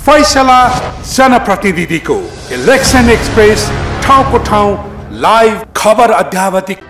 फैसला जनप्रतिनिधिको election express ठाउँको ठाउँ लाइभ खबर अध्यावधिक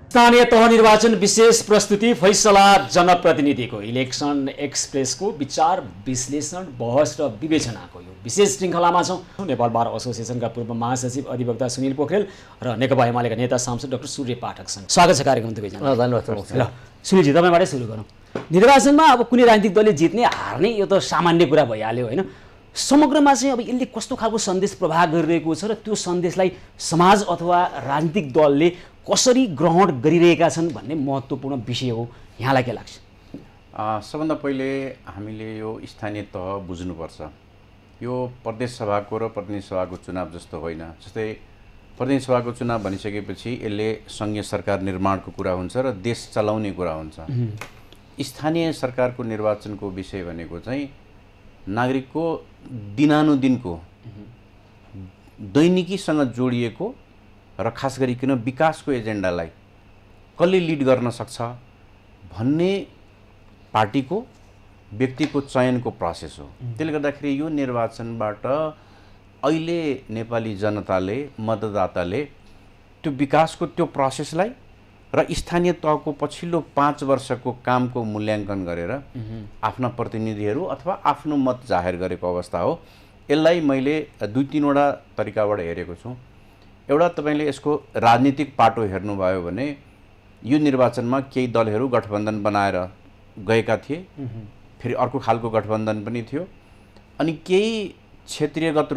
स्थानीय तह निर्वाचन विशेष प्रस्तुति फैसला जनप्रतिनिधिको इलेक्सन एक्सप्रेसको विचार विश्लेषण बहस र विवेचनाको यो विशेष श्रृङ्खलामा छौँ। नेपाल बार एसोसिएसनका पूर्व महासचिव अधिवक्ता सुनिल पोखरेल र नेकपा एमालेका नेता सांसद डाक्टर सूर्य पाठकसँग स्वागत छ कार्यक्रम तपाईँजना। धन्यवाद। ल सुनिलजी तपाईँबाटै सुरु गरौँ। निर्वाचनमा अब कुनै राजनीतिक दलले जित्ने हार्ने यो त सामान्य कुरा भइहाल्यो होइन। समग्रमा चाहिँ अब यसले कस्तो खालको सन्देश प्रवाह गरिरहेको छ र त्यो सन्देशलाई समाज अथवा राजनीतिक दलले कसरी ग्रहण गरिरहेका छन् भन्ने महत्त्वपूर्ण विषय हो। यहाँलाई के लाग्छ? सबभन्दा पहिले हामीले यो स्थानीय तह बुझ्नुपर्छ। यो प्रदेश सभाको र प्रतिनिधि सभाको चुनाव जस्तो होइन। जस्तै प्रतिनिधि सभाको चुनाव भनिसकेपछि यसले सङ्घीय सरकार निर्माणको कुरा हुन्छ र देश चलाउने कुरा हुन्छ। स्थानीय सरकारको निर्वाचनको विषय भनेको चाहिँ नागरिकको दिनानुदिनको दैनिकीसँग जोडिएको र खास गरिकन विकासको एजेन्डालाई कसले लिड गर्न सक्छ भन्ने पार्टीको व्यक्तिको चयनको प्रोसेस हो। त्यसले गर्दाखेरि यो निर्वाचनबाट अहिले नेपाली जनताले मतदाताले त्यो विकासको त्यो प्रोसेसलाई र स्थानीय तहको पछिल्लो 5 वर्षको कामको मूल्याङ्कन गरेर आफ्ना प्रतिनिधिहरू अथवा आफ्नो मत जाहेर गरेको अवस्था हो। यसलाई मैले 2-3 वटा तरिकाबाट हेरेको छु। एउटा तपाईले यसको राजनीतिक पाटो हेर्नुभयो भने यो निर्वाचनमा केही दलहरू गठबन्धन बनाएर गएका थिए, फेरि अर्को खालको गठबन्धन पनि थियो, अनि केही क्षेत्रगत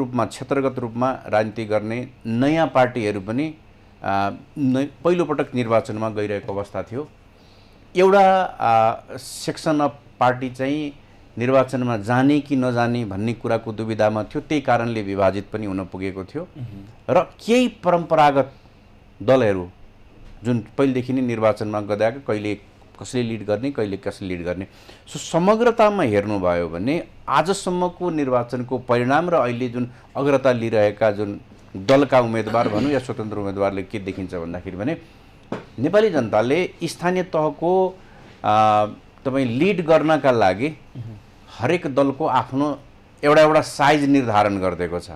रूपमा राजनीति गर्ने नयाँ पार्टीहरू पनि पहिलोपटक निर्वाचनमा गइरहेको अवस्था थियो। एउटा सेक्सन अफ पार्टी चाहिँ निर्वाचनमा जाने कि नजाने भन्ने कुराको दुविधामा थियो, त्यही कारणले विभाजित पनि हुन पुगेको थियो। र केही परम्परागत दलहरू जुन पहिलेदेखि नै निर्वाचनमा गएका, कहिले कसले लिड गर्ने कहिले कसले लिड गर्ने, सो समग्रतामा हेर्नुभयो भने आजसम्मको निर्वाचनको परिणाम र अहिले जुन अग्रता लिइरहेका जुन दलका उम्मेदवार भनौँ या स्वतन्त्र उम्मेदवारले के देखिन्छ भन्दाखेरि भने नेपाली जनताले स्थानीय तहको तपाईँ लिड गर्नका लागि हरेक दलको आफ्नो एउटा साइज निर्धारण गरिदिएको छ।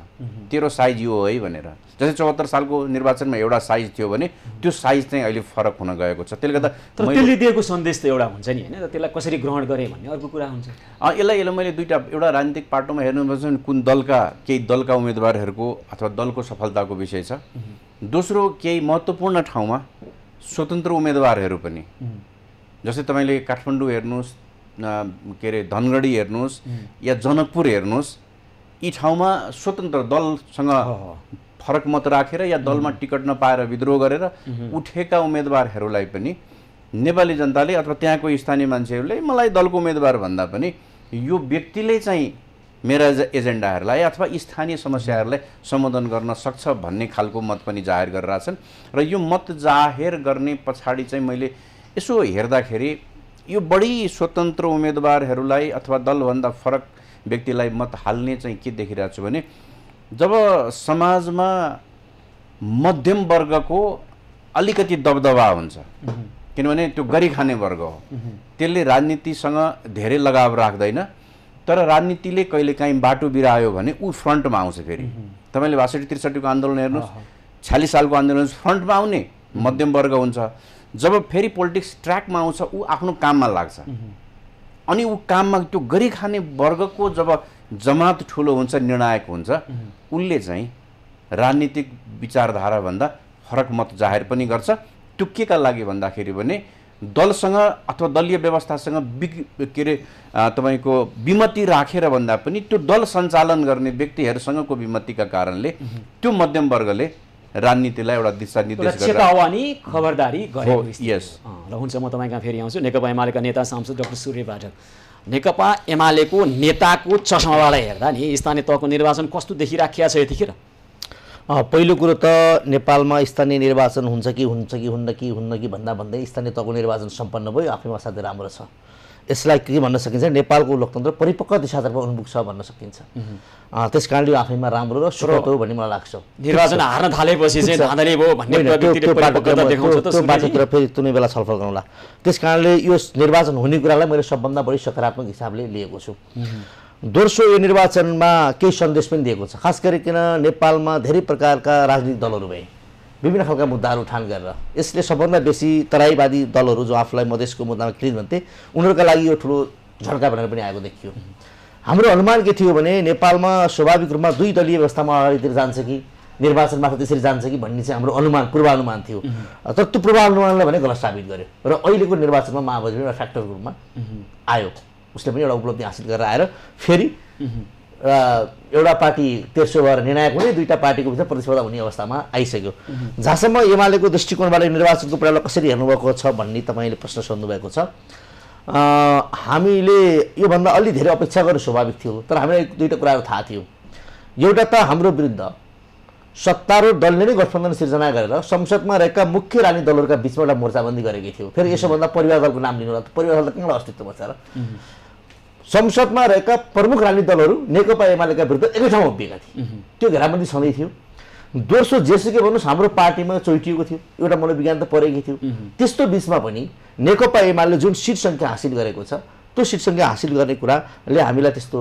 तेरो साइज यो हो है भनेर। जस्तै 74 सालको निर्वाचनमा एउटा साइज थियो भने त्यो साइज चाहिँ अहिले फरक हुन गएको छ। त्यसले गर्दा तर त्यसले दिएको सन्देश त एउटा हुन्छ नि हैन, त्यसलाई कसरी ग्रहण गरे भन्ने अर्को कुरा हुन्छ। यसलाई मैले एउटा राजनीतिक पाटोमा हेर्नुपर्छ भने कुन दलका केही दलका उम्मेदवारहरूको अथवा दलको सफलताको विषय छ। दोस्रो केही महत्त्वपूर्ण ठाउँमा स्वतन्त्र उम्मेदवारहरू पनि, जस्तै तपाईँले काठमाडौँ हेर्नुहोस्, के अरे धनगढी हेर्नुहोस् या जनकपुर हेर्नुहोस्, यी ठाउँमा स्वतन्त्र दलसँग फरक मत राखेर या दलमा टिकट नपाएर विद्रोह गरेर उठेका उम्मेदवारहरूलाई पनि नेपाली जनताले अथवा त्यहाँको स्थानीय मान्छेहरूले मलाई दलको उम्मेदवार भन्दा पनि यो व्यक्तिले चाहिँ मेरा एजेन्डाहरूलाई अथवा स्थानीय समस्याहरूलाई सम्बोधन गर्न सक्छ भन्ने खालको मत पनि जाहेर गरिरहेछन्। र यो मत जाहेर गर्ने पछाडि चाहिँ मैले यसो हेर्दाखेरि यो बढी स्वतन्त्र उम्मेदवारहरूलाई अथवा दलभन्दा फरक व्यक्तिलाई मत हाल्ने चाहिँ के देखिरहेको छु भने जब समाजमा मध्यम वर्गको अलिकति दबदबा हुन्छ, किनभने त्यो गरी खाने वर्ग हो, त्यसले राजनीतिसँग धेरै लगाव राख्दैन, तर राजनीतिले कहिलेकाहीँ बाटो बिरायो भने ऊ फ्रन्टमा आउँछ। फेरि तपाईँले 62-63 को आन्दोलन हेर्नुहोस्, 46 सालको आन्दोलन फ्रन्टमा आउने मध्यम वर्ग हुन्छ। जब फेरि पोलिटिक्स ट्र्याकमा आउँछ ऊ आफ्नो काममा लाग्छ, अनि ऊ काममा त्यो गरी खाने वर्गको जब जमात ठुलो हुन्छ, निर्णायक हुन्छ, उसले चाहिँ राजनीतिक विचारधाराभन्दा फरक मत जाहेर पनि गर्छ। त्यो के का लागि भन्दाखेरि भने दलसँग अथवा दलीय व्यवस्थासँग के अरे तपाईँको विमति राखेर भन्दा पनि त्यो दल सञ्चालन गर्ने व्यक्तिहरूसँगको विमतिका कारणले त्यो मध्यम वर्गले राजनीतिलाई एउटा दिशानिर्देश चेतावनी खबरदारी गरेको। यस ल हुन्छ, म तपाईँ कहाँ फेरि आउँछु। नेकपा एमालेका नेता सांसद डाक्टर सूर्य पाठक, नेकपा एमालेको नेताको चस्माबाट हेर्दा नि स्थानीय तहको निर्वाचन कस्तो देखिराखिया छ यतिखेर? पहिलो कुरो त नेपालमा स्थानीय निर्वाचन हुन्छ कि हुन्न कि भन्दा भन्दै स्थानीय तहको निर्वाचन सम्पन्न भयो, आफैमा साथै राम्रो छ। यसलाई के भन्न सकिन्छ नेपालको लोकतन्त्र परिपक्व दिशातर्फ उन्मुख छ भन्न सकिन्छ। त्यसकारणले यो आफैमा राम्रो र सुखद हो भन्ने मलाई लाग्छ। निर्वाचन हार्न थालेपछि चाहिँ धाँधली भयो भन्ने प्रवृत्तिले परिपक्वता देखाउँछ त। त्यो बाटोतिर फेरि कुनै बेला छलफल गरौँला। त्यसकारणले यो निर्वाचन हुने कुरालाई मैले सबभन्दा बढी सकारात्मक हिसाबले लिएको छु। दोस्रो, यो निर्वाचनमा केही सन्देश पनि दिएको छ, खास गरिकन नेपालमा धेरै प्रकारका राजनीतिक दलहरू भए, विभिन्न खालका मुद्दाहरू उठान गरेर। यसले सबभन्दा बेसी तराईवादी दलहरू जो आफूलाई मधेसको मुद्दामा केन्द्रित भन्थे उनीहरूका लागि यो ठुलो झड्का भनेर पनि आएको देखियो। हाम्रो अनुमान के थियो भने नेपालमा स्वाभाविक रूपमा दुई दलीय व्यवस्थामा अगाडितिर जान्छ कि निर्वाचन मात्र त्यसरी जान्छ कि भन्ने चाहिँ हाम्रो अनुमान पूर्वानुमान थियो। तर त्यो पूर्वानुमानलाई भने गलत साबित गर्यो र अहिलेको निर्वाचनमा माओवादी एउटा फ्याक्टरको रूपमा आयो। उसले पनि एउटा उपलब्धि हासिल गरेर आएर फेरि एउटा पार्टी तेर्सो भएर निर्णायक हुने, दुईटा पार्टीको भित्र प्रतिस्पर्धा हुने अवस्थामा आइसक्यो। जहाँसम्म एमालेको दृष्टिकोणबाट निर्वाचनको प्रयासलाई कसरी हेर्नुभएको छ भन्ने तपाईँले प्रश्न सोध्नुभएको छ। हामीले योभन्दा अलि धेरै अपेक्षा गर्नु स्वाभाविक थियो, तर हामीलाई दुईवटा कुराहरू थाहा थियो। एउटा त हाम्रो विरुद्ध सत्तारूढ दलले नै गठबन्धन सिर्जना गरेर संसदमा रहेका मुख्य राजनीतिक दलहरूका बिचमा एउटा मोर्चाबन्दी गरेकी थियो। फेरि यसोभन्दा परिवार दलको नाम लिनु होला, परिवार दल त कहाँबाट अस्तित्वमा छ र? संसदमा रहेका प्रमुख राजनीतिक दलहरू नेकपा एमालेका विरुद्ध एकै ठाउँमा उभिएका थिए, त्यो घेराबन्दी छँदै थियो। दोस्रो, जेसुकै भन्नुहोस् हाम्रो पार्टीमा चोइटिएको थियो, एउटा मनोविज्ञान त परेकै थियो। त्यस्तो बिचमा पनि नेकपा एमाले जुन सिट सङ्ख्या हासिल गरेको छ त्यो सिट सङ्ख्या हासिल गर्ने कुराले हामीलाई त्यस्तो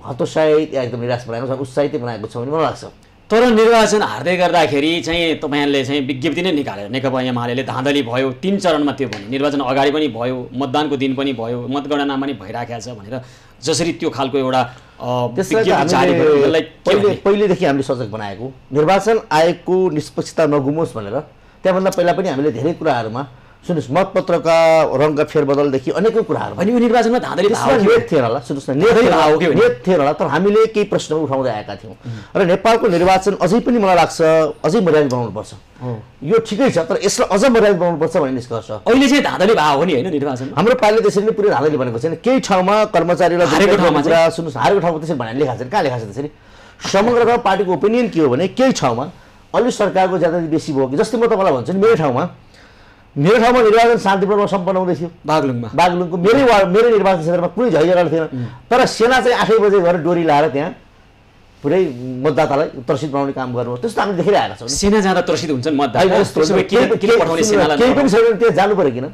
हतोत्साहित या एकदम निराश बनाएको छ, उत्साहित बनाएको छ भन्ने मलाई लाग्छ। तर निर्वाचन हार्दै गर्दाखेरि चाहिँ तपाईँहरूले चाहिँ विज्ञप्ति नै निकालेर नेकपा एमाले धाँधली भयो, 3 चरणमा त्यो भने निर्वाचन अगाडि पनि भयो, मतदानको दिन पनि भयो, मतगणना पनि भइराखेको छ भनेर जसरी त्यो खालको एउटा पहिलेदेखि हामीले सजग बनाएको निर्वाचन आयोगको निष्पक्षता नगुमोस् भनेर। त्यहाँभन्दा पहिला पनि हामीले धेरै कुराहरूमा सुन्नुहोस् मतपत्रका रङका फेरबदलदेखि अनेकौँ कुराहरू अनि यो निर्वाचनमा धाँधली नेत थिएन होला, सुन्नुहोस् न, नेत थिएन होला, तर हामीले केही प्रश्नहरू उठाउँदै आएका थियौँ र नेपालको निर्वाचन अझै पनि मलाई लाग्छ अझै मर्यादित बनाउनुपर्छ। यो ठिकै छ, तर यसलाई अझ मर्यादित बनाउनुपर्छ भन्ने निष्कर्ष अहिले चाहिँ धाँधली भाव हो नि होइन निर्वाचन। हाम्रो पार्टीले त्यसरी नै पुरै धाँधली भनेको छैन। केही ठाउँमा कर्मचारीलाई हारेको ठाउँमा सुन्नुहोस्, हारेको ठाउँमा त्यसरी भनेर लेखाएको छैन, कहाँ लेखाएको छ त्यसरी? समग्रमा पार्टीको ओपिनियन के हो भने केही ठाउँमा अलि सरकारको ज्यादा बेसी भयो कि, जस्तै म तपाईँलाई भन्छु नि, मेरो ठाउँमा निर्वाचन शान्तिपूर्वक सम्पन्न हुँदै थियो। बागलुङको मेरै निर्वाचन क्षेत्रमा कुनै झैझगडा थिएन, तर सेना चाहिँ 8 बजे गएर डोरी लाएर त्यहाँ पुरै मतदातालाई त्रसित बनाउने काम गर्नु, त्यस्तो हामीले देखिरहेका छौँ। सेना जाँदा त्रसित हुन्छन् मतदाता, केही पनि छैन, त्यहाँ जानु पऱ्यो किन?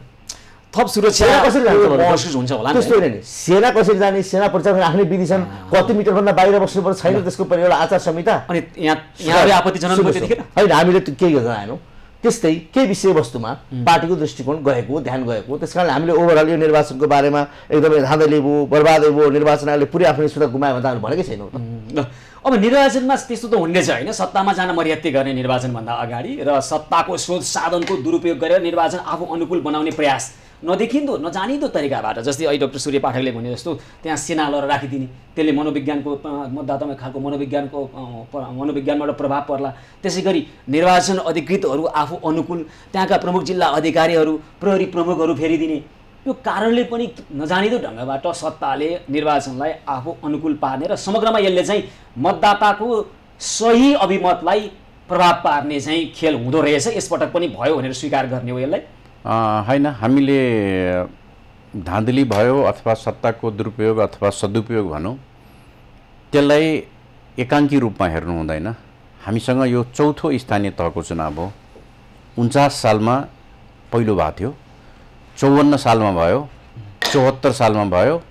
थप सुरक्षा कसरी महसुस हुन्छ होला त्यस्तो होइन नि। सेना कसरी जाने, सेना परिचालन आफ्नै विधि छन्, कति मिटरभन्दा बाहिर बस्नुपर्छ छैन, त्यसको पनि एउटा आचार संहिता। अनि यहाँ आपत्ति जनाउनु होइन, हामीले केही गर्न आएनौँ। त्यस्तै केही विषयवस्तुमा पार्टीको दृष्टिकोण गएको, ध्यान गएको, त्यसकारणले हामीले ओभरअल यो निर्वाचनको बारेमा एकदमै धाँधली भयो, बर्बादै भयो, निर्वाचन आयोगले पुरै आफ्नो निष्पत्ति गुमायो भने त हामीले भनेकै छैनौँ त। अब निर्वाचनमा त्यस्तो त हुने छ होइन, सत्तामा जान मर्यादा गर्ने निर्वाचनभन्दा अगाडि र सत्ताको स्रोत साधनको दुरुपयोग गरेर निर्वाचन आफू अनुकूल बनाउने प्रयास नदेखिँदो नजानिदो तरिकाबाट, जस्तै अहिले डाक्टर सूर्य पाठकले भने जस्तो त्यहाँ सेना लएर राखिदिने, त्यसले मनोविज्ञानको मतदातामा खालको मनोविज्ञानबाट प्रभाव पर्ला। त्यसै गरी निर्वाचन अधिकृतहरू आफू अनुकूल, त्यहाँका प्रमुख जिल्ला अधिकारीहरू, प्रहरी प्रमुखहरू फेरिदिने, यो कारणले पनि नजानिदो ढङ्गबाट सत्ताले निर्वाचनलाई आफू अनुकूल पार्ने र समग्रमा यसले चाहिँ मतदाताको सही अभिमतलाई प्रभाव पार्ने चाहिँ खेल हुँदो रहेछ, यसपटक पनि भयो भनेर स्वीकार गर्ने हो यसलाई? होइन, हामीले धाँधली भयो अथवा सत्ताको दुरुपयोग अथवा सदुपयोग भनौँ, त्यसलाई एकाङ्की रूपमा हेर्नु हुँदैन। हामीसँग यो 4थो स्थानीय तहको चुनाव हो। 49 सालमा पहिलो भएको थियो, 54 सालमा भयो, 74 सालमा भयो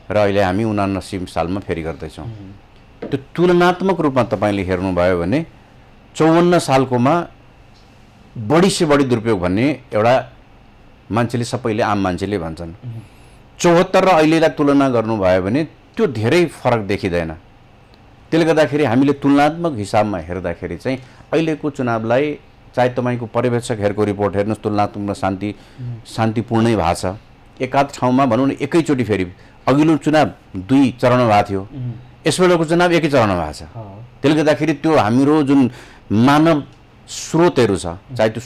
र अहिले हामी 79 सालमा फेरि गर्दैछौँ। त्यो तुलनात्मक रूपमा तपाईँले हेर्नुभयो भने 54 सालकोमा बढी से बढी दुरुपयोग भन्ने एउटा मान्छेले, सबैले आम मान्छेले भन्छन्। 74 र अहिलेलाई तुलना गर्नुभयो भने त्यो धेरै फरक देखिँदैन। त्यसले गर्दाखेरि हामीले तुलनात्मक हिसाबमा हेर्दाखेरि चाहिँ अहिलेको चुनावलाई, चाहे तपाईँको पर्यवेक्षकहरूको रिपोर्ट हेर्नुहोस्, तुलनात्मक शान्तिपूर्णै भएको छ। एकाध ठाउँमा भनौँ न एकैचोटि फेरि अघिल्लो चुनाव 2 चरणमा भएको थियो, यसबेलाको चुनाव एकै चरणमा भएको छ। त्यसले गर्दाखेरि त्यो हाम्रो जुन मानव स्रोतहरू छ, चाहे त्यो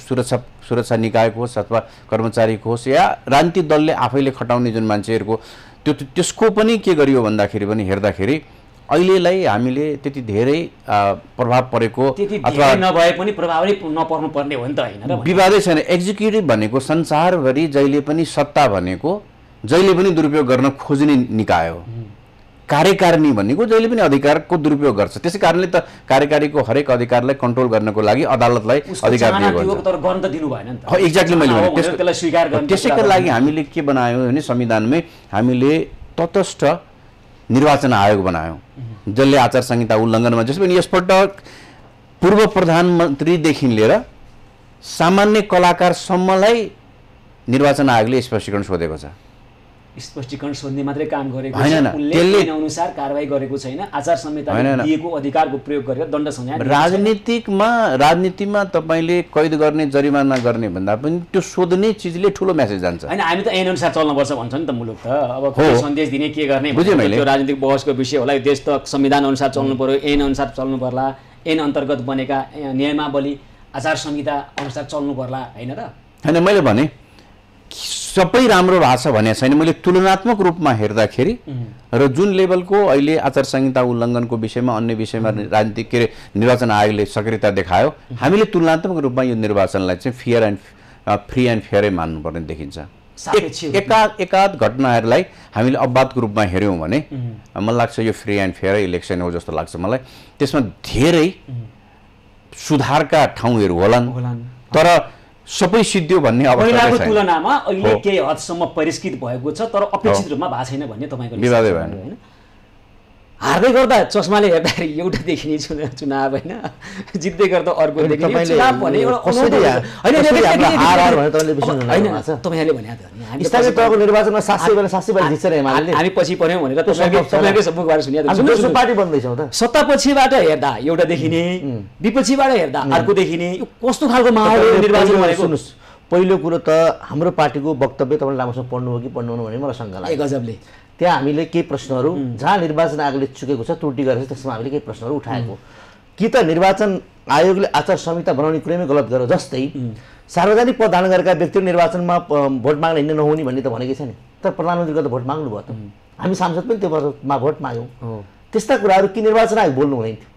सुरक्षा निकायको होस् अथवा कर्मचारीको होस् या राजनीतिक दलले आफैले खटाउने जुन मान्छेहरूको, त्यसको पनि के गरियो भन्दाखेरि पनि हेर्दाखेरि अहिलेलाई हामीले त्यति धेरै प्रभाव परेको अथवा नभए पनि प्रभावै नपर्नु पर्ने हो नि त होइन र? विवादै छैन। एक्जिक्युटिभ भनेको संसारभरि जहिले पनि सत्ता भनेको जहिले पनि दुरुपयोग गर्न खोज्ने निकाय हो। कार्यकारिणी भनेको जहिले पनि अधिकारको दुरुपयोग गर्छ। त्यसै कारणले त कार्यकारीको हरेक अधिकारलाई कन्ट्रोल गर्नको लागि अदालतलाई अधिकार दिएको हुन्छ। तर गर्न त दिनु भएन नि त। एक्ज्याक्टली मैले भने त्यसलाई स्वीकार गर्न। त्यसैका लागि हामीले के बनायौँ भने संविधानमै हामीले तटस्थ निर्वाचन आयोग बनायौँ जसले आचार संहिता उल्लङ्घनमा जसले पनि यसपटक पूर्व प्रधानमन्त्रीदेखि लिएर सामान्य कलाकारसम्मलाई निर्वाचन आयोगले स्पष्टीकरण सोधेको छ। स्पष्टीकरण सोध्ने मात्रै काम गरेको हैन, त्यसले अनुसार कारबाही गरेको छैन। आचार संहिताले दिएको अधिकारको प्रयोग गरेर दण्ड संज्ञा। राजनीतिमा तपाईले कैद गर्ने जरिमाना गर्ने भन्दा पनि त्यो सोध्ने चिजले ठुलो मेसेज जान्छ। हैन, हामी त ऐन अनुसार चल्नुपर्छ भन्छ नि त मुलुक त। अब के सन्देश दिने के गर्ने त्यो राजनीतिक बहसको विषय होला। यो देश त संविधान अनुसार चल्नु पर्यो, ऐन अनुसार चल्नु पर्ला, ऐन अन्तर्गत बनेका नियमावली आचार संहिता अनुसार चल्नु पर्ला, हैन र? हैन, मैले भने सबै राम्रो भएको छ भने छैन। मैले तुलनात्मक रूपमा हेर्दाखेरि र जुन लेभलको अहिले आचार संहिता उल्लङ्घनको विषयमा अन्य विषयमा राजनीतिक के निर्वाचन आयोगले सक्रियता देखायो, हामीले तुलनात्मक रूपमा यो निर्वाचनलाई चाहिँ फ्री एन्ड फेयरै मान्नुपर्ने देखिन्छ। एकाध घटनाहरूलाई हामीले अपवादको रूपमा हेऱ्यौँ भने मलाई लाग्छ यो फ्री एन्ड फेयर इलेक्सन हो जस्तो लाग्छ मलाई। त्यसमा धेरै सुधारका ठाउँहरू होलान्, तर सबै सिद्धियो भन्ने अवस्था छैन। तुलनामा अहिले केही हदसम्म परिष्कृत भएको छ, तर अपेक्षित रूपमा भएको छैन भन्ने तपाईको विवादै भएन। हैन, हार्दै गर्दा चस्माले हेर्दाखेरि एउटा देखिने चुनाव हैन, जित्दै गर्दा अर्को देखिने चुनाव भने एउटा तपाईले भने त स्थानीय तहको निर्वाचनमा 700 जित्छ रे एमाले। हामी पछि पर्यौं भनेर तपाईकै मुखबाट सुनिया त। दोस्रो पार्टी बन्दैछौँ त। सत्ता पछिबाट हेर्दा एउटा देखिने, विपक्षीबाट हेर्दा अर्को देखिने, यो कस्तो खालको माहौल हो निर्वाचन भनेको? सुन्नुस्, पहिलो कुरो त हाम्रो पार्टीको वक्तव्य तपाईले लामोसँग पढ्नु हो कि पढ्नु भने मलाई शंका लाग्यो। गजबले त्यहाँ हामीले केही प्रश्नहरू जहाँ निर्वाचन आयोगले चुकेको छ, त्रुटि गरेको छ, त्यसमा हामीले केही प्रश्नहरू उठाएको। कि त निर्वाचन आयोगले आचार संहिता बनाउने कुरैमै गलत गर्यो, जस्तै सार्वजनिक पद धारण गरेका व्यक्तिहरू निर्वाचनमा भोट माग्न हिँड्न नहुने भन्ने त भनेकै छ नि। तर प्रधानमन्त्रीको त भोट माग्नु भयो त, हामी सांसद पनि त्यो वर्षमा भोट माग्यौँ। त्यस्ता कुराहरू कि निर्वाचन आयोग बोल्नु हुँदैन थियो।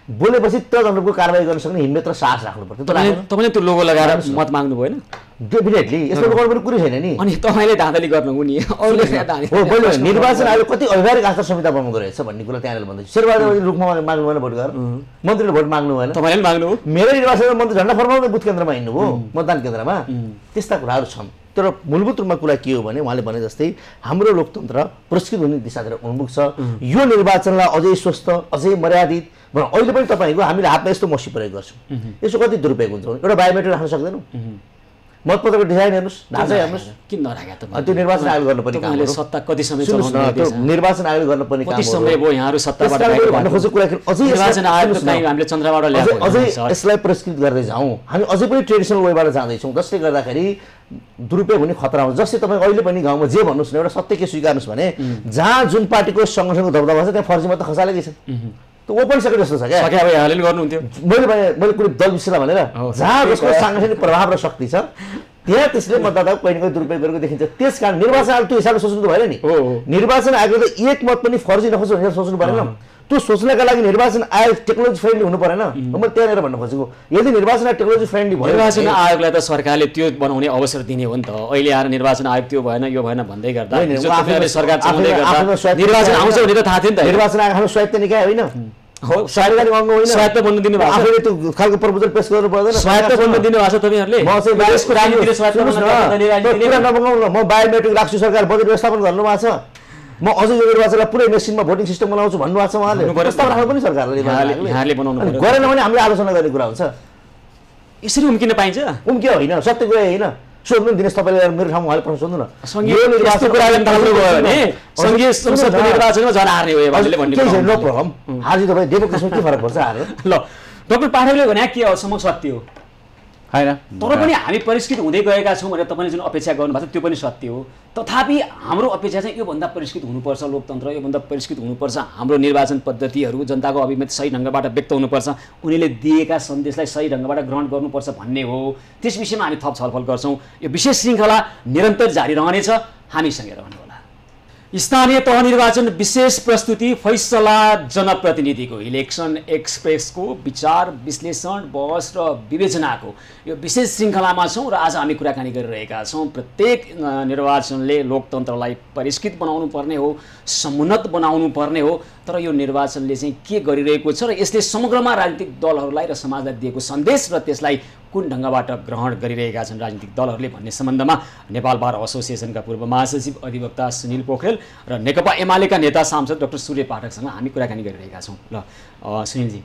बोलेपछि तदनुरूपको कारबाही गर्न सक्ने हिम्मत र साहस राख्नु पर्छ। तपाईले त्यो लोगो लगाएर मत माग्नु भएन? डेफिनेटली यसमा गर्नु कुरै छैन नि। अनि तपाईले धाँधली गर्नु हुने निर्वाचन आयोग कति अव्यावहारिक आचार संहिता बनाउँदो रहेछ भन्ने कुरा त्यहाँले भन्दैछु। शेरबहादुर रुखमा माग्नु भएन भोट गरेर, मन्त्रीले भोट माग्नु भएन, तपाईले माग्नु हो। मेरो निर्वाचनमा मन्त्री झन्डा फर्माउँदै बुथ केन्द्रमा हिँड्नु हो, मतदान केन्द्रमा। त्यस्ता कुराहरू छन्। तर मूलभूत रूपमा कुरा के हो भने उहाँले भने जस्तै हाम्रो लोकतन्त्र पुरस्कृत हुने दिशातिर उन्मुख छ। यो निर्वाचनलाई अझै स्वस्थ, अझै मर्यादित अहिले पनि तपाईँको हामीले हातमा यस्तो मसी प्रयोग गर्छौँ, यसो कति दुरुपयोग हुन्छ? एउटा बायोमेट्रिक राख्न सक्दैनौँ। मतपत्रको डिजाइन हेर्नुहोस्, ढाँचा हेर्नुहोस्, किन नराख्या त? त्यो निर्वाचन आयोग गर्नुपर्ने काम हो। सत्ता कति समय चलाउनु? निर्वाचन आयोग गर्नुपर्ने काम हो। कति समय भयो यहाँहरु सत्ताबाट भन्न खोजेको कुरा अझै निर्वाचन आयोग चाहिँ हामीले चन्द्रबाट ल्याएको, अझै यसलाई पुरस्कृत गर्दै जाउँ। हामी अझै पनि ट्रेडिसनल वेबाट जाँदैछौँ, जसले गर्दाखेरि दुरुपयोग हुने खतरा हुन्छ। जस्तै तपाईँ अहिले पनि गाउँमा जे भन्नुहोस् न, एउटा सत्य के स्वीकार्नुहोस् भने जहाँ जुन पार्टीको सङ्गठनको दबदबा छ त्यहाँ फर्जी मत खसालेकै छ। त्यो ओपन सेक्रेट जस्तो छ क्या, सके हालेल गर्नुहुन्थ्यो। मैले कुनै दल विषयलाई भनेर जहाँ जसको साङ्गठनिक प्रभाव र शक्ति छ त्यहाँ त्यसले मतदाताको कहीँ न कहीँ दुरुपयोग गरेको देखिन्छ। त्यस कारण निर्वाचन आयोग त्यो हिसाबले सोच्नु भएन नि। निर्वाचन आयोगले त एक मत पनि फर्जी नखोज्नु भनेर सोच्नु परेन। त्यो सोच्नका लागि निर्वाचन आयोग टेक्नोलोजी फ्रेन्डली हुनु परेन। मैले त्यहाँनिर भन्न खोजेको, यदि निर्वाचन आयोग टेक्नोलोजी फ्रेन्डली भयो, निर्वाचन आयोगलाई त सरकारले त्यो बनाउने अवसर दिने हो नि त। अहिले आएर निर्वाचन आयोग त्यो भएन यो भएन भन्दै गर्दा सरकार निर्वाचन आउँछ भने त थाहा थियो नि त। निर्वाचन आयोग हाम्रो स्वायत्त निकाय होइन, हो स्वायत्त अंग होइन। स्वायत्त बन्न दिनु भएको आफैले त्यो खालको प्रपोजल पेश गर्नु पर्दैन। स्वायत्त बन्न दिनु भएको छ तपाईहरुले। म चाहिँ देशको राजनीतिले स्वायत्त बन्न नबगाउनु। म बायोमेट्रिक राख्छु, सरकार बजेट व्यवस्थापन गर्नु भएको छ। म अझै यो निर्वाचनलाई पुरै मेसिनमा भोटिङ सिस्टम बनाउँछु भन्नु भएको छ उहाँले। प्रस्ताव राख्नु पनि सरकारले यहाँले बनाउनु पर्यो। गरेन भने हामीले आलोचना गर्ने कुरा हुन्छ। यसरी उम्किन पाइन्छ? उम्कियो होइन, सत्य कुरा होइन। सोध्नु दिनुहोस् तपाईले, मेरो ठाउँमा उहाँले प्रश्न सोध्नु न। संघीय निर्वाचन कुराले थाल्नु भयो भने संघीय संसदको निर्वाचनमा झन् हार्ने हो यसले भन्ने नो प्रब्लम। हार्जी तपाईँ डेमोक्रेसीमा के फरक पर्छ हार्यो? ल डाक्टर पाठकले भने के अहिलेसम्म सत्य हो हैन, तर पनि हामी परिष्कृत हुँदै गएका छौँ भनेर तपाईँले जुन अपेक्षा गर्नुभएको छ त्यो पनि सत्य हो। तथापि हाम्रो अपेक्षा चाहिँ योभन्दा परिष्कृत हुनुपर्छ लोकतन्त्र, योभन्दा परिष्कृत हुनुपर्छ हाम्रो निर्वाचन पद्धतिहरू, जनताको अभिमत सही ढङ्गबाट व्यक्त हुनुपर्छ, उनीले दिएका सन्देशलाई सही ढङ्गबाट ग्रहण गर्नुपर्छ भन्ने हो। त्यस विषयमा हामी थप छलफल गर्छौँ। यो विशेष श्रृङ्खला निरन्तर जारी रहनेछ, हामीसँगै रहनुहोला। स्थानीय तह निर्वाचन विशेष प्रस्तुति फैसला जनप्रतिनिधिको इलेक्सन एक्सप्रेसको विचार विश्लेषण बहस र विवेचनाको यो विशेष श्रृङ्खलामा छौँ र आज हामी कुराकानी गरिरहेका छौँ। प्रत्येक निर्वाचनले लोकतन्त्रलाई परिष्कृत बनाउनु पर्ने हो, समुन्नत बनाउनु पर्ने हो, तर यो निर्वाचनले चाहिँ के गरिरहेको छ र यसले समग्रमा राजनीतिक दलहरूलाई र समाजलाई दिएको सन्देश र त्यसलाई कुन ढङ्गबाट ग्रहण गरिरहेका छन् राजनीतिक दलहरूले भन्ने सम्बन्धमा नेपाल बार एसोसिएसनका पूर्व महासचिव अधिवक्ता सुनिल पोखरेल र नेकपा एमालेका नेता सांसद डाक्टर सूर्य पाठकसँग हामी कुराकानी गरिरहेका छौँ। ल सुनिलजी,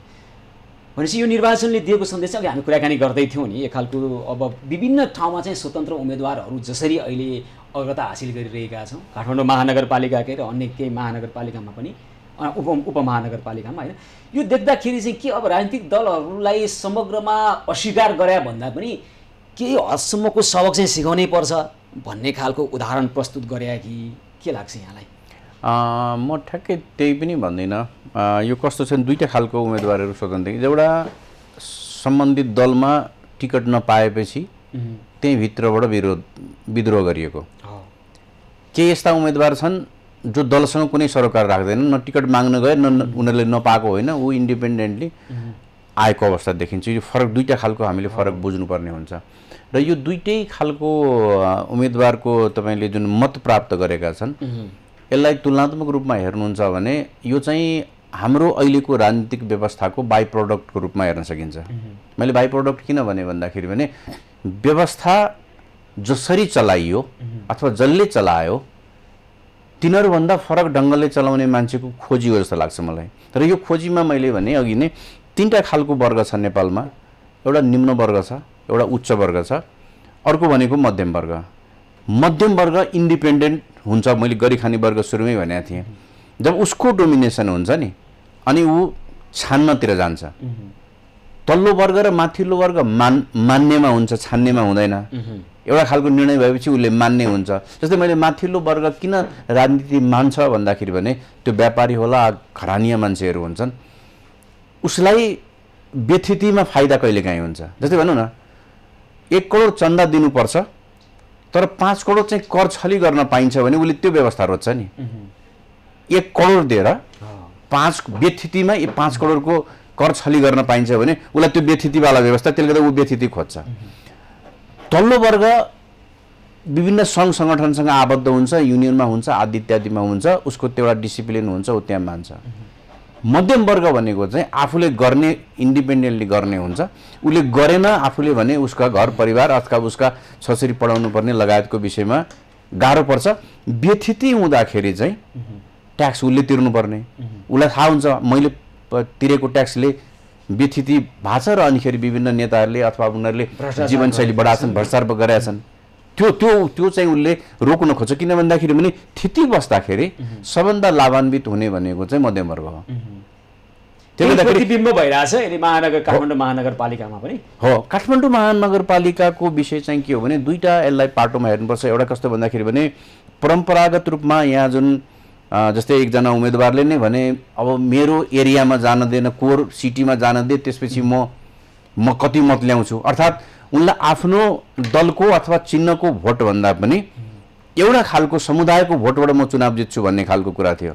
भनेपछि यो निर्वाचनले दिएको सन्देश अघि हामी कुराकानी गर्दै थियौँ नि, एक खालको अब विभिन्न ठाउँमा चाहिँ स्वतन्त्र उम्मेदवारहरू जसरी अहिले अग्रता हासिल गरिरहेका छौँ, काठमाडौँ महानगरपालिकाकै र अन्य केही महानगरपालिकामा पनि उपमहानगरपालिकामा होइन, यो देख्दाखेरि चाहिँ के अब राजनीतिक दलहरूलाई समग्रमा अस्वीकार गरे भन्दा पनि केही हदसम्मको सबक चाहिँ सिकाउनै पर्छ भन्ने खालको उदाहरण प्रस्तुत गरे कि के लाग्छ यहाँलाई? म ठ्याक्कै त्यही पनि भन्दिनँ। यो कस्तो छ, दुईवटा खालको उम्मेदवारहरू स्वतन्त्र, एउटा सम्बन्धित दलमा टिकट नपाएपछि त्यही भित्रबाट विद्रोह गरिएको, केही यस्ता उम्मेदवार छन् जो दलसँग कुनै सरोकार राख्दैन, न टिकट माग्न गए न उनीहरूले नपाएको होइन, ऊ इन्डिपेन्डेन्टली आएको अवस्था देखिन्छ। यो फरक दुईवटा खालको हामीले फरक बुझ्नुपर्ने हुन्छ र यो दुईटै खालको उम्मेदवारको तपाईँले जुन मत प्राप्त गरेका छन् यसलाई तुलनात्मक रूपमा हेर्नुहुन्छ भने यो चाहिँ हाम्रो अहिलेको राजनीतिक व्यवस्थाको बाई प्रोडक्टको रूपमा हेर्न सकिन्छ। मैले बाई प्रोडक्ट किन भने भन्दाखेरि भने व्यवस्था जसरी चलाइयो अथवा जसले चलायो तिनीहरूभन्दा फरक ढङ्गले चलाउने मान्छेको खोजी हो जस्तो लाग्छ मलाई। तर यो खोजीमा मैले भने अघि नै तीनटा खालको वर्ग छ नेपालमा, एउटा निम्न वर्ग छ, एउटा उच्च वर्ग छ, अर्को भनेको मध्यम वर्ग। मध्यम वर्ग इन्डिपेन्डेन्ट हुन्छ, मैले गरिखाने वर्ग सुरुमै भनेको थिएँ। जब उसको डोमिनेसन हुन्छ नि अनि ऊ छान्नतिर जान्छ। तल्लो वर्ग र माथिल्लो वर्ग मान्नेमा हुन्छ, छान्नेमा हुँदैन। एउटा खालको निर्णय भएपछि उसले मान्ने हुन्छ। जस्तै मैले माथिल्लो वर्ग किन राजनीति मान्छ भन्दाखेरि भने त्यो व्यापारी होला, घरानिया मान्छेहरू हुन्छन्, उसलाई व्यथितिमा फाइदा कहिलेकाहीँ हुन्छ। जस्तै भनौँ न 1 करोड चन्दा दिनुपर्छ तर 5 करोड चाहिँ कर छली गर्न पाइन्छ भने उसले त्यो व्यवस्था रोज्छ नि। 1 करोड दिएर 5 व्यथितिमा 5 करोडको कर छली गर्न पाइन्छ भने उसलाई त्यो व्यथितिवाला व्यवस्था, त्यसले गर्दा ऊ व्यथिति खोज्छ। तल्लो वर्ग विभिन्न सङ्घ सङ्गठनसँग आबद्ध हुन्छ, युनियनमा हुन्छ, आदि इत्यादिमा हुन्छ, उसको त्यो एउटा डिसिप्लिन हुन्छ, ऊ त्यहाँ मान्छ। मध्यम वर्ग भनेको चाहिँ आफूले गर्ने, इन्डिपेन्डेन्टली गर्ने हुन्छ। उसले गरेन आफूले भने उसका घर परिवार अथवा उसका छोरी पढाउनु पर्ने लगायतको विषयमा गाह्रो पर्छ। व्यथिति हुँदाखेरि चाहिँ ट्याक्स उसले तिर्नुपर्ने, उसलाई थाहा हुन्छ मैले तिरेको ट्याक्सले व्यथिति भएको छ र अनिखेरि विभिन्न नेताहरूले अथवा उनीहरूले जीवनशैली बढाछन्, भ्रष्टाचार गरेका छन्। त्यो चाहिँ उसले रोक्न खोज्छ। किन भन्दाखेरि भने थिति बस्दाखेरि सबभन्दा लाभान्वित हुने भनेको चाहिँ मध्यम वर्ग हो। त्यसले प्रतिबिम्ब भइरहेछ यदि काठमाडौँ महानगरपालिकामा पनि हो। काठमाडौँ महानगरपालिकाको विषय चाहिँ के हो भने दुईटा यसलाई पाटोमा हेर्नुपर्छ। एउटा कस्तो भन्दाखेरि भने परम्परागत रूपमा यहाँ जुन जस्तै एकजना उम्मेदवारले नै भने अब मेरो एरियामा जान दिएन, कोर सिटीमा जान दिए, त्यसपछि म कति मत ल्याउँछु, अर्थात् उनलाई आफ्नो दलको अथवा चिन्हको भोट भन्दा पनि एउटा खालको समुदायको भोटबाट म चुनाव जित्छु भन्ने खालको कुरा थियो।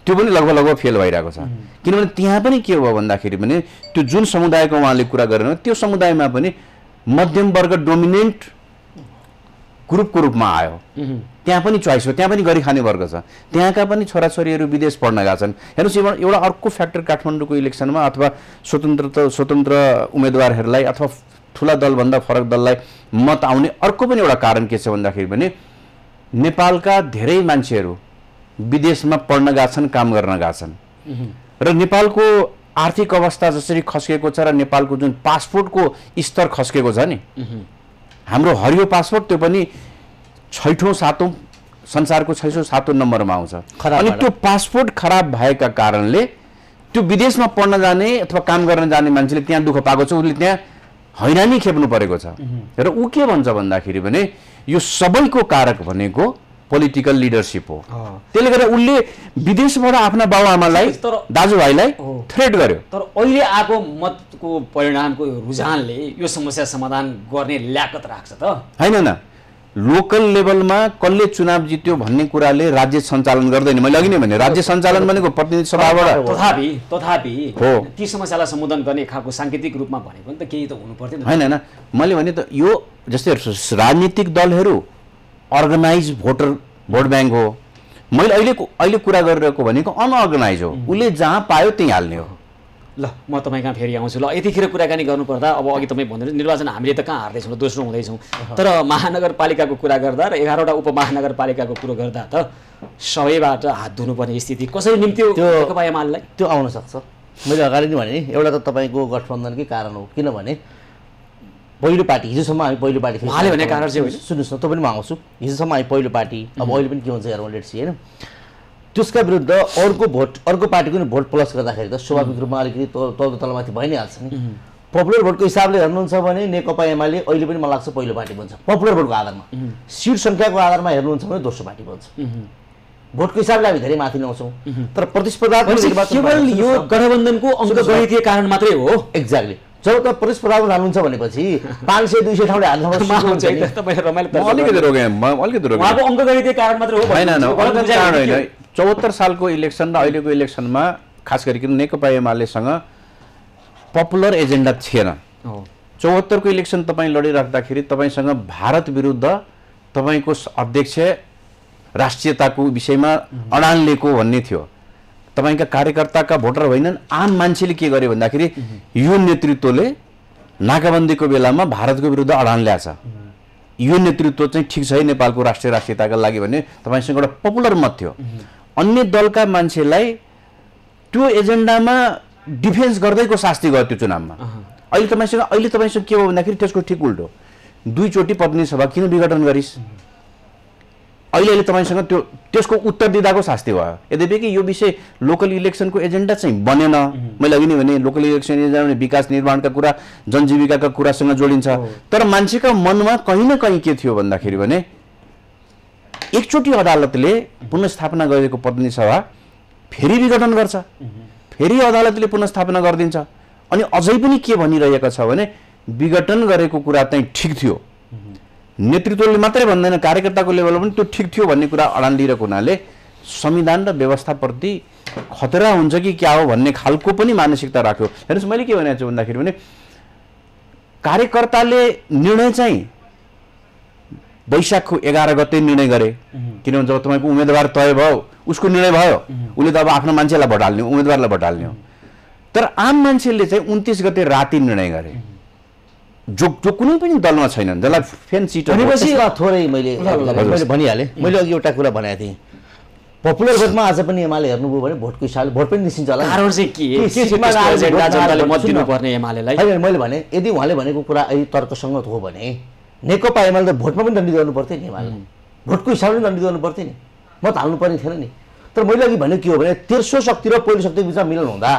त्यो पनि लगभग फेल भइरहेको छ। किनभने त्यहाँ पनि के हो भन्दाखेरि भने त्यो जुन समुदायको उहाँले कुरा गरेन त्यो समुदायमा पनि मध्यम वर्ग डोमिनेन्ट ग्रुपको रूपमा आयो। त्यहाँ पनि चोइस हो, त्यहाँ पनि गरी खाने वर्ग छ, त्यहाँका पनि छोराछोरीहरू विदेश पढ्न गएका छन्। हेर्नुहोस् एउटा अर्को फ्याक्टर काठमाडौँको इलेक्सनमा अथवा स्वतन्त्र उम्मेदवारहरूलाई अथवा ठुला दलभन्दा फरक दललाई मत आउने अर्को पनि एउटा कारण के छ भन्दाखेरि भने नेपालका धेरै मान्छेहरू विदेशमा पढ्न गएका छन्, काम गर्न गएका छन् र नेपालको आर्थिक अवस्था जसरी खस्केको छ र नेपालको जुन पासपोर्टको स्तर खस्केको छ नि, हाम्रो हरियो पासपोर्ट त्यो पनि 6औं 7औं संसारको 6औं 7औं नम्बरमा आउँछ। अनि त्यो पासपोर्ट खराब भएका कारणले त्यो विदेशमा पढ्न जाने अथवा काम गर्न जाने मान्छेले त्यहाँ दुःख पाएको छ, उसले त्यहाँ हैरानी खेप्नु परेको छ। र ऊ के भन्छ भन्दाखेरि भने यो सबैको कारक भनेको पोलिटिकल लिडरसिप हो। त्यसले गर्दा उसले विदेशबाट आफ्ना बाबुआमालाई दाजुभाइलाई थ्रेट गर्यो। तर अहिले आएको मतको परिणामको रुझानले यो समस्या समाधान गर्ने ल्याकत राख्छ त? हैन न, लोकल लेभलमा कसले चुनाव जित्यो भन्ने कुराले राज्य सञ्चालन गर्दैन। मैले अघि नै भने राज्य सञ्चालन भनेको प्रतिनिधि सभाबाट तथापि हो ती समस्यालाई सम्बोधन गर्ने खालको सांकेतिक रूपमा भनेको नि त केही त हुनु पर्थ्यो हैन। मैले भने त यो जस्तै राजनीतिक दलहरू अर्गनाइज भोट ब्याङ्क हो। मैले अहिले कुरा गरिरहेको भनेको अनअर्गनाइज हो। उसले जहाँ पायो त्यहीँ हाल्ने हो। ल म तपाईँ कहाँ फेरि आउँछु। ल यतिखेर कुराकानी गर्नुपर्दा अब अघि तपाईँ भन्दै निर्वाचन हामीले त कहाँ हार्दैछौँ, दोस्रो हुँदैछौँ, तर महानगरपालिकाको कुरा गर्दा र 11वटा उपमहानगरपालिकाको कुरो गर्दा त सबैबाट हात धुनुपर्ने स्थिति कसरी निम्त्यो नेकपा एमालेलाई? त्यो आउन सक्छ। मैले अगाडि नै भने एउटा त तपाईँको गठबन्धनकै कारण हो, किनभने पहिलो पार्टी हिजोसम्म हामी पहिलो पार्टी थियौँ। उहाँले भने कारण चाहिँ होइन, सुन्नुहोस् न, तपाईँ पनि म आउँछु। हिजोसम्म हामी पहिलो पार्टी, अब अहिले पनि के हुन्छ हेरौँ, लेट्स सी होइन। त्यसका विरुद्ध अर्को पार्टीको नि भोट प्लस गर्दाखेरि त स्वाभाविक रूपमा अलिकति तल्लो तलमाथि भइ नै हाल्छ नि। पपुलर भोटको हिसाबले हेर्नुहुन्छ भने नेकपा एमाले अहिले पनि मलाई लाग्छ पहिलो पार्टी बन्छ पपुलर भोटको आधारमा। सिट सङ्ख्याको आधारमा हेर्नुहुन्छ भने दोस्रो पार्टी बन्छ। भोटको हिसाबले हामी धेरै माथि ल्याउँछौँ, तर प्रतिस्पर्धात्मक केवल यो गठबन्धनको अङ्कगणितीय कारण मात्रै हो। एक्ज्याक्टली। जब त प्रतिस्पर्धामा जानुहुन्छ भनेपछि 500-200 ठाउँले अलिकति रोके उहाँको अङ्कगणितीय कारण मात्रै हो। होइन 74 सालको इलेक्सन र अहिलेको इलेक्सनमा खास गरिकन नेकपा एमालेसँग पपुलर एजेन्डा थिएन। 74 को इलेक्सन तपाईँ लडिराख्दाखेरि तपाईँसँग भारत विरुद्ध तपाईँको अध्यक्ष राष्ट्रियताको विषयमा अडान लिएको भन्ने थियो। तपाईँका कार्यकर्ताका भोटर होइनन्, आम मान्छेले के गर्यो भन्दाखेरि यो नेतृत्वले नाकाबन्दीको बेलामा भारतको विरुद्ध अडान ल्याछ, यो नेतृत्व चाहिँ ठिक छ है नेपालको राष्ट्रियताका लागि भन्ने तपाईँसँग एउटा पपुलर मत थियो। अन्य दलका मान्छेलाई त्यो एजेन्डामा डिफेन्स गर्दैको शास्ति गर्यो त्यो चुनावमा। अहिले तपाईँसँग के हो भन्दाखेरि त्यसको ठिक उल्टो, 2 चोटि प्रतिनिधि सभा किन विघटन गरिस्, अहिले तपाईँसँग त्यसको उत्तर दिँदाको शास्ति भयो। यद्यपि कि यो विषय लोकल इलेक्सनको एजेन्डा चाहिँ बनेन। मैले अघि नै भने लोकल इलेक्सन एजेन्डा भने विकास निर्माणका कुरा, जनजीविकाका कुरासँग जोडिन्छ, तर मान्छेका मनमा कहीँ न कहीँ के थियो भन्दाखेरि भने एकचोटि अदालतले पुनर्स्थापना गरेको प्रतिनिधि सभा फेरि विघटन गर्छ, फेरि अदालतले पुनर्स्थापना गरिदिन्छ, अनि अझै पनि के भनिरहेको छ भने विघटन गरेको कुरा चाहिँ ठिक थियो, नेतृत्वले मात्रै भन्दैन कार्यकर्ताको लेभलमा पनि त्यो ठिक थियो भन्ने कुरा अडान लिइरहेको हुनाले संविधान र व्यवस्थाप्रति खतरा हुन्छ कि क्या हो भन्ने खालको पनि मानसिकता राख्यो। हेर्नुहोस् मैले के भनेको छु भन्दाखेरि भने कार्यकर्ताले निर्णय चाहिँ वैशाखको 11 गते निर्णय गरे, किनभने जब तपाईँको उम्मेदवार तय भयो उसको निर्णय भयो, उसले त अब आफ्नो मान्छेलाई भोट हाल्ने, उम्मेदवारलाई भोट हाल्ने हो। तर आम मान्छेले चाहिँ 29 गते राति निर्णय गरे, जो कुनै पनि दलमा छैनन्, जसलाई फेन सिट थोरै मैले भनिहालेँ। मैले अघि एउटा कुरा भनेको थिएँ, पपुलर भोटमा आज पनि एमाले हेर्नुभयो भने भोटको हिसाबले भोट पनि निस्किन्छ होला। कारण चाहिँ के मत दिनुपर्ने एमालेलाई? मैले भने यदि उहाँले भनेको कुरा अहिले तर्कसङ्गत हो भने नेकपा एमाले त भोटमा पनि दण्डित गर्नु पर्थ्यो नि, एमाले भोटको हिसाबले पनि दण्डित गर्नु पर्थ्यो नि, मत हाल्नु पर्ने थिएन नि। तर मैले अघि भनेको के हो भने तेस्रो शक्ति र पहिलो शक्तिको बिचमा मिलन हुँदा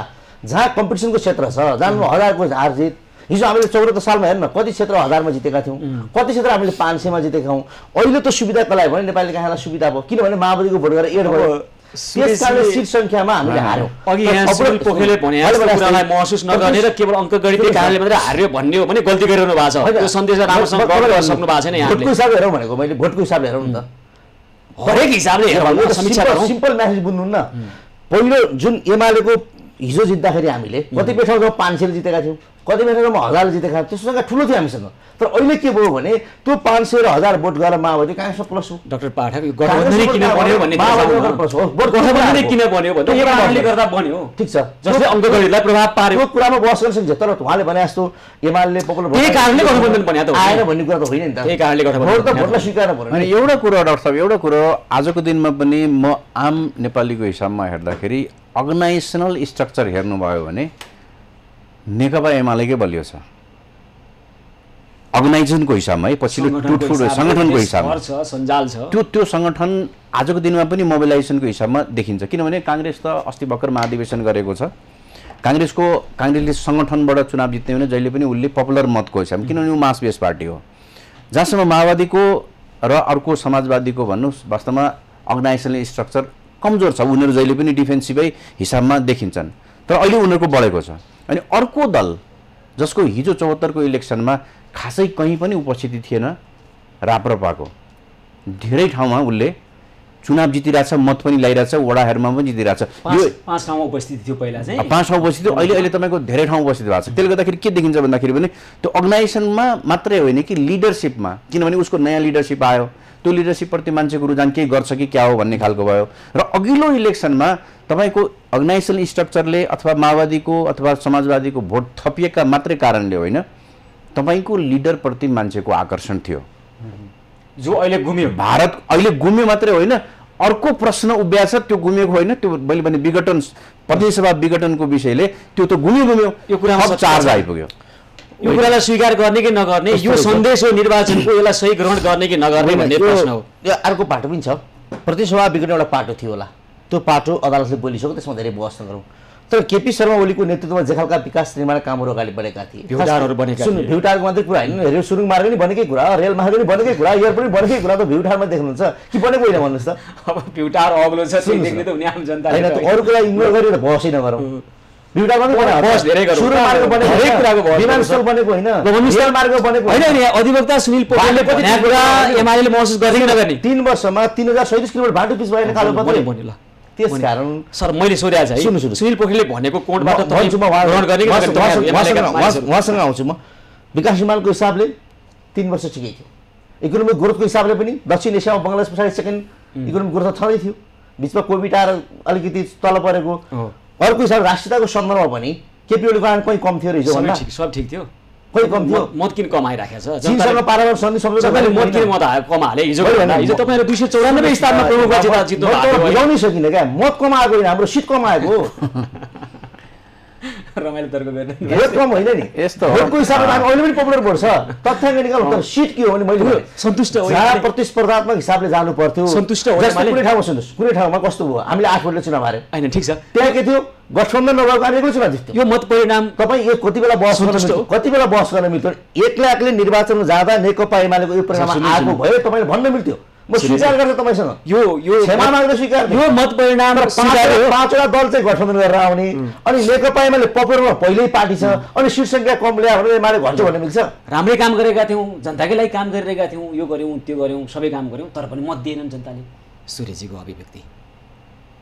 जहाँ कम्पिटिसनको क्षेत्र छ, जहाँ 1000को हार जित, हिजो हामीले 74 सालमा हेर्न कति क्षेत्र 1000मा जितेका थियौँ, कति क्षेत्र हामीले 500मा जितेका हौँ। अहिले त सुविधाको लागि भने नेपाली कहाँलाई सुविधा भयो, किनभने माओवादीको भोट गरेर एड भयो, त्यसकारणले सिट सङ्ख्यामा हामीले हार्यौँ। अघि यहाँ सुनिल पोखरेलले भने कुरालाई महसुस नगर्ने र केवल अङ्कगणितीय कारणले मात्रै हार्यो भन्ने हो भने गल्ती गरिरहनु भएको छ। त्यो सन्देश राम्रोसँग गर्न सक्नु भएको छैन। भोटको हिसाबले हेरौँ भनेको मैले, भोटको हिसाबले हेरौँ नि त, हरेक हिसाबले हेरौँ, समीक्षा गरौँ। सिम्पल म्यासेज बुझ्नुहुन्न। पहिलो जुन एमालेको हिजो जित्दाखेरि हामीले कतिपय ठाउँमा 500 जितेका थियौँ, कतिपय ठाउँमा 1000 जितेका थियौँ, त्यसको सङ्ख्या ठुलो थियो हामीसँग। तर अहिले के भयो भने त्यो 500 र 1000 भोट गरेर माओवादी काङ्ग्रेसमा प्लस हो। डाक्टर पाठक गठबन्धनले किन बन्यो भन्ने गठबन्धनले किन बन्यो भन्ने एमाले गर्दा बन्यो, ठिक छ, जसले अङ्कगणितलाई प्रभाव पार्यो। त्यो कुरामा बहस गर्न सकिन्छ, तर उहाँले भने जस्तो एमाले पपुलर त्यही कारणले गठबन्धन बन्यो त आएन भन्ने कुरा त होइन नि त। त्यही कारणले गठबन्धन भोटलाई स्वीकार्नु पर्यो। अनि एउटा कुरो डाक्टर साहब, एउटा कुरो आजको दिनमा पनि म आम नेपालीको हिसाबमा हेर्दाखेरि अर्गनाइजेसनल स्ट्रक्चर हेर्नुभयो भने नेकपा एमालेकै बलियो छ अर्गनाइजेसनको हिसाबमा है, पछिल्लो टुटफुट सङ्गठनको हिसाबमा सञ्जाल छ। त्यो सङ्गठन आजको दिनमा पनि मोबिलाइजेसनको हिसाबमा देखिन्छ, किनभने काङ्ग्रेस त अस्ति भर्खर महाधिवेशन गरेको छ। काङ्ग्रेसले सङ्गठनबाट चुनाव जित्ने भने जहिले पनि उसले पपुलर मतको हिसाबमा, किनभने ऊ मास बेस पार्टी हो। जहाँसम्म माओवादीको र अर्को समाजवादीको भन्नुहोस् वास्तवमा अर्गनाइजेसनल स्ट्रक्चर कमजोर छ, उनीहरू जहिले पनि डिफेन्सिभै हिसाबमा देखिन्छन्, तर अहिले उनीहरूको बढेको छ। अनि अर्को दल जसको हिजो 74 को इलेक्सनमा खासै कहीँ पनि उपस्थिति थिएन, राप्रपाको, धेरै ठाउँमा उसले चुनाव जितिरहेछ, मत पनि ल्याइरहेछ, वडाहरूमा पनि जितिरहेछ। यो 5 ठाउँमा उपस्थित थियो पहिला चाहिँ, 5 ठाउँ उपस्थित थियो, अहिले तपाईँको धेरै ठाउँ उपस्थित भएको छ। त्यसले गर्दाखेरि के देखिन्छ भन्दाखेरि भने त्यो अर्गनाइजेसनमा मात्रै होइन कि लिडरसिपमा, किनभने उसको नयाँ लिडरसिप आयो, त्यो लिडरसिपप्रति मान्छेको रुझान केही गर्छ कि क्या हो भन्ने खालको भयो। र अघिल्लो इलेक्सनमा तपाईँको अर्गनाइजेसन स्ट्रक्चरले अथवा माओवादीको अथवा समाजवादीको भोट थपिएका मात्रै कारणले होइन, तपाईँको लिडरप्रति मान्छेको आकर्षण थियो, जो अहिले गुम्यो। भारत अहिले गुम्यो मात्रै होइन, अर्को प्रश्न उभ्या छ, त्यो गुमेको होइन, त्यो मैले भने विघटन, प्रतिसभा विघटनको विषयले त्यो त गुम्यो। यो कुरामा चार्ज आइपुग्यो। यो कुरालाई स्वीकार गर्ने कि नगर्ने, यो सन्देश हो निर्वाचनको, यसलाई सही ग्रहण गर्ने कि नगर्ने भन्ने प्रश्न हो। यो अर्को पाटो पनि छ, प्रतिसभा विघटन एउटा पाटो थियो होला, त्यो पाटो अदालतले बोलिसक्यो, त्यसमा धेरै बहस नगरौँ। तर केपी शर्मा ओलीको नेतृत्वमा जे खालका विकास निर्माण कामहरू अगाडि बढेका थिए, भ्युटारहरू बनेका थिए, भ्युटारको मात्रै कुरा होइन, रेल सुरुङ मार्ग पनि बनेकै कुरा, रेल मार्ग पनि बनेकै कुरा, एयरपोर्ट पनि बनेकै कुरा, त भ्युटारमा देख्नुहुन्छ कि बनेको होइन भन्नुहोस् त। अब भ्युटार अग्लो छ देख्ने त हुने आम जनता होइन, अरू कुरा इग्नोर गरेर बहसै नगरौँ। भ्युटारमा बहस धेरै गरौँ, सुरुङ मार्ग बनेको, हरेक कुराको विमानस्थल बनेको होइन, रेल मार्ग बनेको होइन। अधिवक्ता सुनिल पोखरेलले भनेको कुरा एमालेले महसुस गर्ने कि नगर्ने? 3 वर्षमा 3037 किलोमिटर बाटो पिच भएन कालो पत्रै भन्नु ल। त्यसकारण सर मैले सोधेको छ है, सुनिल पोखरेलले भनेको कोडबाट ग्रहण गर्ने कि उहाँसँग आउँछु म। विकास निर्माणको हिसाबले 3 वर्ष ठिकै थियो, इकोनोमिक ग्रोथको हिसाबले पनि दक्षिण एसियामा बङ्गलादेश पछाडि सेकेन्ड इकोनोमिक ग्रोथ छँदै थियो, बिचमा कोभिड आएर अलिकति तल परेको। अर्को हिसाबले राष्ट्रियताको सन्दर्भमा पनि केपी ओलीको आँट कहीँ कम थियो रहेछ भन्दा, सब ठिक थियो, खोइ कम थियो। मत किन कमाइराखेको छ चीनसँग पारमाणु सन्धि सम्झौता मत किन मत कम हाले? हिजो तपाईँहरू 294 स्थानमा प्रमुख जित्नु बुझाउनै सकिन क्या, मत कमाएको होइन, हाम्रो सिट कमाएको। रमाइलो तर्क गर्ने भोट कम होइन नि, यस्तो भोटको हिसाबले हामी अहिले पनि पपुलर भोट छ, तथ्याङ्क निकाल्नु। तर सिट के हो भने मैले सन्तुष्ट हो, जहाँ प्रतिस्पर्धात्मक हिसाबले जानु पर्थ्यो, सन्तुष्ट हो। कुनै ठाउँमा सुन्नुहोस्, कुनै ठाउँमा कस्तो भयो, हामीले 8 भोटले चुनाव हार्यो होइन, ठिक छ, त्यहाँ के थियो, गठबन्धन नभएको हामी एक्लै चुनाव जित्थ्यो। यो मत परिणाम तपाईँ कति बेला बहस गर्न मिल्थ्यो, एक्लै निर्वाचनमा जाँदा नेकपा एमालेको यो परिणाम आएको भयो तपाईँले भन्न मिल्थ्यो, म स्वीकार गर्छु तपाईँसँग, यो क्षमा माग्दै स्वीकार। यो मत परिणाम 5वटा दल चाहिँ गठबन्धन गरेर आउने, अनि नेकपा एमाले पपुलरमा पहिल्यै पार्टी छ, अनि सिट सङ्ख्या कम ल्यायो भने एमाले भन्छ भन्ने मिल्छ? राम्रै काम गरेका थियौँ, जनताकै लागि काम गरिरहेका थियौँ, यो गऱ्यौँ त्यो गऱ्यौँ, सबै काम गऱ्यौँ, तर पनि मत दिएनन् जनताले। सूर्यजीको अभिव्यक्ति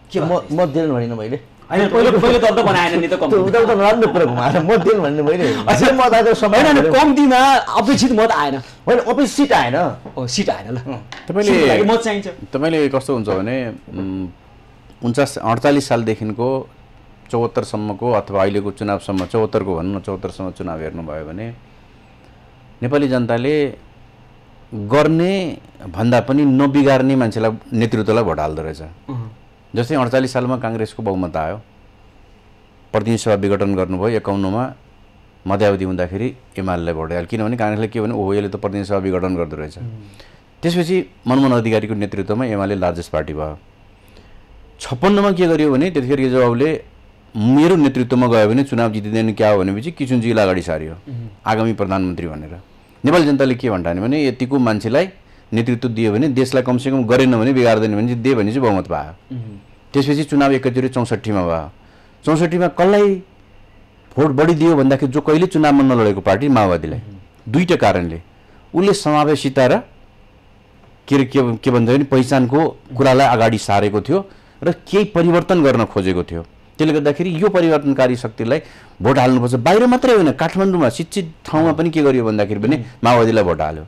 के मत दिएन भनिनँ मैले, होइन पहिलो दल त बनाएन नि त, कम राम्रो कुरा घुमाएर मत दिएन भन्ने मैले, मत आएको समय कम दिनमा अपेक्षित मत आएन, होइन अपेक्षित सिट आएन, सिट आएन। ल तपाईँले मत चाहिन्छ, तपाईँले कस्तो हुन्छ भने 48 सालदेखिको 74सम्मको अथवा अहिलेको चुनावसम्म, 74को भनौँ न, 74सम्म चुनाव हेर्नुभयो भने नेपाली जनताले गर्ने भन्दा पनि नबिगार्ने मान्छेलाई, नेतृत्वलाई भोट हाल्दो रहेछ। जस्तै 48 सालमा काङ्ग्रेसको बहुमत आयो, प्रतिनिधि सभा विघटन गर्नुभयो, 51मा मध्यावधि हुँदाखेरि एमालेलाई भोट हाल्यो, किनभने काङ्ग्रेसले के भने ओहो यसले त प्रतिनिधि सभा विघटन गर्दो रहेछ। त्यसपछि मनमोहन अधिकारीको नेतृत्वमा एमाले लार्जेस्ट पार्टी भयो। 56मा के गर्यो भने त्यतिखेर केजरीवालले मेरो नेतृत्वमा गयो भने चुनाव जितिँदैन क्या हो भनेपछि किशुनजीलाई अगाडि सार्यो आगामी प्रधानमन्त्री भनेर। नेपाली जनताले के भन्टाने भने यतिको मान्छेलाई नेतृत्व दियो भने देशलाई कमसेकम गरेन भने बिगार्दैन भने दिए भने चाहिँ बहुमत पायो। त्यसपछि चुनाव एकैचोटि 64मा भयो। 64मा कसलाई भोट बढी दियो भन्दाखेरि जो कहिले चुनावमा नलडेको पार्टी माओवादीलाई, दुईटा कारणले। उसले समावेशिता र के भन्छ भने पहिचानको कुरालाई अगाडि सारेको थियो र केही परिवर्तन गर्न खोजेको थियो। त्यसले गर्दाखेरि यो परिवर्तनकारी शक्तिलाई भोट हाल्नुपर्छ। बाहिर मात्रै होइन, काठमाडौँमा शिक्षित ठाउँमा पनि के गरियो भन्दाखेरि पनि माओवादीलाई भोट हाल्यो।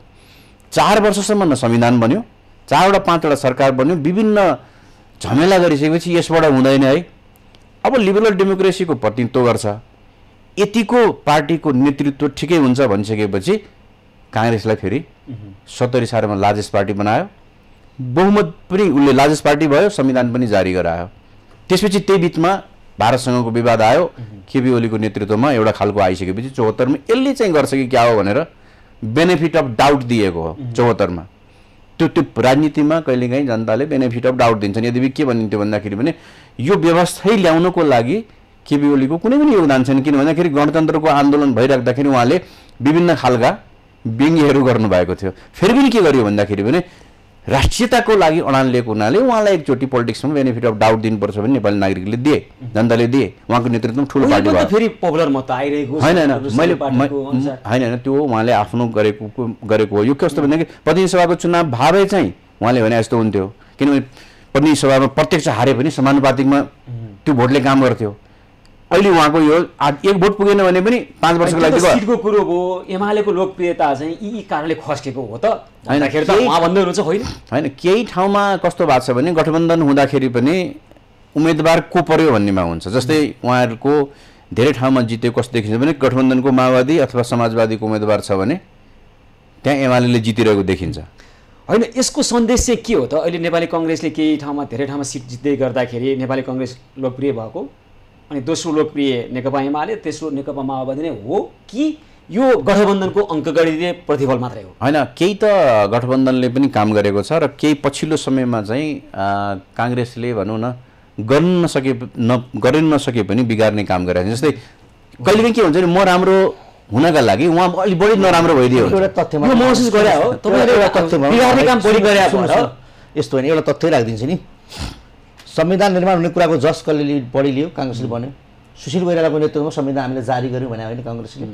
4 वर्षसम्म न संविधान बन्यो, 4वटा 5वटा सरकार बन्यो, विभिन्न झमेला गरिसकेपछि यसबाट हुँदैन है। अब लिबरल डेमोक्रेसीको प्रतिनिधित्व गर्छ, यतिको पार्टीको नेतृत्व ठिकै हुन्छ भनिसकेपछि काङ्ग्रेसलाई फेरि 70 सालमा लार्जेस्ट पार्टी बनायो। बहुमत पनि उसले लार्जेस्ट पार्टी भयो, संविधान पनि जारी गरायो। त्यसपछि त्यही बिचमा भारतसँगको विवाद आयो। केपी ओलीको नेतृत्वमा एउटा खालको आइसकेपछि 74मा यसले चाहिँ गर्छ कि क्या हो भनेर बेनिफिट अफ डाउट दिएको हो। 74मा त्यो राजनीतिमा कहिलेकाहीँ जनताले बेनिफिट अफ डाउट दिन्छन्। यद्यपि के भनिन्थ्यो भन्दाखेरि भने यो व्यवस्थै ल्याउनको लागि केपी ओलीको कुनै पनि योगदान छैन, किन भन्दाखेरि गणतन्त्रको आन्दोलन भइराख्दाखेरि उहाँले विभिन्न खालका व्यङ्ग्यहरू गर्नुभएको थियो। फेरि पनि के गर्यो भन्दाखेरि भने राष्ट्रियताको लागि अडान लिएको हुनाले उहाँलाई एकचोटि पोलिटिक्समा बेनिफिट अफ डाउट दिनुपर्छ भने नेपाली नागरिकले दिए, जनताले दिए। उहाँको नेतृत्वमा ठुलो पार्टी भयो। फेरि पपुलर मत आइरहेको होइन होइन, त्यो उहाँले आफ्नो गरेको हो। यो कस्तो भन्दाखेरि प्रतिनिधि सभाको चुनाव भावे चाहिँ उहाँले भने जस्तो हुन्थ्यो किनभने प्रतिनिधि सभामा प्रत्यक्ष हारे पनि समानुपातिकमा त्यो भोटले काम गर्थ्यो अहिले उहाँको यो एक भोट पुगेन भने पनि 5 वर्षको लागि सिटको कुरो हो एमालेको लोकप्रियता चाहिँ यी कारणले खस्केको हो त भन्दाखेरि त उहाँ भन्दै हुनुहुन्छ होइन केही ठाउँमा कस्तो भएको छ भने गठबन्धन हुँदाखेरि पनि उम्मेदवार को पर्यो भन्नेमा हुन्छ जस्तै उहाँहरूको धेरै ठाउँमा जितेको कस्तो देखिन्छ भने गठबन्धनको माओवादी अथवा समाजवादीको उम्मेदवार छ भने त्यहाँ एमाले जितिरहेको देखिन्छ होइन यसको सन्देश चाहिँ के हो त अहिले नेपाली कङ्ग्रेसले केही ठाउँमा धेरै ठाउँमा सिट जित्दै गर्दाखेरि नेपाली कङ्ग्रेस लोकप्रिय भएको अनि दोस्रो लोकप्रिय नेकपा एमाले तेस्रो नेकपा माओवादी नै हो कि यो गठबन्धनको अङ्कगणितीय प्रतिफल मात्रै हो होइन केही त गठबन्धनले पनि काम गरेको छ र केही पछिल्लो समयमा चाहिँ काङ्ग्रेसले भनौँ न गर्न नसके पनि बिगार्ने काम गरेको छ जस्तै कहिलेकाहीँ के हुन्छ भने म राम्रो हुनका लागि उहाँ अलि बढी नराम्रो भइदियो महसुस गरे हो बिगार्ने काम बढी गरे यस्तो होइन एउटा तथ्य राखिदिन्छु नि संविधान निर्माण हुने कुराको जस कसले बढी लियो काङ्ग्रेसले भन्यो सुशील कोइरालाको नेतृत्वमा संविधान हामीले जारी गर्यौँ भने होइन काङ्ग्रेसले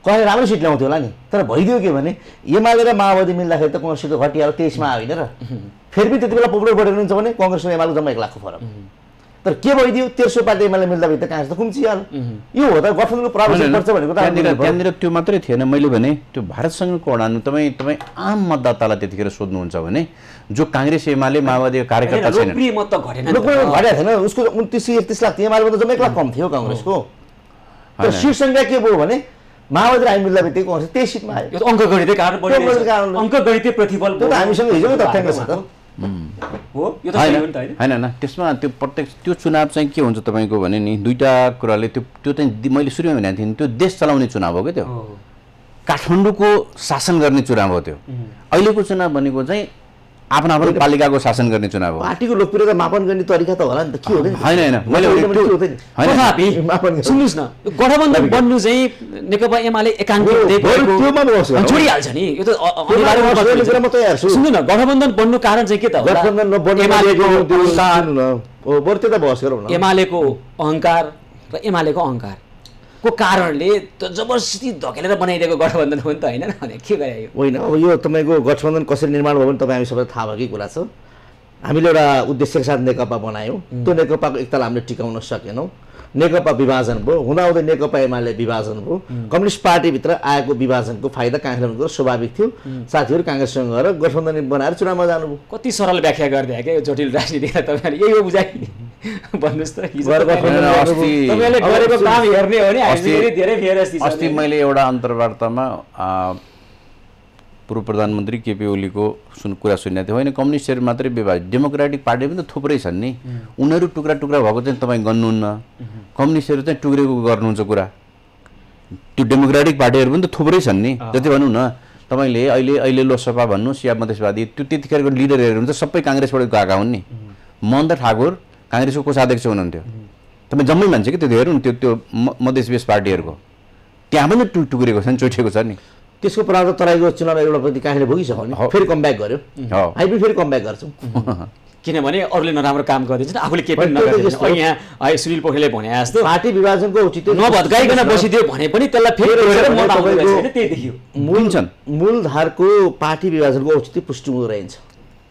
कसले राम्रो सिट ल्याउँथ्यो होला नि तर भइदियो के भने एमाले र माओवादी मिल्दाखेरि त कङ्ग्रेस सिट घटिहाल्यो 23 मा होइन र फेरि पनि त्यति बेला पपुलर भोट हुन्छ भने कङ्ग्रेस र एमाले जम्मा 1 लाखको फरक तर के भइदियो तेस्रो पार्टी एमाले मिल्दाखेरि त काङ्ग्रेस त कुम्चिहाल्यो यो हो त गठबन्धनको प्रावधान पर्छ भनेको त त्यहाँनिर त्यो मात्रै थिएन मैले भने त्यो भारतसँगको अडान तपाईँ आम मतदातालाई त्यतिखेर सोध्नुहुन्छ भने जो काङ्ग्रेस एमाले माओवादीको कार्यकर्ता छैन लोकप्रिय मत त घटेन घटेको थिएन उसको 29-31 लाख एमालेको त जम्मा 1 लाख कम थियो काङ्ग्रेसको तर सिट संख्या के भयो भने माओवादी र हामी मिल्दा बित्तिकै कङ्ग्रेस 23 सिटमा आयो यो त अङ्कगणितीय कारण अङ्कगणितीय प्रतिफल त्यो त हामीसँग हिजोको तथ्याङ्क छ त हो यो त सही हो नि त हैन त्यसमा त्यो प्रत्यक्ष त्यो चुनाव चाहिँ के हुन्छ तपाईको भने नि दुईटा कुराले त्यो चाहिँ मैले सुरुमा भनेको थिएँ त्यो देश चलाउने चुनाव हो के त्यो काठमाडौँको शासन गर्ने चुनाव हो त्यो अहिलेको चुनाव भनेको चाहिँ आफ्नो पालिकाको शासन गर्ने चुनाव हो पार्टीको लोकप्रियता मापन गर्ने तरिका त होला नि त के हो हैन मैले सुन्नुस् न गठबन्धन बन्नु चाहिँ नेकपा एमाले एकाङ्की छोडिहाल्छ नि यो त सुन्नु न गठबन्धन बन्नु कारण चाहिँ के त एमालेको अहङ्कार र एमालेको अहङ्कार को कारणले त जबरजस्ती धकेलेर बनाइदिएको गठबन्धन हो नि त होइन भने के गरे होइन अब यो तपाईँको गठबन्धन कसरी निर्माण भयो भने तपाईँ हामी सबैलाई थाहा भएकै कुरा छ हामीले एउटा उद्देश्यका साथ नेकपा बनायौँ त्यो नेकपाको एकतालाई हामीले टिकाउन सकेनौँ नेकपा विभाजन भयो हुँदाहुँदै नेकपा एमाले विभाजन भयो कम्युनिस्ट पार्टीभित्र आएको विभाजनको फाइदा काङ्ग्रेसको स्वाभाविक थियो साथीहरू काङ्ग्रेससँग गएर गठबन्धन बनाएर चुनावमा जानुभयो कति सरल व्याख्या गरिदिए क्या यो जटिल राजनीतिलाई तपाईँले यही हो बुझाइ भन्नुहोस् त तपाईँले गरेको काम हेर्ने हो भने धेरै फेर अस्ति मैले एउटा अन्तर्वार्तामा पूर्व प्रधानमन्त्री केपी ओलीको कुरा सुनेको थियो होइन कम्युनिस्टहरू मात्रै विभाजित डेमोक्रेटिक पार्टी पनि त थुप्रै छन् नि उनीहरू टुक्रा टुक्रा भएको चाहिँ तपाईँ गर्नुहुन्न कम्युनिस्टहरू चाहिँ टुक्रेको गर्नुहुन्छ कुरा त्यो डेमोक्रेटिक पार्टीहरू पनि त थुप्रै छन् नि जति भनौँ न तपाईँले अहिले लोकसभा भन्नुहोस् या मधेसवादी त्यो त्यतिखेरको लिडरहरू हुन्छ सबै काङ्ग्रेसबाट गएका हुन् नि महेन्द्र ठाकुर काङ्ग्रेसको कोषाध्यक्ष हुनुहुन्थ्यो तपाईँ जम्मै मान्छे कि त्यो हेर्नु नि त्यो मधेस पार्टीहरूको त्यहाँ पनि टुक्रेको छ नि चोटिएको छ नि त्यसको प्रावधान तराईको चुनाव एउटा प्रति काङ्ग्रेसले भोगिसक्यो नि फेरि कमब्याक गर्यो हामी पनि फेरि कमब्याक गर्छौँ किनभने अरूले नराम्रो काम गरिदिन्छ आफूले केही पनि नगरिदिन्छ यहाँ सुनिल पोखरेलले भने जस्तो पार्टी विभाजनको औचित्य नभत्काइकन बसिदियो भने पनि त्यसलाई फेरि त्यही देखियो मूलधारको पार्टी विभाजनको औचित्य पुष्टि हुँदो रहन्छ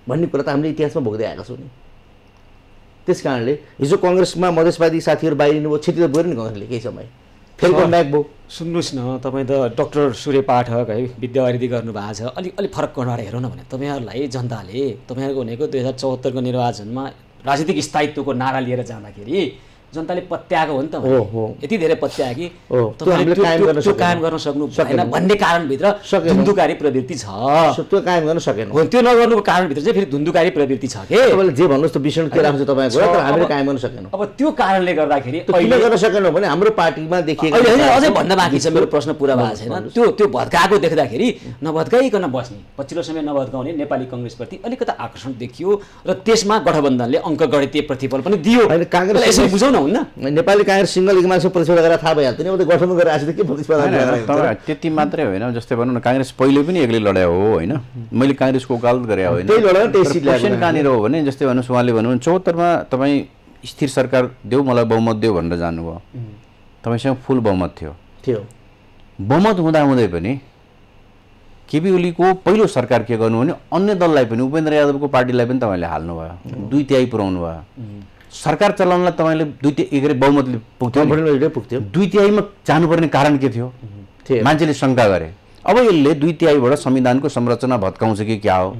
भन्ने कुरा त हामीले इतिहासमा भोग्दै आएका छौँ नि त्यस कारणले हिजो कङ्ग्रेसमा मधेसवादी साथीहरू बाहिरिनु भयो क्षति त गयो नि कङ्ग्रेसले केही समय फेरि कमब्याक भयो सुन्नुहोस् न तपाईँ त डाक्टर सूर्य पाठक है विद्यावारिधि गर्नुभएको छ अलिक फरक कोणबाट हेरौँ न भने तपाईँहरूलाई जनताले तपाईँहरूको भनेको 2074को निर्वाचनमा राजनीतिक स्थायित्वको नारा लिएर जाँदाखेरि जनताले पत्याएको हो नि त यति धेरै पत्याए कि त्यो कायम गर्न सक्नु भएन भन्ने कारणभित्र धुन्धुकारी प्रवृत्ति छ त्यो कायम गर्न सकेन त्यो नगर्नुको कारणभित्र चाहिँ फेरि धुन्धुकारी प्रवृत्ति छ के तपाईँले जे भन्नुहोस् त विषण के राख्छ तपाईँको तर हामीले कायम गर्न सकेनौँ अब त्यो कारणले गर्दाखेरि किन गर्न सकेनौँ भने हाम्रो पार्टीमा देखिएको अझै भन्न बाँकी छ मेरो प्रश्न पुरा भएको छैन त्यो भत्काएको देख्दाखेरि नभत्काइकन बस्ने पछिल्लो समय नभत्काउने नेपाली कङ्ग्रेसप्रति अलिकति आकर्षण देखियो र त्यसमा गठबन्धनले अङ्कगणितीय प्रतिफल पनि दियो काङ्ग्रेस बुझाउन हुन्न नेपाली काङ्ग्रेस सिङ्गल मान्छे प्रतिस्पर्धा गरेर थाहा भइहाल्थ्यो नि अब गठबन्धन गरेर आएपछि के प्रतिस्पर्धा त्यति मात्रै होइन जस्तै भनौँ न काङ्ग्रेस पहिले पनि एक्लै लड्या हो होइन मैले काङ्ग्रेसको वकालत गरे होइन कहाँनिर हो भने जस्तै भन्नुहोस् उहाँले भन्नु 74मा तपाईँ स्थिर सरकार देऊ मलाई बहुमत देऊ भनेर जानुभयो तपाईँसँग फुल बहुमत थियो थियो बहुमत हुँदा हुँदै पनि केपी ओलीको पहिलो सरकार के गर्नु भने अन्य दललाई पनि उपेन्द्र यादवको पार्टीलाई पनि तपाईँले हाल्नुभयो 2/3 पुर्याउनु भयो सरकार चलाउनलाई तपाईँले 2/3 बहुमतले पुग्थ्यो 2/3 जानुपर्ने कारण के थियो मान्छेले शङ्का गरे अब यसले 2/3 संविधानको संरचना भत्काउँछ कि क्या हो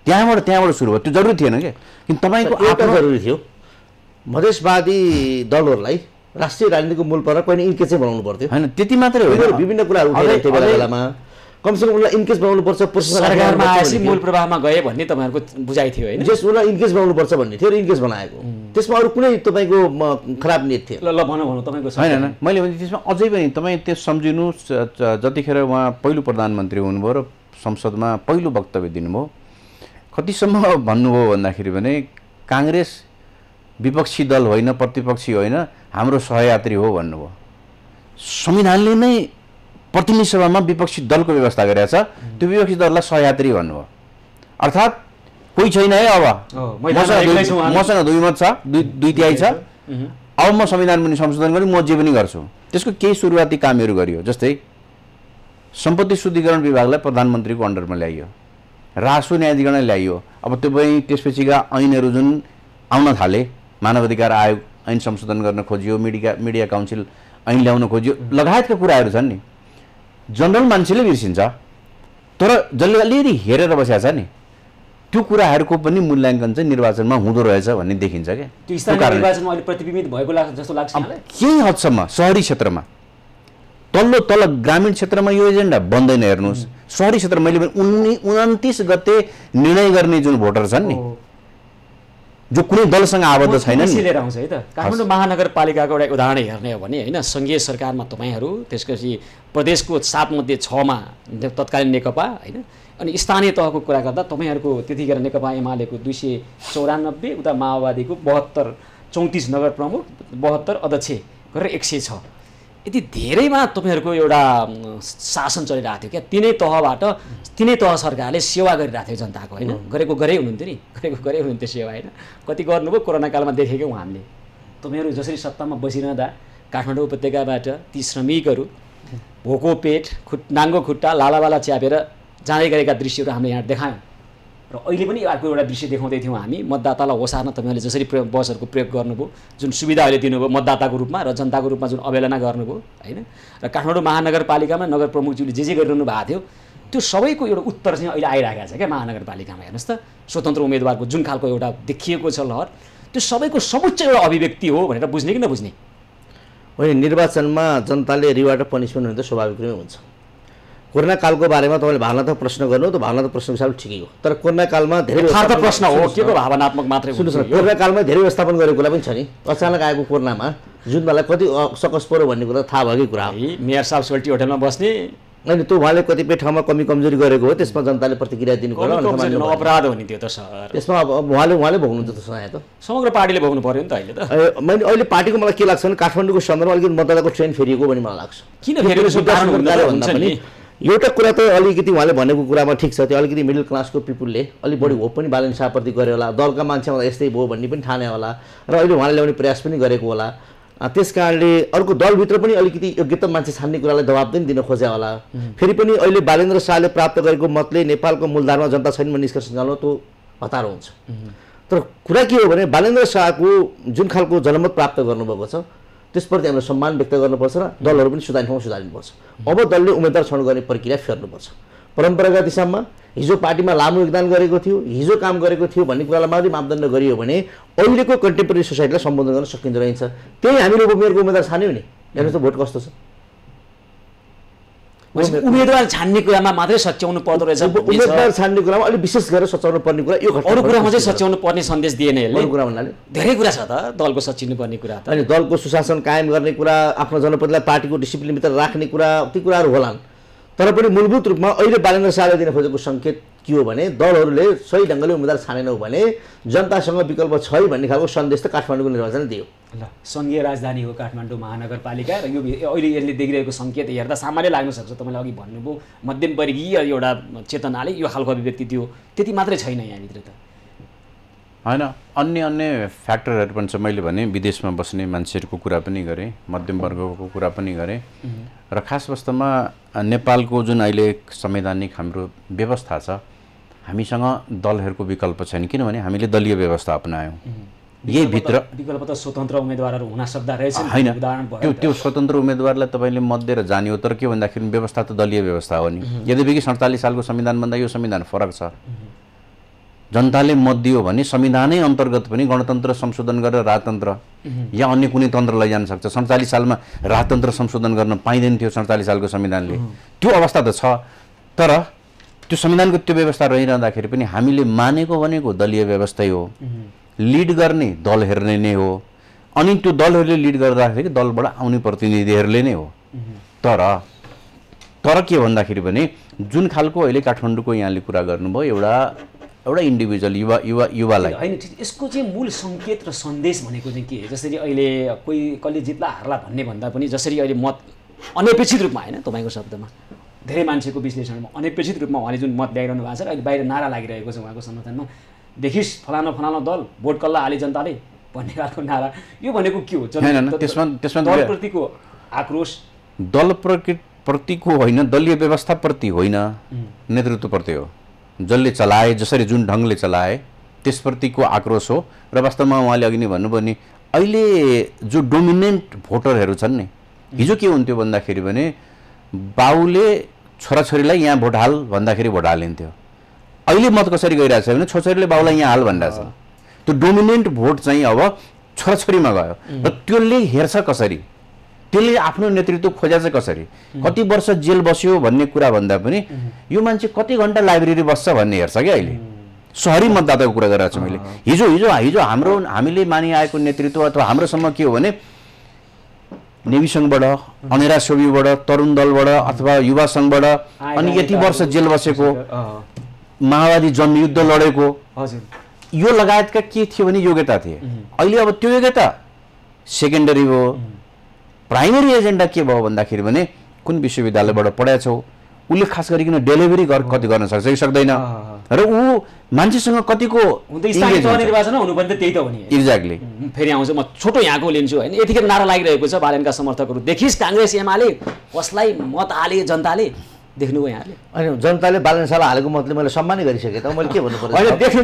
त्यहाँबाट सुरु भयो त्यो जरुरी थिएन के किन तपाईँको आफ्नो जरुरी थियो मधेसवादी दलहरूलाई राष्ट्रिय राजनीतिको मूल पर पनि इन्केस चाहिँ बनाउनु पर्थ्यो हैन त्यति मात्रै होइन विभिन्न कुराहरू उठाइरहेको थियो बेलामा कमसेकम उनलाई इन्केस बनाउनु पर्छ सरकारमा आएपछि मूल प्रवाहमा गए भन्ने तपाईँहरूको बुझाइ थियो होइन जस उनलाई इन्केस बनाउनु पर्छ भन्ने थियो र इन्केस बनाएको त्यसमा अरू कुनै तपाईँको खराब नियत थियो ल भनौँ तपाईँको होइन मैले भने त्यसमा अझै पनि तपाईँ त्यो सम्झिनुहोस् जतिखेर उहाँ पहिलो प्रधानमन्त्री हुनुभयो र संसदमा पहिलो वक्तव्य दिनुभयो कतिसम्म भन्नुभयो भन्दाखेरि भने काङ्ग्रेस विपक्षी दल होइन प्रतिपक्षी होइन हाम्रो सहयात्री हो भन्नुभयो संविधानले नै प्रतिनिधि सभामा विपक्षी दलको व्यवस्था गरेको छ त्यो विपक्षी दललाई सहयात्री भन्नुभयो अर्थात् कोही छैन है अब मसँग 2 मत छ 2/3 छ अब म संविधान पनि संशोधन गरी म जे पनि गर्छु त्यसको केही सुरुवाती कामहरू गरियो जस्तै सम्पत्ति शुद्धिकरण विभागलाई प्रधानमन्त्रीको अन्डरमा ल्याइयो राजस्व न्यायाधिकरणलाई ल्याइयो अब त्यो पनि त्यसपछिका ऐनहरू जुन आउन थाले मानव अधिकार आयोग ऐन संशोधन गर्न खोजियो मिडिया काउन्सिल ऐन ल्याउन खोजियो लगायतका कुराहरू छन् नि जनरल मान्छेले बिर्सिन्छ तर जसले अलिअलि हेरेर बसेको छ नि त्यो कुराहरूको पनि मूल्याङ्कन चाहिँ निर्वाचनमा हुँदो रहेछ भन्ने देखिन्छ क्या त्यो स्थानीय निर्वाचनमा अहिले प्रतिबिम्बित भएको जस्तो लाग्छ केही हदसम्म सहरी क्षेत्रमा तल ग्रामीण क्षेत्रमा यो एजेन्डा बन्दैन हेर्नुहोस् सहरी क्षेत्र मैले 29 गते निर्णय गर्ने जुन भोटर छन् नि जो कुनै दलसँग आबद्ध छैन नि लिएर आउँछ है त काठमाडौँ महानगरपालिकाको एउटा उदाहरण हेर्ने हो भने होइन सङ्घीय सरकारमा तपाईँहरू त्यसपछि प्रदेशको 7 मध्ये 6 मा तत्कालीन नेकपा होइन अनि स्थानीय तहको कुरा गर्दा तपाईँहरूको त्यतिखेर नेकपा एमालेको 294 उता माओवादीको 34 नगर प्रमुख 72 अध्यक्ष गरेर 106 यति धेरैमा तपाईँहरूको एउटा शासन चलिरहेको थियो क्या तिनै तह सरकारले सेवा गरिरहेको थियो जनताको होइन गरे हुनुहुन्थ्यो नि गरे हुनुहुन्थ्यो सेवा होइन कति गर्नुभयो कोरोना कालमा देखेको हामीले तपाईँहरू जसरी सत्तामा बसिरहँदा काठमाडौँ उपत्यकाबाट ती श्रमिकहरू भोको पेट नाङ्गो खुट्टा लालावाला च्यापेर जाँदै गरेका दृश्यहरू हामीले यहाँ देखायौँ र अहिले पनि अर्को एउटा दृश्य देखाउँदै थियौँ हामी मतदातालाई ओसार्न तपाईँहरूले जसरी बसहरूको प्रयोग गर्नुभयो जुन सुविधा अहिले दिनुभयो मतदाताको रूपमा र जनताको रूपमा जुन अवहेलना गर्नुभयो होइन र काठमाडौँ महानगरपालिकामा नगर प्रमुखज्यूले जे गरिरहनु भएको थियो त्यो सबैको एउटा उत्तर चाहिँ अहिले आइरहेको छ क्या महानगरपालिकामा हेर्नुहोस् त स्वतन्त्र उम्मेदवारको जुन खालको एउटा देखिएको छ लहर त्यो सबैको सर्वोच्च एउटा अभिव्यक्ति हो भनेर बुझ्ने कि नबुझ्ने होइन निर्वाचनमा जनताले रिवार्ड र पनिसमेन्ट हुनु त स्वाभाविक नै हुन्छ कोरोना कालको बारेमा तपाईँले भावनात्मक प्रश्न गर्नु त भावनात्मक प्रश्न हिसाबले ठिकै हो तर कोरोना कालमा धेरै प्रश्न हो के को भावनात्मक मात्रै सुन्नुहोस् न कोरोना कालमा धेरै व्यवस्थापन गरेको कुरा पनि छ नि अचानक आएको कोरोनामा जुन बेला कति सकस पऱ्यो भन्ने कुरा थाहा भएकै कुरा हो मेयर साहब सोल्टी होटलमा बस्ने अनि त्यो उहाँले कतिपय ठाउँमा कमजोरी गरेको हो त्यसमा जनताले प्रतिक्रिया दिनु पर्यो अपराध हो नि त्यो त सर त्यसमा अब उहाँले भोग्नुहुन्छ त सुनाए त समग्र पार्टीले भोग्नु पर्यो नि त अहिले त मैले अहिले पार्टीको मलाई के लाग्छ भने काठमाडौँको सन्दर्भमा अलिकति मतदाताको ट्रेन फेरिएको भन्ने मलाई लाग्छ किन फेरिएको एउटा कुरा त अलिकति उहाँले भनेको कुरामा ठिक छ त्यो अलिकति मिडल क्लासको पिपुलले अलिक बढी होप पनि बालन शाहप्रति गरे होला दलका मान्छेमा यस्तै भयो भन्ने पनि ठाने होला र अहिले उहाँले ल्याउने प्रयास पनि गरेको होला त्यस कारणले अर्को दलभित्र पनि अलिकति योग्यतम मान्छे छान्ने कुरालाई दबाब पनि दिन खोज्या होला फेरि पनि अहिले बालेन्द्र शाहले प्राप्त गरेको मतले नेपालको मूलधारमा जनता छैन भन्ने निष्कर्ष निकाल्नु त्यो हतारो हुन्छ तर कुरा के हो भने बालेन्द्र शाहको जुन खालको जनमत प्राप्त गर्नुभएको छ त्यसप्रति हामीले सम्मान व्यक्त गर्नुपर्छ र दलहरू पनि सुधारिनुपर्छ अब दलले उम्मेदवार छनौट गर्ने प्रक्रिया फेर्नुपर्छ परम्परागत हिसाबमा हिजो पार्टीमा लामो योगदान गरेको थियो हिजो काम गरेको थियो भन्ने कुरालाई मात्रै मापदण्ड गरियो भने अहिलेको कन्टेम्पोरेरी सोसाइटीलाई सम्बोधन गर्न सकिँदो रहेछ त्यही हामीले उपमेयरको उम्मेदवार छान्यौँ नि हेर्नुहोस् त भोट कस्तो छ उम्मेदवार छान्ने कुरामा मात्रै सच्याउनु पर्दो रहेछ उम्मेदवार छान्ने कुरामा अलिक विशेष गरेर सच्याउनु पर्ने कुरा यो अरू कुरामा चाहिँ सच्याउनु पर्ने सन्देश दिएन यसले अरू कुरा भन्नाले धेरै कुरा छ त दलको सच्याउनु पर्ने कुरा त अनि दलको सुशासन कायम गर्ने कुरा आफ्नो जनप्रतिनिधिलाई पार्टीको डिसिप्लिनभित्र राख्ने कुरा ती कुराहरू होलान् तर पनि मूलभूत रूपमा अहिले बालेन्द्र शाहले दिन खोजेको सङ्केत के हो भने दलहरूले सही ढङ्गले उम्मेदवार छानेनौ भने जनतासँग विकल्प छ भन्ने खालको सन्देश त काठमाडौँको निर्वाचनले दियो ल सङ्घीय राजधानी हो काठमाडौँ महानगरपालिका र यो अहिले यसले देखिरहेको सङ्केत हेर्दा सामान्य लाग्न सक्छ तपाईँले अघि भन्नुभयो मध्यमवर्गीय एउटा चेतनाले यो खालको अभिव्यक्ति दियो त्यति मात्रै छैन यहाँभित्र त होइन अन्य अन्य फ्याक्टरहरू पनि छ। मैले भने विदेशमा बस्ने मान्छेहरूको कुरा पनि गरेँ, मध्यम वर्गको कुरा पनि गरेँ र खास वास्तवमा नेपालको जुन अहिले संवैधानिक हाम्रो व्यवस्था छ, हामीसँग दलहरूको विकल्प छैन, किनभने हामीले दलीय व्यवस्था अपनायौँ। यही भित्र विकल्प त स्वतन्त्र उम्मेदवारहरू हुन सक्दा रहेछन्, होइन उदाहरण भयो त्यो स्वतन्त्र उम्मेदवारलाई तपाईँले मत दिएर जाने हो। तर के भन्दाखेरि व्यवस्था त दलीय व्यवस्था हो नि। यद्यपि कि 47 सालको संविधानभन्दा यो संविधान फरक छ। जनताले मत दियो भने संविधानै अन्तर्गत पनि गणतन्त्र संशोधन गरेर राजतन्त्र या अन्य कुनै तन्त्र लैजान सक्छ। 47 सालमा राजतन्त्र संशोधन गर्न पाइँदैन थियो 47 सालको संविधानले। त्यो अवस्था त छ, तर त्यो संविधानको त्यो व्यवस्था रहिरहँदाखेरि पनि हामीले मानेको भनेको दलीय व्यवस्थै हो। लिड गर्ने दल हेर्ने नै हो, अनि त्यो दलहरूले लिड गर्दाखेरि दलबाट आउने प्रतिनिधिहरूले नै हो। तर के भन्दाखेरि भने जुन खालको अहिले काठमाडौँको यहाँले कुरा गर्नुभयो, एउटा इन्डिभिजुअल युवालाई होइन, यसको चाहिँ मूल सङ्केत र सन्देश भनेको चाहिँ के? जसरी अहिले कोही कसले जित्ला हार्ला भन्ने भन्दा पनि जसरी अहिले मत अनपेक्षित रूपमा, होइन तपाईँको शब्दमा, धेरै मान्छेको विश्लेषणमा अनपेक्षित रूपमा उहाँले जुन मत ल्याइरहनु भएको छ र अहिले बाहिर नारा लागिरहेको छ उहाँको समर्थनमा, देखिस् फलाना दल भोट कल्ला हाले जनताले भन्ने खालको नारा, यो भनेको के हो? त्यसमा दलप्रतिको आक्रोश, दलप्रतिको होइन, दलीय व्यवस्थाप्रति होइन, नेतृत्वप्रति हो। जसले चलाए, जसरी जुन ढङ्गले चलाए त्यसप्रतिको आक्रोश हो। र वास्तवमा उहाँले अघि नै भन्नुभयो नि, अहिले जो डोमिनेन्ट भोटरहरू छन् नि, हिजो के हुन्थ्यो भन्दाखेरि भने बाउले छोराछोरीलाई यहाँ भोट हाल भन्दाखेरि भोट हालिन्थ्यो। अहिले मत कसरी गइरहेको छ भने छोराछोरीले बाउलाई यहाँ हाल भनिरहेछ। त्यो डोमिनेन्ट भोट चाहिँ अब छोराछोरीमा गयो र त्यसले हेर्छ कसरी, त्यसले आफ्नो नेतृत्व खोजा चाहिँ कसरी, कति वर्ष जेल बस्यो भन्ने कुरा भन्दा पनि यो मान्छे कति घन्टा लाइब्रेरी बस्छ भन्ने हेर्छ क्या। अहिले सहरी मतदाताको कुरा गरिरहेको छु मैले। हिजो हामीले मानिआएको नेतृत्व अथवा हाम्रोसम्म के हो भने नेवी सङ्घबाट, अनेरा सोबीबाट, तरुण दलबाट अथवा युवा सङ्घबाट, अनि यति वर्ष जेल बसेको, माओवादी जनयुद्ध लडेको, यो लगायतका के थियो भने योग्यता थिए। अहिले अब त्यो योग्यता सेकेन्डरी हो। प्राइमेरी एजेन्डा के भयो भन्दाखेरि भने कुन विश्वविद्यालयबाट पढाएको छौ, उसले खास गरिकन डेलिभरी कति गर्न सक्छ कि सक्दैन, र ऊ मान्छेसँग कतिको निर्वाचनमा हुनुपर्ने त्यही त हो नि। एक्ज्याक्टली। फेरि आउँछ, म छोटो यहाँको लिन्छु, होइन, यतिखेर नारा लागिरहेको छ बालनका समर्थकहरू, देखिस् काङ्ग्रेस एमाले कसलाई मत हाले जनताले, देख्नुभयो यहाँले? होइन, जनताले बालन शाहलाई हालेको मतले मैले सम्मानै गरिसकेँ त, मैले के भन्नु पर्यो? होइन, देख्नु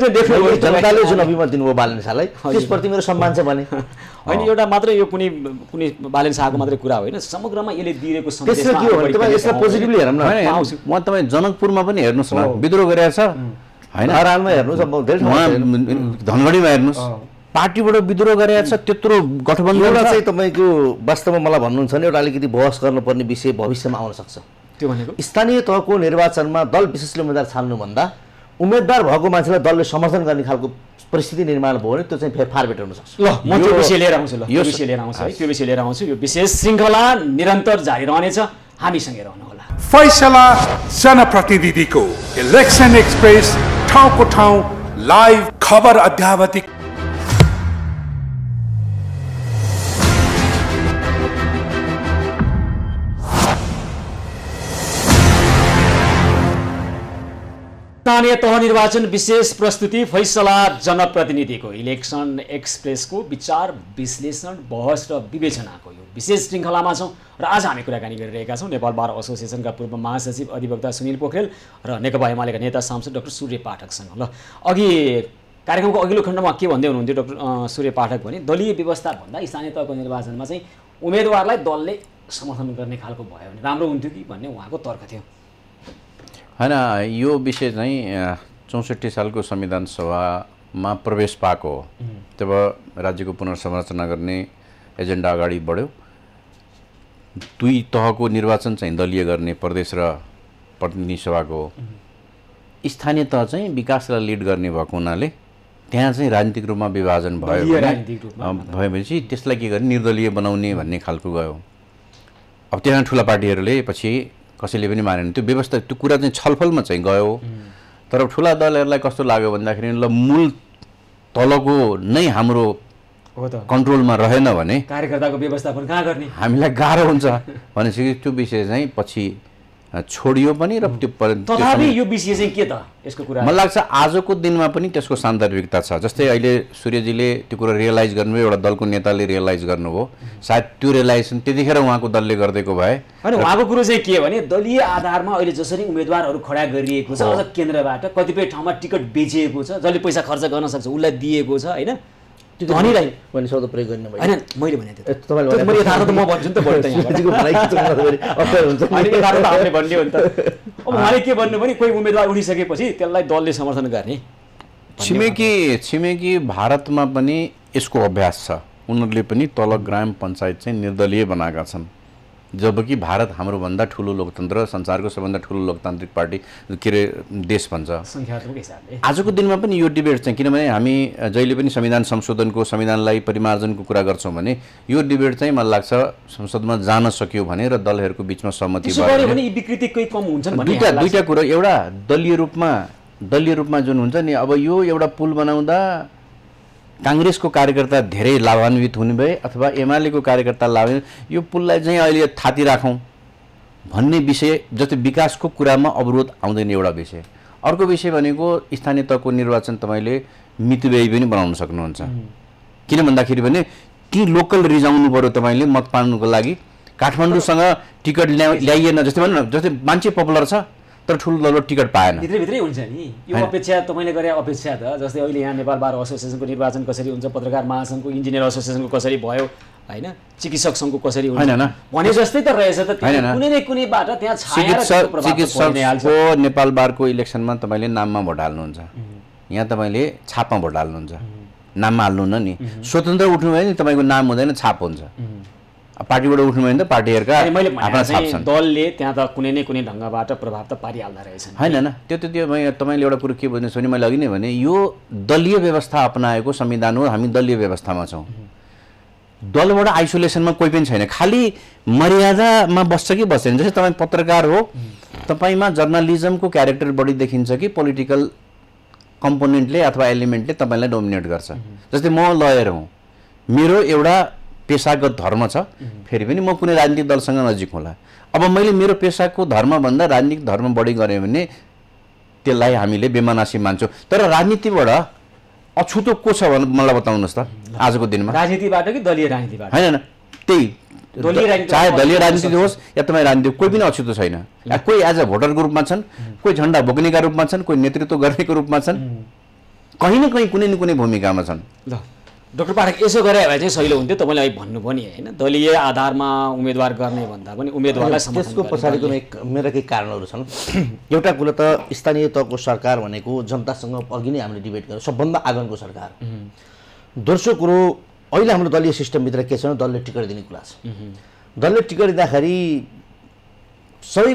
जनताले जुन अभिमत दिनुभयो बालन शाहलाई, त्यसप्रति मेरो सम्मान चाहिँ भने होइन। एउटा मात्रै यो कुनै बालन शाहको मात्रै कुरा होइन, समग्रमा यसले दिएको सन्देश के हो भने तपाईँ यसलाई पोजिटिभली हेरौँ न। म तपाईँ जनकपुरमा पनि हेर्नुहोस् न, विद्रोह गरेको छ, होइन, अरानमा हेर्नुहोस्, धनगढीमा हेर्नुहोस्, पार्टीबाट विद्रोह गरेको छ, त्यत्रो गठबन्धन। एउटा चाहिँ तपाईँको वास्तवमा मलाई भन्नुहुन्छ भने एउटा अलिकति बहस गर्नुपर्ने विषय भविष्यमा आउन सक्छ। त्यो भनेको स्थानीय तहको निर्वाचनमा दल विशेषले उम्मेदवार छान्नुभन्दा उम्मेदवार भएको मान्छेलाई दलले समर्थन गर्ने खालको परिस्थिति निर्माण भयो भने त्यो चाहिँ फेरि फार बेटर हुन सक्छ। ल, म त्यो विषय लिएर आउँछु। ल, यो विषय लिएर आउँछु है, त्यो विषय लिएर आउँछु। यो विशेष श्रृङ्खला निरन्तर जारी रहनेछ, हामीसँगै रहनुहोला। फैसला जनप्रतिनिधिको इलेक्सन एक्सप्रेस, ठाउँको ठाउँ लाइभ खबर अध्यावधिक। स्थानीय तह निर्वाचन विशेष प्रस्तुति फैसला जनप्रतिनिधिको इलेक्सन एक्सप्रेसको विचार विश्लेषण बहस र विवेचनाको यो विशेष श्रृङ्खलामा छौँ र आज हामी कुराकानी गरिरहेका छौँ नेपाल बार एसोसिएसनका पूर्व महासचिव अधिवक्ता सुनिल पोखरेल र नेकपा एमालेका नेता सांसद डाक्टर सूर्य पाठकसँग। ल, अघि कार्यक्रमको अघिल्लो खण्डमा के भन्दै हुनुहुन्थ्यो डाक्टर सूर्य पाठक भने दलीय व्यवस्था भन्दा स्थानीय तहको निर्वाचनमा चाहिँ उम्मेदवारलाई दलले समर्थन गर्ने खालको भयो भने राम्रो हुन्थ्यो कि भन्ने उहाँको तर्क थियो। होइन, यो विषय चाहिँ 64 सालको संविधान सभामा प्रवेश पाएको हो। तब राज्यको पुनर्संरचना गर्ने एजेन्डा अगाडि बढ्यो। 2 तहको निर्वाचन चाहिँ दलीय गर्ने प्रदेश र प्रतिनिधि सभाको हो। स्थानीय तह चाहिँ विकासलाई लिड गर्ने भएको हुनाले त्यहाँ चाहिँ राजनीतिक रूपमा विभाजन भएपछि त्यसलाई के गर्ने, निर्दलीय बनाउने भन्ने खालको गयो। अब त्यहाँ ठुला पार्टीहरूले पछि कसैले पनि मानेन। त्यो व्यवस्था, त्यो कुरा चाहिँ छलफलमा चाहिँ गयो। तर ठुला दलहरूलाई कस्तो लाग्यो भन्दाखेरि ल मूल तलको नै हाम्रो कन्ट्रोलमा रहेन भने कार्यकर्ताको व्यवस्थापन कहाँ गर्ने, हामीलाई गाह्रो हुन्छ भनेपछि त्यो विषय चाहिँ पछि छोडियो पनि र त्यो तथापि यो विषय चाहिँ के त यसको कुरा मलाई लाग्छ आजको दिनमा पनि त्यसको सान्दर्भिकता छ। जस्तै अहिले सूर्यजीले त्यो कुरा रियलाइज गर्नुभयो, एउटा दलको नेताले रियलाइज गर्नुभयो, सायद त्यो रियलाइजेसन त्यतिखेर उहाँको दलले गरिदिएको भए। होइन, उहाँको कुरो चाहिँ के भने दलीय आधारमा अहिले जसरी उम्मेदवारहरू खडा गरिएको छ, अझ केन्द्रबाट कतिपय ठाउँमा टिकट बेचिएको छ, जसले पैसा खर्च गर्न सक्छ उसलाई दिएको छ होइन, धनीलाई भने शब्द प्रयोग गर्ने भयो होइन, मैले भने मैले यथार्थ म भन्छु नि त बढी त हामीले भन्ने हो नि त। अब उहाँले के भन्नु भने कोही उम्मेदवार उठिसकेपछि त्यसलाई दलले समर्थन गर्ने। छिमेकी भारतमा पनि यसको अभ्यास छ, उनीहरूले पनि तल ग्राम पञ्चायत चाहिँ निर्दलीय बनाएका छन्, जबकि भारत हाम्रो भन्दा ठुलो लोकतन्त्र, संसारको सबभन्दा ठुलो लोकतान्त्रिक पार्टी के अरे देश भन्छ संख्यात्मक हिसाबले। आजको दिनमा पनि यो डिबेट चाहिँ, किनभने हामी जहिले पनि संविधान संशोधनको, संविधानलाई परिमार्जनको कुरा गर्छौँ भने यो डिबेट चाहिँ मलाई लाग्छ संसदमा जान सक्यो भने र दलहरूको बिचमा सहमति भयो भने विकृति कोही कम हुन्छन् भन्ने दुईटा कुरा। एउटा दलीय रूपमा जुन हुन्छ नि, अब यो एउटा पुल बनाउँदा काङ्ग्रेसको कार्यकर्ता धेरै लाभान्वित हुने भए अथवा एमालेको कार्यकर्ता लाभान्वित, यो पुललाई चाहिँ अहिले थाती राखौँ भन्ने विषय जस्तै विकासको कुरामा अवरोध आउँदैन एउटा विषय। अर्को विषय भनेको स्थानीय तहको निर्वाचन तपाईँले मितव्ययी पनि बनाउन सक्नुहुन्छ। किन भन्दाखेरि भने कि लोकल रिजाउनु पर्यो तपाईँले मत पाउनुको लागि, काठमाडौँसँग टिकट ल्याइएन जस्तै भनौँ न, जस्तै मान्छे पपुलर छ तर ठुलो दलको टिकट पाएन, भित्रै हुन्छ नि यो अपेक्षा। तपाईँले गरे अपेक्षा त जस्तै अहिले यहाँ नेपाल बार एसोसिएसनको निर्वाचन कसरी हुन्छ, पत्रकार महासङ्घको, इन्जिनियर एसोसिएसनको कसरी भयो होइन, चिकित्सक सङ्घको कसरी हुन्छ भने जस्तै त रहेछ त। कुनै न कुनैबाट त्यहाँ चिकित्सकको नेपाल बारको इलेक्सनमा तपाईँले नाममा भोट हाल्नुहुन्छ, यहाँ तपाईँले छापमा भोट हाल्नुहुन्छ, नाममा हाल्नुहुन्न नि। स्वतन्त्र उठ्नु भयो नि तपाईँको नाम हुँदैन, छाप हुन्छ। पार्टीबाट उठ्नु भयो नि त पार्टीहरूका आफ्ना छाप छन्। दलले त्यहाँ त कुनै न कुनै ढङ्गबाट प्रभाव त पारिहाल्दा रहेछन् होइन। त्यो तपाईँले एउटा कुरो के बुझ्नुहोस् भने, मैले अघि नै भने यो दलीय व्यवस्था अपनाएको संविधान हो, हामी दलीय व्यवस्थामा छौँ। दलबाट आइसोलेसनमा कोही पनि छैन, खालि मर्यादामा बस्छ कि बस्दैन। जस्तै तपाईँ पत्रकार हो, तपाईँमा जर्नलिजमको क्यारेक्टर बढी देखिन्छ कि पोलिटिकल कम्पोनेन्टले अथवा एलिमेन्टले तपाईँलाई डोमिनेट गर्छ। जस्तै म लयर हुँ, मेरो एउटा पेसागत धर्म छ, फेरि पनि म कुनै राजनीतिक दलसँग नजिक होला। अब मैले मेरो पेसाको धर्मभन्दा राजनीतिक धर्म बढी गरेँ भने त्यसलाई हामीले बेमनासी मान्छौँ। तर राजनीतिबाट अछुतो को छ भने मलाई बताउनुहोस् त आजको दिनमा। राजनीतिबाट कि दलीय राजनीतिबाट? होइन, त्यही चाहे दलीय राजनीति होस् या तपाईँ राजनीति, कोही पनि अछुतो छैन। कोही एज अ भोटरको रूपमा छन्, कोही झन्डा बोक्नेका रूपमा छन्, कोही नेतृत्व गर्नेको रूपमा छन्, कहीँ न कहीँ कुनै न कुनै भूमिकामा छन्। ल डाक्टर पाठक, यसो गरे भए चाहिँ सहिलो हुन्थ्यो। तपाईँले अहिले भन्नुभयो नि होइन, दलीय आधारमा उम्मेदवार गर्ने भन्दा पनि उम्मेदवारलाई समर्थन। त्यसको पछाडिको मेरा केही कारणहरू छन्। एउटा कुरो त स्थानीय तहको सरकार भनेको जनतासँग अघि नै हामीले डिबेट गर्यौँ, सबभन्दा आँगनको सरकार। दोस्रो कुरो, अहिले हाम्रो दलीय सिस्टमभित्र के छ भने दलले टिकट दिने कुरा छ। दलले टिकट दिँदाखेरि सबै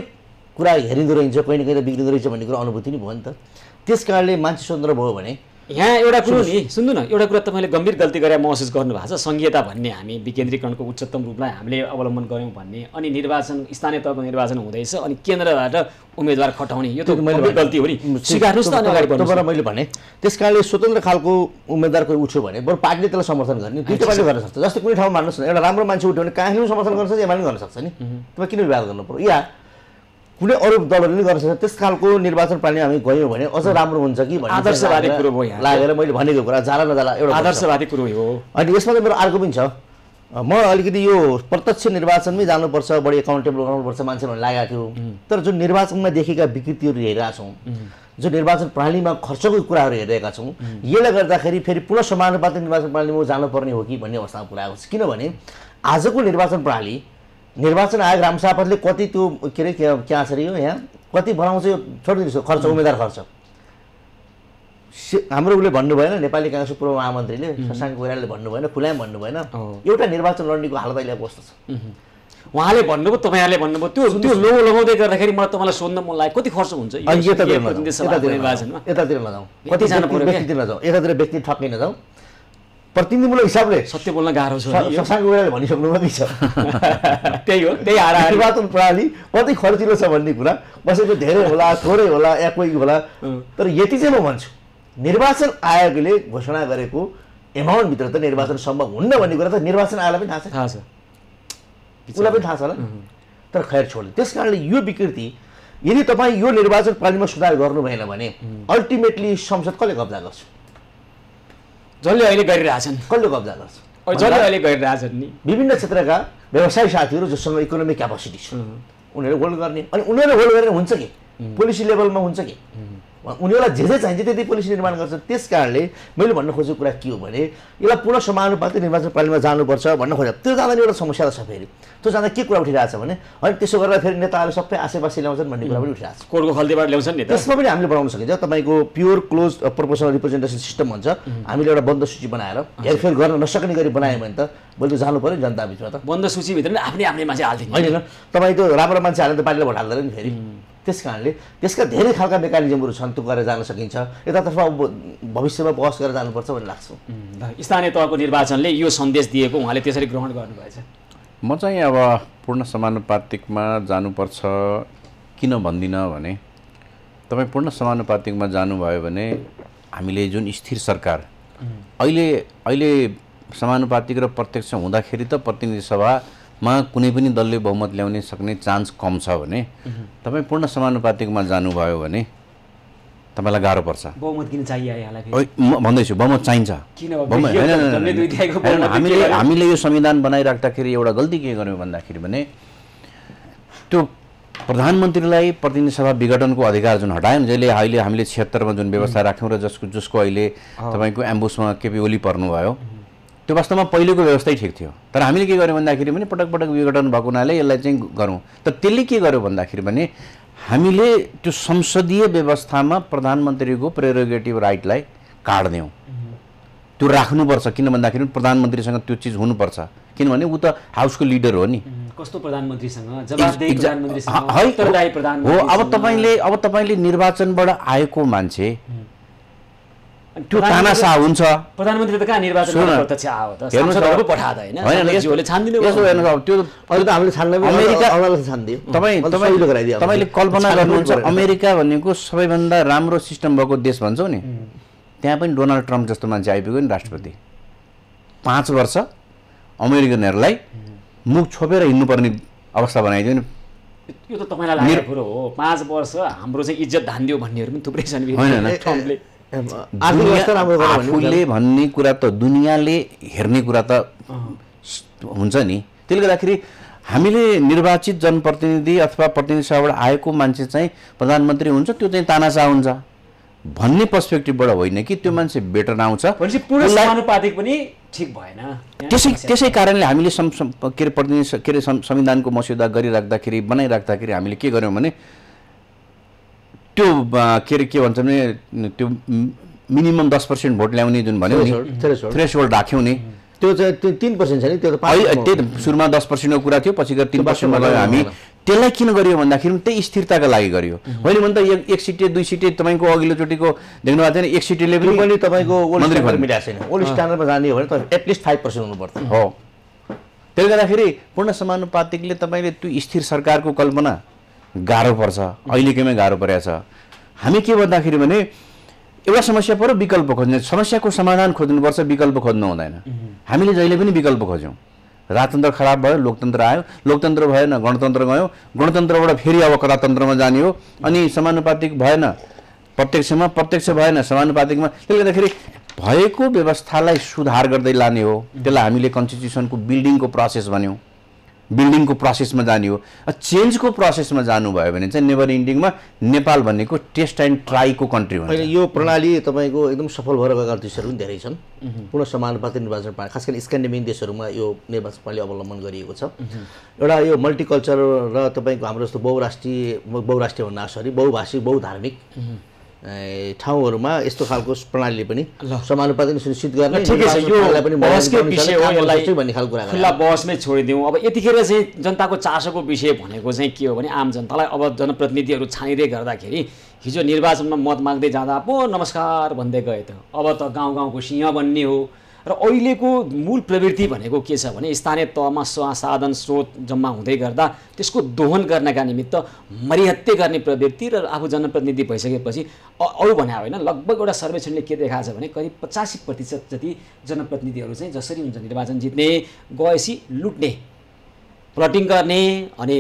कुरा हेरिँदो रहन्छ, कहीँ न कहीँ बिग्रिँदो रहेछ भन्ने कुरा अनुभूति नै भयो नि त। त्यस कारणले मान्छे स्वतन्त्र भयो भने यहाँ एउटा कुरो नि सुन्नु न, एउटा कुरा तपाईँले गम्भीर गल्ती गरेर महसुस गर्नुभएको छ। सङ्घीयता भन्ने हामी विकेन्द्रीकरणको उच्चतम रूपलाई हामीले अवलम्बन गऱ्यौँ भन्ने, अनि निर्वाचन स्थानीय तहको निर्वाचन हुँदैछ अनि केन्द्रबाट उम्मेदवार खटाउने, यो त गम्भीर गल्ती हो नि, स्वीकार्नुहोस् न। तपाईँलाई मैले भने त्यस कारणले स्वतन्त्र खालको उम्मेदवार कोही उठ्यो भने बरु पार्टीले त्यसलाई समर्थन गर्ने, दुईटा पार्टी गर्न सक्छ। जस्तै कुनै ठाउँमा मान्नुहोस् न, एउटा राम्रो मान्छे उठ्यो भने काङ्ग्रेसले समर्थन गर्न सक्छ, एमाले गर्न सक्छ नि, तपाईँ किन विवाद गर्नु पर्यो? या कुनै अरू दलहरूले गर्न सक्छ। त्यस खालको निर्वाचन प्रणाली हामी गयौँ भने अझ राम्रो हुन्छ कि भन्ने आदर्शवादी कुरो भयो यहाँ लागेर मैले भनेको कुरा जाला नजाला एउटा आदर्शवादी कुरो हो। अनि यसमा त मेरो अर्को पनि छ, म अलिकति यो प्रत्यक्ष निर्वाचनमै जानुपर्छ, बढी एकाउन्टेबल गराउनुपर्छ मान्छे भन्ने लागेको थियो। तर जुन निर्वाचनमा देखेका विकृतिहरू हेरिरहेका छौँ, जो निर्वाचन प्रणालीमा खर्चको कुराहरू हेरिरहेका छौँ, यसले गर्दाखेरि फेरि पुनः समानुपातिक निर्वाचन प्रणालीमा जानुपर्ने हो कि भन्ने अवस्थामा पुऱ्याएको छ। किनभने आजको निर्वाचन प्रणाली, निर्वाचन आयोग रामसापतले कति त्यो के अरे क्या छ यो यहाँ कति बनाउँछ, यो छोडिदिनुहोस् खर्च, उम्मेदवार खर्च। हाम्रो उसले भन्नु भएन, नेपाली काङ्ग्रेसको पूर्व महामन्त्रीले शशाङ्क कोइरालाले भन्नु भएन, खुलाम भन्नु भएन, एउटा निर्वाचन लड्नेको हालत अहिले कस्तो छ उहाँले भन्नुभयो, तपाईँहरूले भन्नुभयो। त्यो लोगो लगाउँदै गर्दाखेरि मलाई तपाईँलाई सोध्न मन लाग्यो कति खर्च हुन्छ निर्वाचनमा? यतातिर नजाउँ, कति जानु पर्यो, व्यक्तितिर नजाउँ, यतातिर व्यक्ति ठक्कै नजाउँ, प्रतिनिधिमूलक हिसाबले सत्य बोल्न गाह्रो छ। शशाङ्क कोइरालाले भनिसक्नु मात्रै छ, त्यही हो, त्यही हारा निर्वाचन प्रणाली कति खर्चिलो छ भन्ने कुरा, कसैको धेरै होला थोरै होला या कोही होला। तर यति चाहिँ म भन्छु, निर्वाचन आयोगले घोषणा गरेको एमाउन्टभित्र त निर्वाचन सम्भव हुन्न भन्ने कुरा त निर्वाचन आयोगलाई पनि थाहा छ, उसलाई पनि थाहा छ होला। तर खैर छोड्यो। त्यस कारणले यो विकृति यदि तपाईँ यो निर्वाचन प्रणालीमा सुधार गर्नु भएन भने अल्टिमेटली संसद कसले कब्जा गर्छ? जसले अहिले गरिरहेछन् कसले कब्जा गर्छ? जसले अहिले गरिरहेछन् नि विभिन्न क्षेत्रका व्यवसायी साथीहरू जससँग इकोनोमिक क्यापासिटी छ उनीहरूले होल्ड गर्ने, अनि उनीहरूले होल्ड गरेर हुन्छ कि पोलिसी लेभलमा हुन्छ कि उनीहरूलाई जे जे चाहिन्छ त्यति पोलिसी निर्माण गर्छ। त्यस कारणले मैले भन्न खोजेको कुरा के हो भने यसलाई पुनः समानुपातिक निर्वाचन प्रणालीमा जानुपर्छ भन्न खोजेँ। त्यो जाँदा नि एउटा समस्या छ फेरि, त्यो जाँदा के कुरा उठिरहेछ भने अनि त्यसो गरेर फेरि नेताहरूले सबै आसेपासे ल्याउँछन् भन्ने कुरा पनि उठिरहेको छ। कोर्टको खल्तीबाट ल्याउँछन् नि, त्यसमा पनि हामीले बनाउन सकिन्छ। तपाईँको pure close proportional representation system भन्छ, हामीले एउटा बन्द सूची बनाएर हेरफेर गर्न नसक्ने गरी बनायो भने त बल्ल जानु पऱ्यो जनताबिचमा। त बन्द सूचीभित्र नि आफ्नै मान्छे हाल्थ्यो होइन, तपाईँ त्यो राम्रो मान्छे हालेर त पार्टीले भोट हाल्दैन नि फेरि। त्यस कारणले त्यसका धेरै खालका मेकानिजमहरू छन्, त्यो गरेर जान सकिन्छ। यतातर्फ भविष्यमा बहस गरेर जानुपर्छ भन्ने लाग्छ। स्थानीय तहको निर्वाचनले यो सन्देश दिएको उहाँले त्यसरी ग्रहण गर्नुभएछ। म चाहिँ अब पूर्ण समानुपातिकमा जानुपर्छ किन भन्दिनँ भने तपाईँ पूर्ण समानुपातिकमा जानुभयो भने हामीले जुन स्थिर सरकार अहिले समानुपातिक र प्रत्यक्ष हुँदाखेरि त प्रतिनिधि सभामा कुनै पनि दलले बहुमत ल्याउने सक्ने चान्स कम छ भने तपाईँ पूर्ण समानुपातिकमा जानुभयो भने तपाईँलाई गाह्रो पर्छ। बहुमत किन चाहियो यहाँलाई? म भन्दैछु बहुमत चाहिन्छ। हामीले यो संविधान बनाइराख्दाखेरि एउटा गल्ती के गर्यौँ भन्दाखेरि भने त्यो प्रधानमन्त्रीलाई प्रतिनिधि सभा विघटनको अधिकार जुन हटायौँ, जसले अहिले हामीले 76 जुन व्यवस्था राख्यौँ र जसको अहिले तपाईँको एम्बुसमा केपी ओली पर्नुभयो, त्यो वास्तवमा पहिलेको व्यवस्थै ठिक थियो। तर हामीले के गर्यौँ भन्दाखेरि पनि पटक पटक विघटन भएको हुनाले यसलाई चाहिँ गरौँ। तर त्यसले के गर्यो भन्दाखेरि भने हामीले त्यो संसदीय व्यवस्थामा प्रधानमन्त्रीको प्रेरोगेटिभ राइटलाई काट्दियौँ। त्यो राख्नुपर्छ, किन भन्दाखेरि प्रधानमन्त्रीसँग त्यो चिज हुनुपर्छ, किनभने ऊ त हाउसको लिडर हो नि। कस्तो प्रधानमन्त्रीसँग? जवाफदेही प्रधानमन्त्रीसँग, उत्तरदायी प्रधानमन्त्री हो। अब तपाईँले निर्वाचनबाट आएको मान्छे त्यो तानाशाह हुन्छ। प्रधानमन्त्री त कहाँ निर्वाचनमा प्रत्यक्ष आयो त? सांसदहरु पठादा हैन? हैन छान्दिनु यसो हेर्नुस्, त्यो अहिले त हामीले छान्दै तपाईँले कल्पना गर्नुहुन्छ अमेरिका भनेको सबैभन्दा राम्रो सिस्टम भएको देश भन्छौँ नि, त्यहाँ पनि डोनाल्ड ट्रम्प जस्तो मान्छे आइपुग्यो नि राष्ट्रपति। 5 वर्ष अमेरिकनहरूलाई मुख छोपेर हिँड्नुपर्ने अवस्था बनाइदियो नि। यो त तपाईँलाई लागेको कुरो हो। 5 वर्ष हाम्रो चाहिँ इज्जत धान्दियो भन्नेहरू पनि थुप्रै छन्। ट्रम्पले आफूले भन्ने कुरा त दुनियाँले हेर्ने कुरा त हुन्छ नि। त्यसले गर्दाखेरि हामीले निर्वाचित जनप्रतिनिधि अथवा प्रतिनिधि सभाबाट आएको मान्छे चाहिँ प्रधानमन्त्री हुन्छ, त्यो चाहिँ तानाशाह हुन्छ भन्ने पर्सपेक्टिभबाट होइन कि त्यो मान्छे बेटर आउँछ। पूर्ण समानुपातिक पनि ठिक भएन। त्यसै कारणले हामीले संविधानको मस्यौदा गरिराख्दाखेरि बनाइराख्दाखेरि हामीले के गर्यौँ भने त्यो के भन्छ भने त्यो मिनिमम 10% भोट ल्याउने जुन भन्यो नि थ्रेसहोल्ड राख्यौँ नि, त्यो चाहिँ 3% छ नि। त्यो त त्यही सुरुमा 10% को कुरा थियो, पछि गएर 3% मा गयो। हामी त्यसलाई किन गरियो भन्दाखेरि त्यही स्थिरताका लागि गरियो। होइन भने त 1 सिटे 2 सिटे तपाईँको अघिल्लोचोटिको देख्नु भएको थिएन, 1 सिटेले पनि तपाईँको मन्त्री भएर मिलेको छैन। ओल्ड स्ट्यान्डर्डमा जाने हो भने त एटलिस्ट 5% हुनुपर्छ हो। त्यसले गर्दाखेरि पूर्ण समानुपातिकले तपाईँले त्यो स्थिर सरकारको कल्पना गाह्रो पर्छ, अहिलेकैमै गाह्रो परेको छ। हामी के भन्दाखेरि भने एउटा समस्या पऱ्यो विकल्प खोज्ने, समस्याको समाधान खोज्नुपर्छ, विकल्प खोज्नु हुँदैन। हामीले जहिले पनि विकल्प खोज्यौँ। राजतन्त्र खराब भयो, लोकतन्त्र आयो, लोकतन्त्र भएन गणतन्त्र गयो, गणतन्त्रबाट फेरि अब कथातन्त्रमा जाने हो, अनि समानुपातिक भएन प्रत्यक्षमा, प्रत्यक्ष भएन समानुपातिकमा। त्यसले गर्दाखेरि भएको व्यवस्थालाई सुधार गर्दै लाने हो। त्यसलाई हामीले कन्स्टिट्युसनको बिल्डिङको प्रोसेस भन्यौँ, बिल्डिङको प्रोसेसमा जाने हो। चेन्जको प्रोसेसमा जानुभयो भने चाहिँ नेभर इन्डिङमा नेपाल भनेको टेस्ट एन्ड ट्राईको कन्ट्री हो। यो प्रणाली तपाईँको एकदम सफल भएर गएका देशहरू पनि धेरै छन्। पूर्ण समानुपातिक निर्वाचन प्रणाली खास गरी स्क्यान्डिनेभियन देशहरूमा यो निर्वाचन प्रणाली अवलम्बन गरिएको छ। एउटा यो मल्टिकल्चर र तपाईँको हाम्रो जस्तो बहुराष्ट्रिय भन्दा सरी बहुभाषिक बहुधार्मिक ठाउँहरूमा यस्तो खालको प्रणालीले पनि समानुपातिक सुनिश्चित गर्ने खुल्ला बहसमै छोडिदिउँ। अब यतिखेर चाहिँ जनताको चासोको विषय भनेको चाहिँ के हो भने आम जनतालाई अब जनप्रतिनिधिहरू छानिँदै गर्दाखेरि हिजो निर्वाचनमा मत माग्दै जाँदा पो नमस्कार भन्दै गए त अब त गाउँ गाउँको सिंह बन्ने हो। र अहिलेको मूल प्रवृत्ति भनेको के छ भने स्थानीय तहमा साधन स्रोत जम्मा हुँदै गर्दा त्यसको दोहन गर्नका निमित्त मरिहत्ते गर्ने प्रवृत्ति र आफू जनप्रतिनिधि भइसकेपछि अरू भने होइन लगभग एउटा सर्वेक्षणले के देखाएको छ भने करिब 85% जति जनप्रतिनिधिहरू चाहिँ जसरी हुन्छ निर्वाचन जित्ने गएपछि लुट्ने प्लटिङ गर्ने अनि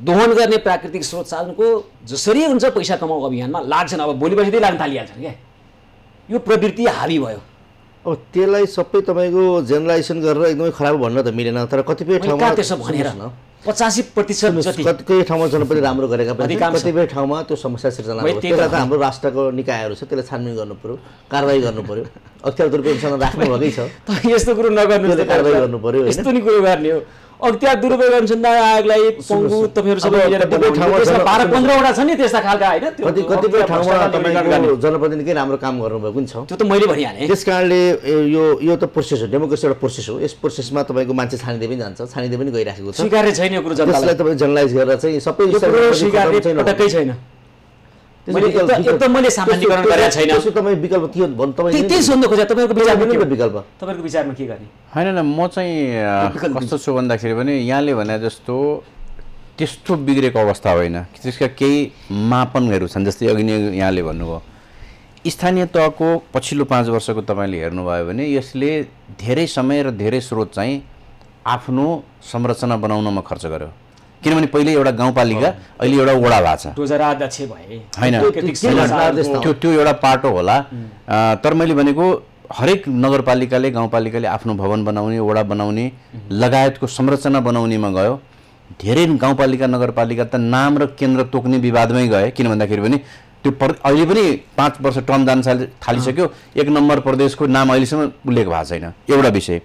दोहन गर्ने प्राकृतिक स्रोत साधनको जसरी हुन्छ पैसा कमाउ अभियानमा लाग्छन्। अब भोलि पर्सिदेखि लाग्न थालिहाल्छन् क्या। यो प्रवृत्ति हाबी भयो। अब त्यसलाई सबै तपाईँको जेनरलाइजेसन गरेर एकदमै खराब भन्न त मिलेन, तर कतिपय ठाउँमा त्यसो भनेर 85% जति कतिपय ठाउँमा जनप्रति राम्रो गरेका पनि कतिपय ठाउँमा त्यो समस्या सिर्जना भयो। त्यसलाई त हाम्रो राष्ट्रको निकायहरू छ, त्यसलाई छानबिन गर्नु पर्यो, कारबाही गर्नु पर्यो। अख्तियार दुरुपयोगसँग राख्नु भएकै छ, यस्तो कुरो नगर्नु, कारबाही गर्नु पर्यो। यस्तो नि कुरो गर्ने हो। अख्तियार दुरुपयोग अनुसन्धान आयोगलाई पङ्गु तपाईँहरू सबै मिलेर 12-15 वटा छ नि त्यस्ता खालका हैन। कतिपय ठाउँमा तपाईँको जनप्रतिनिधिकै राम्रो काम गर्नुभएको पनि छ, त्यो त मैले भनिहालेँ। त्यस कारणले यो त प्रोसेस हो, डेमोक्रेसी एउटा प्रोसेस हो। यस प्रोसेसमा तपाईँको मान्छे छानिँदै पनि जान्छ, छानिँदै पनि गइराखेको छ। स्वीकार्य छैन यो कुरो जनतालाई। त्यसलाई तपाईँ जनरलाइज गरेर चाहिँ सबै स्वीकार्य पटक्कै छैन। मैले सामान्यीकरण गरेको छैन। त्यसो तपाईँ विकल्प के हो भन्नु तपाईँ त्यही सोध्नु खोजे। तपाईँको विचारमा के विकल्प, तपाईँको विचारमा के गर्ने? होइन न, म चाहिँ कस्तो छु भन्दाखेरि पनि यहाँले भने जस्तो त्यस्तो बिग्रेको अवस्था होइन। त्यसका केही मापनहरू छन्, जस्तै अघि नै यहाँले भन्नुभयो स्थानीय तहको पछिल्लो 5 वर्षको तपाईँले हेर्नुभयो भने यसले धेरै समय र धेरै स्रोत चाहिँ आफ्नो संरचना बनाउनमा खर्च गर्यो। किनभने पहिले एउटा गाउँपालिका अहिले एउटा वडा भएको छ। अध्यक्ष भए होइन, त्यो एउटा पाटो होला। तर मैले भनेको हरेक नगरपालिकाले गाउँपालिकाले आफ्नो भवन बनाउने, वडा बनाउने लगायतको संरचना बनाउनेमा गयो। धेरै गाउँपालिका नगरपालिका त नाम र केन्द्र तोक्ने विवादमै गए। किन भन्दाखेरि पनि त्यो अहिले पनि 5 वर्ष टर्म जान थालिसक्यो, 1 नम्बर प्रदेशको नाम अहिलेसम्म उल्लेख भएको छैन। एउटा विषय।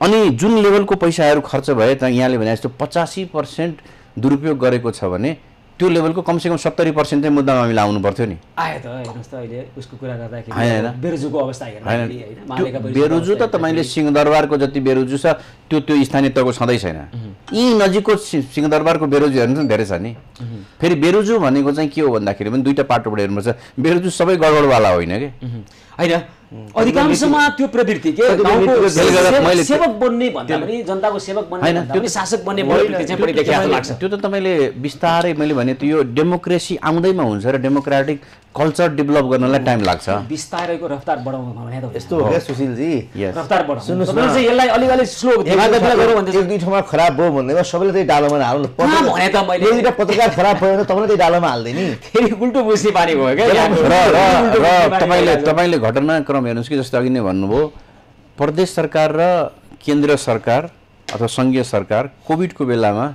अनि जुन लेभलको पैसाहरू खर्च भए त यहाँले भने जस्तो 85% दुरुपयोग गरेको छ भने त्यो लेभलको कमसेकम 70% चाहिँ मुद्दामा हामीले आउनु पर्थ्यो नि। आयो त हेर्नुहोस् त अहिले उसको कुरा गर्दाखेरि बेरुजुको अवस्था हेर्दाखेरि हैन, बेरुजु त तपाईँले सिंहदरबारको जति बेरुजु छ त्यो स्थानीय तहको छँदै छैन। यी नजिकको सिंहदरबारको बेरुजु हेर्नु धेरै छ नि। फेरि बेरुजु भनेको चाहिँ के हो भन्दाखेरि पनि दुईटा पाटोबाट हेर्नुपर्छ। बेरुजु सबै गडबडवाला होइन के, हैन। अधिकांशमा त्यो प्रवृत्ति के गाउँको सेवक बन्ने भन्दा पनि जनताको सेवक बन्ने भन्दा पनि शासक बन्ने प्रवृत्ति चाहिँ बढी देखिएको लाग्छ। त्यो त तपाईँले बिस्तारै मैले भने त यो डेमोक्रेसी आउँदैमा हुन्छ र डेमोक्रेटिक कल्चर डेभलप गर्नलाई टाइम लाग्छ। बिस्तारैको रफ्तार बढाउनु भने त यस्तो हो क्या सुशीलजी, रफ्तार बढाउनु। सुन्नुस् न, चाहिँ यसलाई अलिअलि स्लो धेगाधेगा गरौँ भन्दै एक दुई ठाउँमा खराब भयो भन्दैमा सबैले त्यही डालोमा हाल्नु पर्छ भने त मैले एउटा पत्रकार खराब भयो भने तपाईले त्यही डालोमा हाल्दै नि फेरि उल्टो बुझ्ने पानी भयो क्या। र तपाईले घटनाक्रम हेर्नुस् कि जस्तो अघि नै भन्नुभयो प्रदेश सरकार र केन्द्र सरकार अथवा सङ्घीय सरकार कोभिडको बेलामा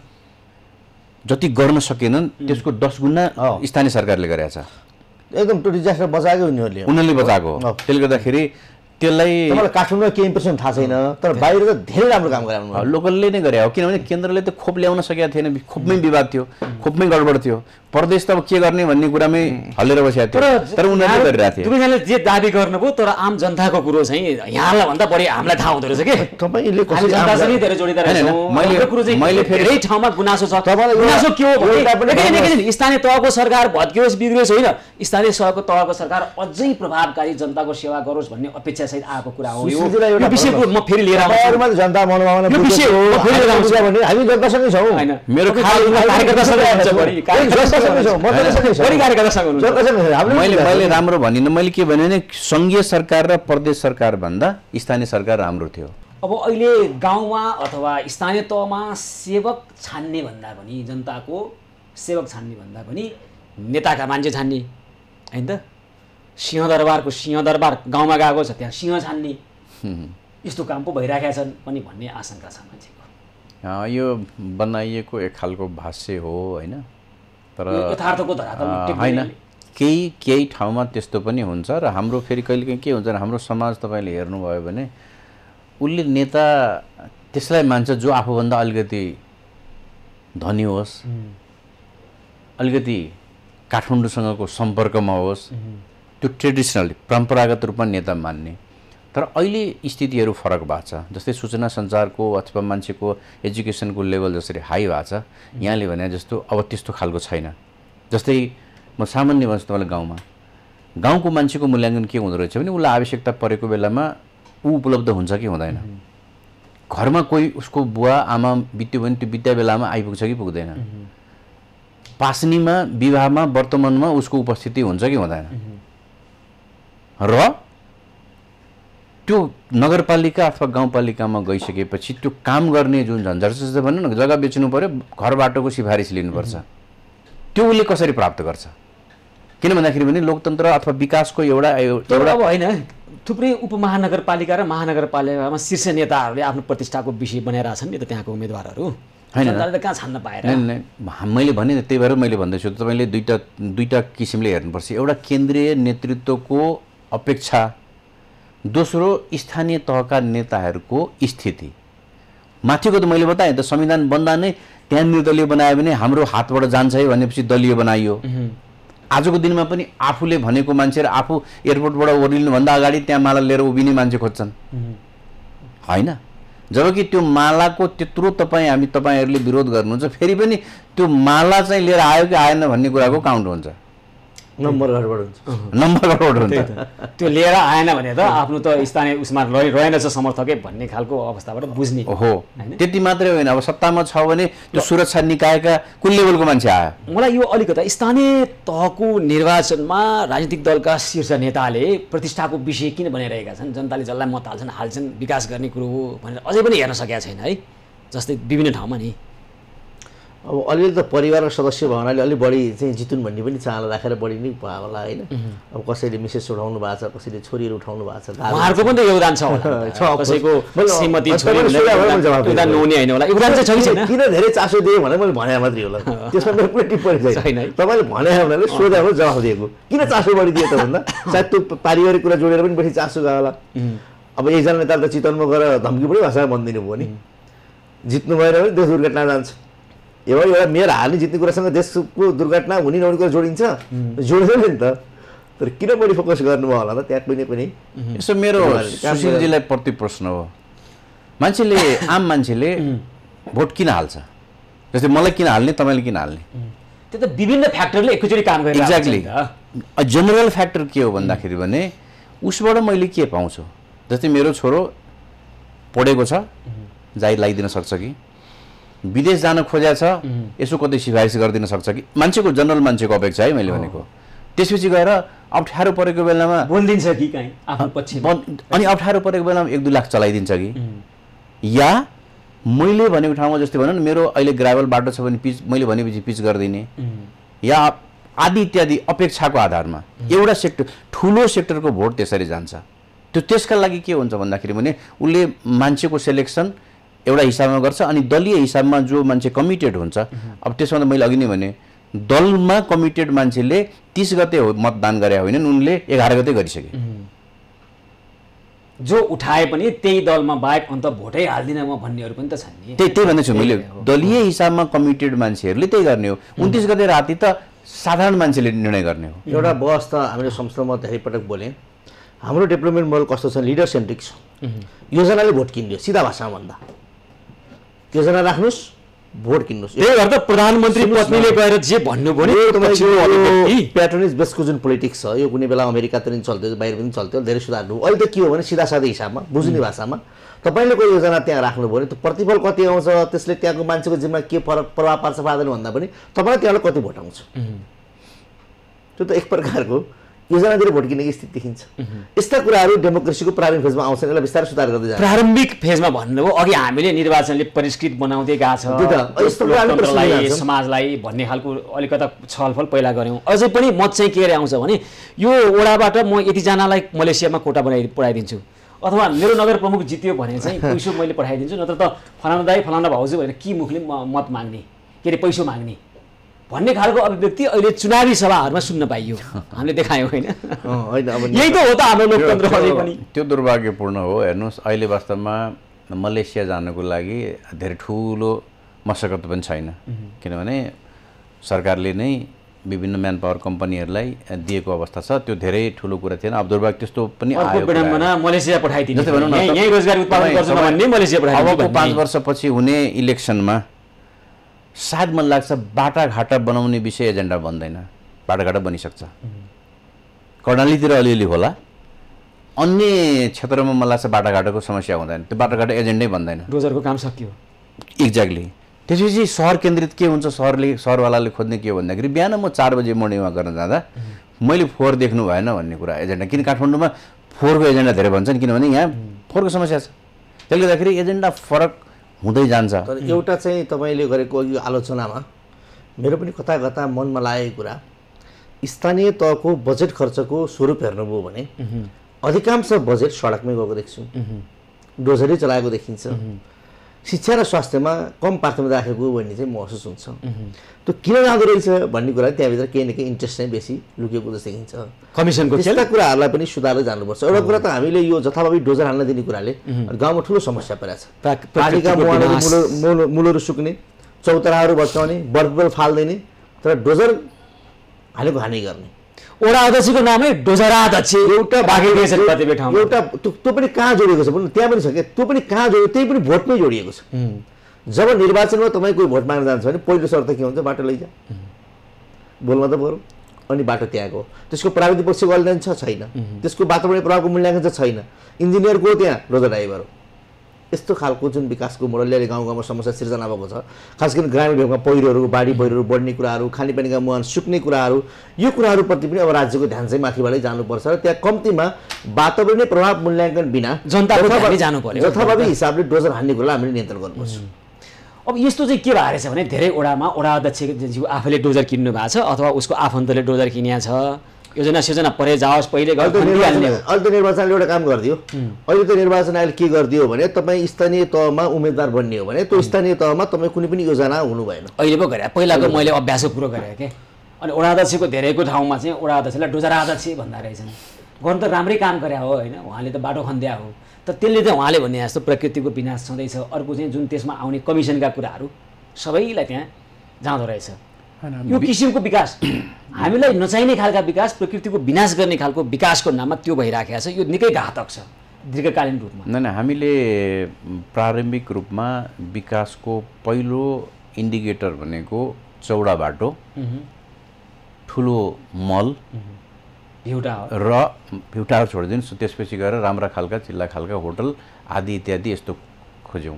जति गर्न सकेनन् त्यसको 10 गुणा स्थानीय सरकारले गरेको छ। एकदम त्यो डिजास्टर बचाएको उनीहरूले बचाएको। त्यसले गर्दाखेरि त्यसलाई मलाई काठमाडौँमा केही इम्प्रेसन थाहा छैन, तर बाहिर त धेरै राम्रो काम गराउनु लोकलले नै गरे हो। किनभने केन्द्रले त खोप ल्याउन सकेका थिएन, खोपमै विवाद थियो, खोपमै गडबड थियो। प्रदेश त अब के गर्ने भन्ने कुरामै हल्लेर बसेको थियो, तर उनीहरूले गरिरहेको थियो। तपाईँले जे दाबी गर्नुभयो तर आम जनताको कुरो चाहिँ यहाँलाई भन्दा बढी हामीलाई थाहा हुँदो रहेछ के। तपाईँले जनतासँग धेरै जोडिँदा रहेछौँ। मैले धेरै ठाउँमा गुनासो छ। गुनासो के हो भने स्थानीय तहको सरकार भत्कियोस् बिग्रियोस् होइन, स्थानीय तहको सरकार अझै प्रभावकारी जनताको सेवा गरोस् भन्ने अपेक्षा सहित आएको कुरा हो। यो विषयको म फेरि लिएर आउँछु। जनता मनोभावना यो विषय हो, म फेरि लिएर आउँछु भने हामी जनतासँगै छौँ। हैन, मेरो कार्यकर्तासँग हुन्छ बढी मैले राम्रो भनिनँ। मैले के भने नि सङ्घीय सरकार र प्रदेश सरकार भन्दा स्थानीय सरकार राम्रो थियो। अब अहिले गाउँमा अथवा स्थानीय तहमा सेवक छान्ने भन्दा पनि जनताको सेवक छान्ने भन्दा पनि नेताका मान्छे छान्ने हैन त। सिंहदरबारको सिंहदरबार गाउँमा गएको छ, त्यहाँ सिंह छान्ने यस्तो काम पो भइराखेका छन् पनि भन्ने आशंका छ मान्छेको। यो बनाइएको एक खालको भाष्य हो होइन, तर यथार्थको धरातलमा होइन। केही ठाउँमा त्यस्तो पनि हुन्छ र हाम्रो फेरि कहिलेकाहीँ के हुन्छ हाम्रो समाज तपाईँले हेर्नुभयो भने उसले नेता त्यसलाई मान्छ जो आफूभन्दा अलिकति धनी होस्, अलिकति काठमाडौँसँगको सम्पर्कमा होस्, त्यो ट्रेडिसनली परम्परागत रूपमा नेता मान्ने। तर अहिले स्थितिहरू फरक भएको छ। जस्तै सूचना सञ्चारको अथवा मान्छेको एजुकेसनको लेभल जसरी हाई भएको छ, यहाँले भने जस्तो अब त्यस्तो खालको छैन। जस्तै म सामान्य भन्छु तपाईँलाई, गाउँको मान्छेको मूल्याङ्कन के हुँदो रहेछ भने उसलाई आवश्यकता परेको बेलामा ऊ उपलब्ध हुन्छ कि हुँदैन। घरमा कोही उसको बुवा आमा बित्यो भने त्यो बित्या बेलामा आइपुग्छ कि पुग्दैन। पासनीमा विवाहमा वर्तमानमा उसको उपस्थिति हुन्छ कि हुँदैन। र त्यो नगरपालिका अथवा गाउँपालिकामा गइसकेपछि त्यो काम गर्ने जुन झन्झट छ भन्नु न, जग्गा बेच्नु पर्यो, घर बाटोको सिफारिस लिनुपर्छ, त्यो उसले कसरी प्राप्त गर्छ? किन भन्दाखेरि भने लोकतन्त्र अथवा विकासको एउटा अब होइन, थुप्रै उपमहानगरपालिका र महानगरपालिकामा शीर्ष नेताहरूले आफ्नो प्रतिष्ठाको विषय बनाइरहेछन् नि त त्यहाँको उम्मेदवारहरू। होइन कहाँ छान्न पाएर? मैले भने त्यही भएर मैले भन्दैछु तपाईँले दुईटा किसिमले हेर्नुपर्छ। एउटा केन्द्रीय नेतृत्वको अपेक्षा, दोस्रो स्थानीय तहका नेताहरूको स्थिति। माथिको त मैले बताएँ त, संविधान बन्दा नै त्यहाँ निर्दलीय बनायो भने हाम्रो हातबाट जान्छ है भनेपछि दलीय बनाइयो। आजको दिनमा पनि आफूले भनेको मान्छे र आफू एयरपोर्टबाट ओर्लिनुभन्दा अगाडि त्यहाँ माला लिएर उभिने मान्छे खोज्छन् होइन? जबकि त्यो मालाको त्यत्रो तपाईँहरूले विरोध गर्नुहुन्छ, फेरि पनि त्यो माला चाहिँ लिएर आयो कि आएन भन्ने कुराको काउन्ट हुन्छ, नम्बर गडबड हुन्छ। त्यो लिएर आएन भने त आफ्नो त स्थानीय उसमा रहेनछ समर्थकै भन्ने खालको अवस्थाबाट बुझ्ने हो। त्यति मात्रै होइन, अब सत्तामा छ भने त्यो सुरक्षा निकायका कुन लेभलको मान्छे आयो? मलाई यो अलिकता स्थानीय तहको निर्वाचनमा राजनीतिक दलका शीर्ष नेताले प्रतिष्ठाको विषय किन बनाइरहेका छन्? जनताले जसलाई मत हाल्छन् विकास गर्ने कुरो हो भनेर अझै पनि हेर्न सकेका छैन है, जस्तै विभिन्न ठाउँमा नि। अब अलिअलि त परिवारको सदस्य भएनाले अलिक बढी चाहिँ जितुन् भन्ने पनि चाहना राखेर बढी नै भयो होला होइन? अब कसैले मिसेस उठाउनु भएको छ, कसैले छोरीहरू उठाउनु भएको छ, उहाँहरूको पनि त योगदान छ होला, कसैको श्रीमती छोरी योगदान नहुने होइन होला, योगदान चाहिँ छ कि छैन? किन धेरै चासो दिएँ भने मैले भने मात्रै होला, त्यसमा मेरो कुनै टिप्पणी छैन। तपाईँले भने भनेर सोधे हो जवाफ दिएको, किन चासो बढी दिए त भन्दा सायद त्यो पारिवारिक कुरा जोडेर पनि बढी चासो गयो होला। अब एकजना नेताले त चितवनमा गएर धम्की पनि भाषा भनिदिनु भयो नि, जित्नु भएर पनि देश दुर्घटना जान्छ। एउटा मेयर हाल्ने जित्ने कुरासँग देशको दुर्घटना हुने नहुने कुरा जोडिन्छ, जोड्दैन नि त। तर किन बढी फोकस गर्नुभयो होला त त्यहाँ कुनै पनि? यसो मेरो सुशीलजीलाई प्रति प्रश्न हो, मान्छेले आम मान्छेले भोट किन हाल्छ? जस्तै मलाई किन हाल्ने, तपाईँले किन हाल्ने? त्यो त विभिन्न फ्याक्टरले एकैचोटि काम गरिरहेको छ। एक्ज्याक्टली। जेनरल फ्याक्टर के हो भन्दाखेरि भने उसबाट मैले के पाउँछु? जस्तै मेरो छोरो पढेको छ, जागिर लगाइदिन सक्छ कि, विदेश जान खोजेको छ, यसो कतै सिफारिस गरिदिन सक्छ कि, मान्छेको जनरल मान्छेको अपेक्षा है मैले भनेको। त्यसपछि गएर अप्ठ्यारो परेको बेलामा बोलिदिन्छ कि कहीँ आफ्नो पक्षमा, अनि अप्ठ्यारो परेको बेलामा 1-2 लाख चलाइदिन्छ कि, या मैले भनेको ठाउँमा जस्तै भनौँ न मेरो अहिले ग्राभल बाटो छ भने पिच मैले भनेपछि पिच गरिदिने, या आदि इत्यादि अपेक्षाको आधारमा एउटा सेक्टर, ठुलो सेक्टरको भोट त्यसरी जान्छ। त्यो त्यसका लागि के हुन्छ भन्दाखेरि भने उसले मान्छेको सेलेक्सन एउटा हिसाबमा गर्छ, अनि दलीय हिसाबमा जो मान्छे कमिटेड हुन्छ, अब त्यसमा त मैले अघि नै भने दलमा कमिटेड मान्छेले 30 गते मतदान गरे होइनन्, उनले 11 गते गरिसके। जो उठाए पनि त्यही दलमा बाहेक अन्त भोटै हाल्दिनँ म भन्नेहरू पनि त छन् नि। त्यही भन्दैछु मैले, दलीय हिसाबमा कमिटेड मान्छेहरूले त्यही गर्ने हो। 29 गते राति त साधारण मान्छेले निर्णय गर्ने हो। एउटा बहस त हामीले संस्थामा धेरै पटक बोलेँ, हाम्रो डेभलपमेन्ट मोडल कस्तो छ? लिडर सेन्ट्रिक छ। योजनाले भोट किन्यो, सिधा भाषामा भन्दा योजना राख्नुहोस्, भोट किन्नुहोस्। त्यही भएर त प्रधानमन्त्री पत्नीले गएर जे भन्नुभयो नि, प्याट्रोनिज बेसको जुन पोलिटिक्स छ यो कुनै बेला अमेरिकातिर पनि चल्थ्यो, बाहिर पनि चल्थ्यो, धेरै सुधार भयो। अहिले त के हो भने सिधा साधा हिसाबमा बुझ्ने भाषामा तपाईँले कोही योजना त्यहाँ राख्नुभयो भने त्यो प्रतिफल कति आउँछ, त्यसले त्यहाँको मान्छेको जिम्मा के प्रभाव पार्छ पार्दैन भन्दा पनि तपाईँलाई त्यहाँबाट कति भोट आउँछ, त्यो त एक प्रकारको योजनातिर भोट किन्ने स्थिति देखिन्छ। यस्ता कुराहरू डेमोक्रेसीको प्रारम्भिक फेजमा आउँछन्, यसलाई बिस्तारै सुधार गर्दै जान्छ। प्रारम्भिक फेजमा भन्नुभयो, अघि हामीले निर्वाचनले परिष्कृत बनाउँदै गएको छ लोकतन्त्रलाई, समाजलाई भन्ने खालको अलिकता छलफल पहिला गऱ्यौँ। अझै पनि मत चाहिँ के आउँछ भने यो वडाबाट म यतिजनालाई मलेसियामा कोटा पठाइदिन्छु, अथवा मेरो नगर प्रमुख जित्यो भने चाहिँ पैसो मैले पठाइदिन्छु, नत्र त फलाना दाइ फलाना भाउजू भनेर के मुखले मत माग्ने, के अरे पैसो माग्ने भन्ने खालको अभिव्यक्ति अहिले चुनावी सभाहरूमा सुन्न पाइयो, हामीले देखायौँ होइन? यही त हो त हाम्रो लोकतन्त्र। अझै पनि त्यो दुर्भाग्यपूर्ण हो। हेर्नुहोस्, अहिले वास्तवमा मलेसिया जानको लागि धेरै ठुलो मसकत पनि छैन, किनभने सरकारले नै विभिन्न म्यान पावर कम्पनीहरूलाई दिएको अवस्था छ। त्यो धेरै ठुलो कुरा थिएन। अब दुर्भाग्य त्यस्तो पनि आयो, मलेसिया पठाइदिनु, जस्तै भनौँ न यही रोजगारी उत्पादन गर्छु भन्ने मलेसिया पठाइदिनु। अब 5 वर्षपछि हुने इलेक्सनमा सायद मन लाग्छ बाटाघाटा बनाउने विषय एजेन्डा बन्दैन, बाटाघाटा बनिसक्छ। कर्णालीतिर अलिअलि होला, अन्य क्षेत्रमा मलाई लाग्छ बाटाघाटाको समस्या हुँदैन, त्यो बाटाघाटा एजेन्डै बन्दैन, रोजगारको काम सकियो। एक्ज्याक्टली। त्यसपछि सहर केन्द्रित के हुन्छ, सहरवालाले खोज्ने के हो भन्दाखेरि बिहान म 4 बजे मर्निङमा गर्न जाँदा मैले फोहोर देख्नु भएन भन्ने कुरा एजेन्डा। किन काठमाडौँमा फोहोरको एजेन्डा धेरै भन्छन् किनभने यहाँ फोहोरको समस्या छ। त्यसले गर्दाखेरि एजेन्डा फरक हुँदै जान्छ। तर एउटा चाहिँ तपाईँले गरेको यो आलोचनामा मेरो पनि कता कता मनमा लागेको कुरा, स्थानीय तहको बजेट खर्चको स्वरूप हेर्नुभयो भने अधिकांश बजेट सडकमै गएको देख्छु, डोजरै चलाएको देखिन्छ। शिक्षा र स्वास्थ्यमा कम प्राथमिकता राखेको भन्ने चाहिँ महसुस हुन्छ। त्यो किन जाँदो रहेछ भन्ने कुरा त्यहाँभित्र केही न केही इन्ट्रेस्ट चाहिँ बेसी लुकेको जस्तो देखिन्छ। कमिसनको त्यस्ता कुराहरूलाई पनि सुधार्दै जानुपर्छ। एउटा कुरा त हामीले यो जथाभावी डोजर हाल्न दिने कुराले गाउँमा ठुलो समस्या परेको छ। पानीका मुहानहरू मुलहरू सुक्ने, चौतराहरू भत्काउने, बर्फबल फाल्दिने, तर डोजर हालेको हानि गर्ने। वडा अध्यक्षको नामै डोजरा अध्यक्ष एउटा ठाउँमा एउटा त्यो पनि कहाँ जोडिएको छ भन्नु, त्यहाँ पनि छ क्या, त्यो पनि कहाँ जोडियो, त्यही पनि भोटमै जोडिएको छ। जब निर्वाचनमा तपाईँ कोही भोट माग्न जान्छ भने पहिलो शर्त के हुन्छ, बाटो लैजा, बोल्न त बरु, अनि बाटो त्यहाँको त्यसको प्राविधिक पक्षको अध्ययन छ छैन, त्यसको वातावरणीय प्रभावको मूल्याङ्कन छ छैन, इन्जिनियरको त्यहाँ डोजर ड्राइभर हो। यस्तो खालको जुन विकासको मोडलले गाउँ गाउँमा समस्या सिर्जना भएको छ, खास गरी ग्रामीण भेगमा पहिरोहरू, बाढी पहिरोहरू बढ्ने कुराहरू, खानेपानीका मुहान सुक्ने कुराहरू, यो कुराहरूप्रति पनि अब राज्यको ध्यान चाहिँ माथिबाटै जानुपर्छ र त्यहाँ कम्तीमा वातावरणीय प्रभाव मूल्याङ्कन बिना जथाभावी हिसाबले डोजर हान्ने कुरा हामीले नियन्त्रण गर्नुपर्छ। अब यस्तो चाहिँ के भएर छ भने धेरै वडामा वडा अध्यक्ष आफैले डोजर किन्नु भएको छ अथवा उसको आफन्तले डोजर किनिया छ, योजना सिर्जना परे जाओस् पहिले अहिले त निर्वाचनले एउटा काम गरिदियो। अहिले त निर्वाचन आयोगले के गरिदियो भने तपाईँ स्थानीय तहमा उम्मेदवार बन्ने हो भने त्यो स्थानीय तहमा तपाईँ कुनै पनि योजना हुनु भएन। अहिले पो गरे, पहिलाको मैले अभ्यासो पुरो गरेँ के। अनि वडा अध्यक्षको धेरैको ठाउँमा चाहिँ वडा अध्यक्षलाई डोजरा अध्यक्ष भन्दा रहेछन्। गर्नु त राम्रै काम गरे हो होइन, उहाँले त बाटो खन्दिया हो, तर त्यसले चाहिँ उहाँले भने जस्तो प्रकृतिको विनाश छँदैछ। अर्को चाहिँ जुन त्यसमा आउने कमिसनका कुराहरू सबैलाई त्यहाँ जाँदो रहेछ। यो किसिमको विकास हामीलाई नचाहिने खालका विकास, प्रकृतिको विनाश गर्ने खालको विकासको नाममा त्यो भइराखेको छ। यो निकै घातक छ दीर्घकालीन रूपमा। नै हामीले प्रारम्भिक रूपमा विकासको पहिलो इन्डिकेटर भनेको चौडा बाटो, ठुलो मल र भ्युटार छोडिदिनु, त्यसपछि गएर राम्रा खालका चिल्ला खालका होटल आदि इत्यादि यस्तो खोज्यौँ।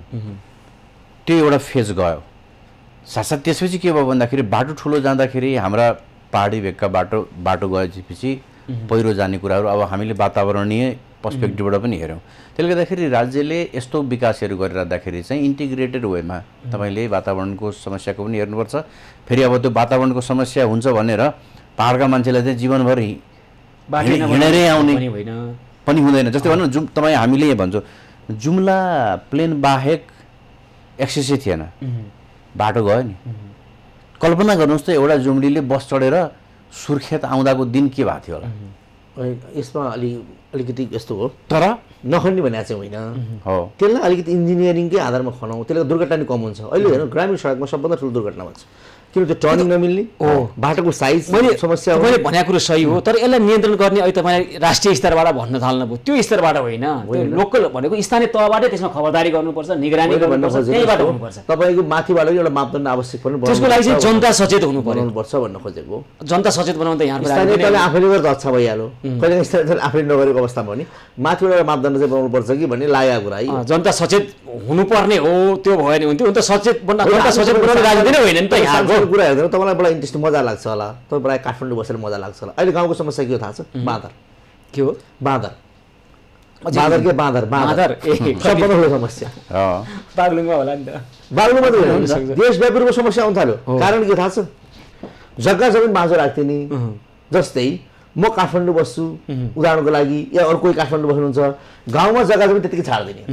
त्यो एउटा फेज गयो। साथसाथ त्यसपछि के भयो भन्दाखेरि बाटो ठुलो जाँदाखेरि हाम्रा पहाडी भेगका बाटो गएपछि पहिरो जाने कुराहरू अब हामीले वातावरणीय पर्सपेक्टिभबाट पनि हेऱ्यौँ। त्यसले गर्दाखेरि राज्यले यस्तो विकासहरू गरिरहँदाखेरि चाहिँ इन्टिग्रेटेड वेमा तपाईँले वातावरणको समस्याको पनि हेर्नुपर्छ। फेरि अब त्यो वातावरणको समस्या हुन्छ भनेर पहाडका मान्छेलाई चाहिँ जीवनभर हिँडेरै आउने पनि हुँदैन। जस्तै भनौँ तपाईँ हामीले यहाँ भन्छौँ जुम्ला प्लेन बाहेक एक्सेसै थिएन, बाटो गयो नि। कल्पना गर्नुहोस् त एउटा जुम्लीले बस चढेर सुर्खेत आउँदाको दिन के भएको थियो होला। यसमा अलिकति यस्तो हो, तर नखन्ने भने चाहिँ होइन हो, त्यसलाई अलिकति इन्जिनियरिङकै आधारमा खनाउँ, त्यसले दुर्घटना नि कम हुन्छ। अहिले हेर्नु ग्रामीण सडकमा सबभन्दा ठुलो दुर्घटना भन्छ, किन त्यो टर्निङ नमिल्ने, बाटोको साइज समस्या। मैले भनेको कुरो सही हो, तर यसलाई नियन्त्रण गर्ने अहिले तपाईँले राष्ट्रिय स्तरबाट भन्न थाल्नुभयो, त्यो स्तरबाट होइन, लोकल भनेको स्थानीय तहबाटै त्यसमा खबरदारी गर्नुपर्छ, निगरानी गर्नुपर्छ, त्यहीबाट हुनुपर्छ। तपाईँको माथिबाट एउटा मापदण्ड आवश्यक पर्नु, त्यसको लागि चाहिँ जनता सचेत हुनुपर्छ भन्न खोजेको। जनता सचेत बनाउँदा यहाँ स्थानीय तहले आफैले गर्दा अच्छा भइहाल्यो, कहिले स्थानीय तहले आफैले नगरेको अवस्थामा पनि माथिबाट एउटा मापदण्ड चाहिँ बनाउनुपर्छ कि भन्ने लागेको कुरा है। जनता सचेत हुनुपर्ने हो, त्यो भयो नि हुन्थ्यो। जनता सचेत बनाउने राजनीति नै होइन नि त यहाँ कुरा हेर्दैन। तपाईँलाई बडा इन्ट्रेस्टिङ मजा लाग्छ होला, तपाईँलाई काठमाडौँ बसेर मजा लाग्छ होला। अहिले गाउँको समस्या के हो थाहा छ? बाँदर। के हो? बाँदर। बाँदर के बाँदर बाँदर सबभन्दा ठुलो समस्या बागलुङमा होला नि त। बागलुङमा त होइन, देशव्यापी रूपमा समस्या आउन थाल्यो। कारण के थाहा छ? जग्गा जमिन बाँझो राख्थे नि। जस्तै म काठमाडौँ बस्छु उदाहरणको लागि, या अरू कोही काठमाडौँ बस्नुहुन्छ, गाउँमा जग्गा जमिन त्यतिकै छाड्दिने,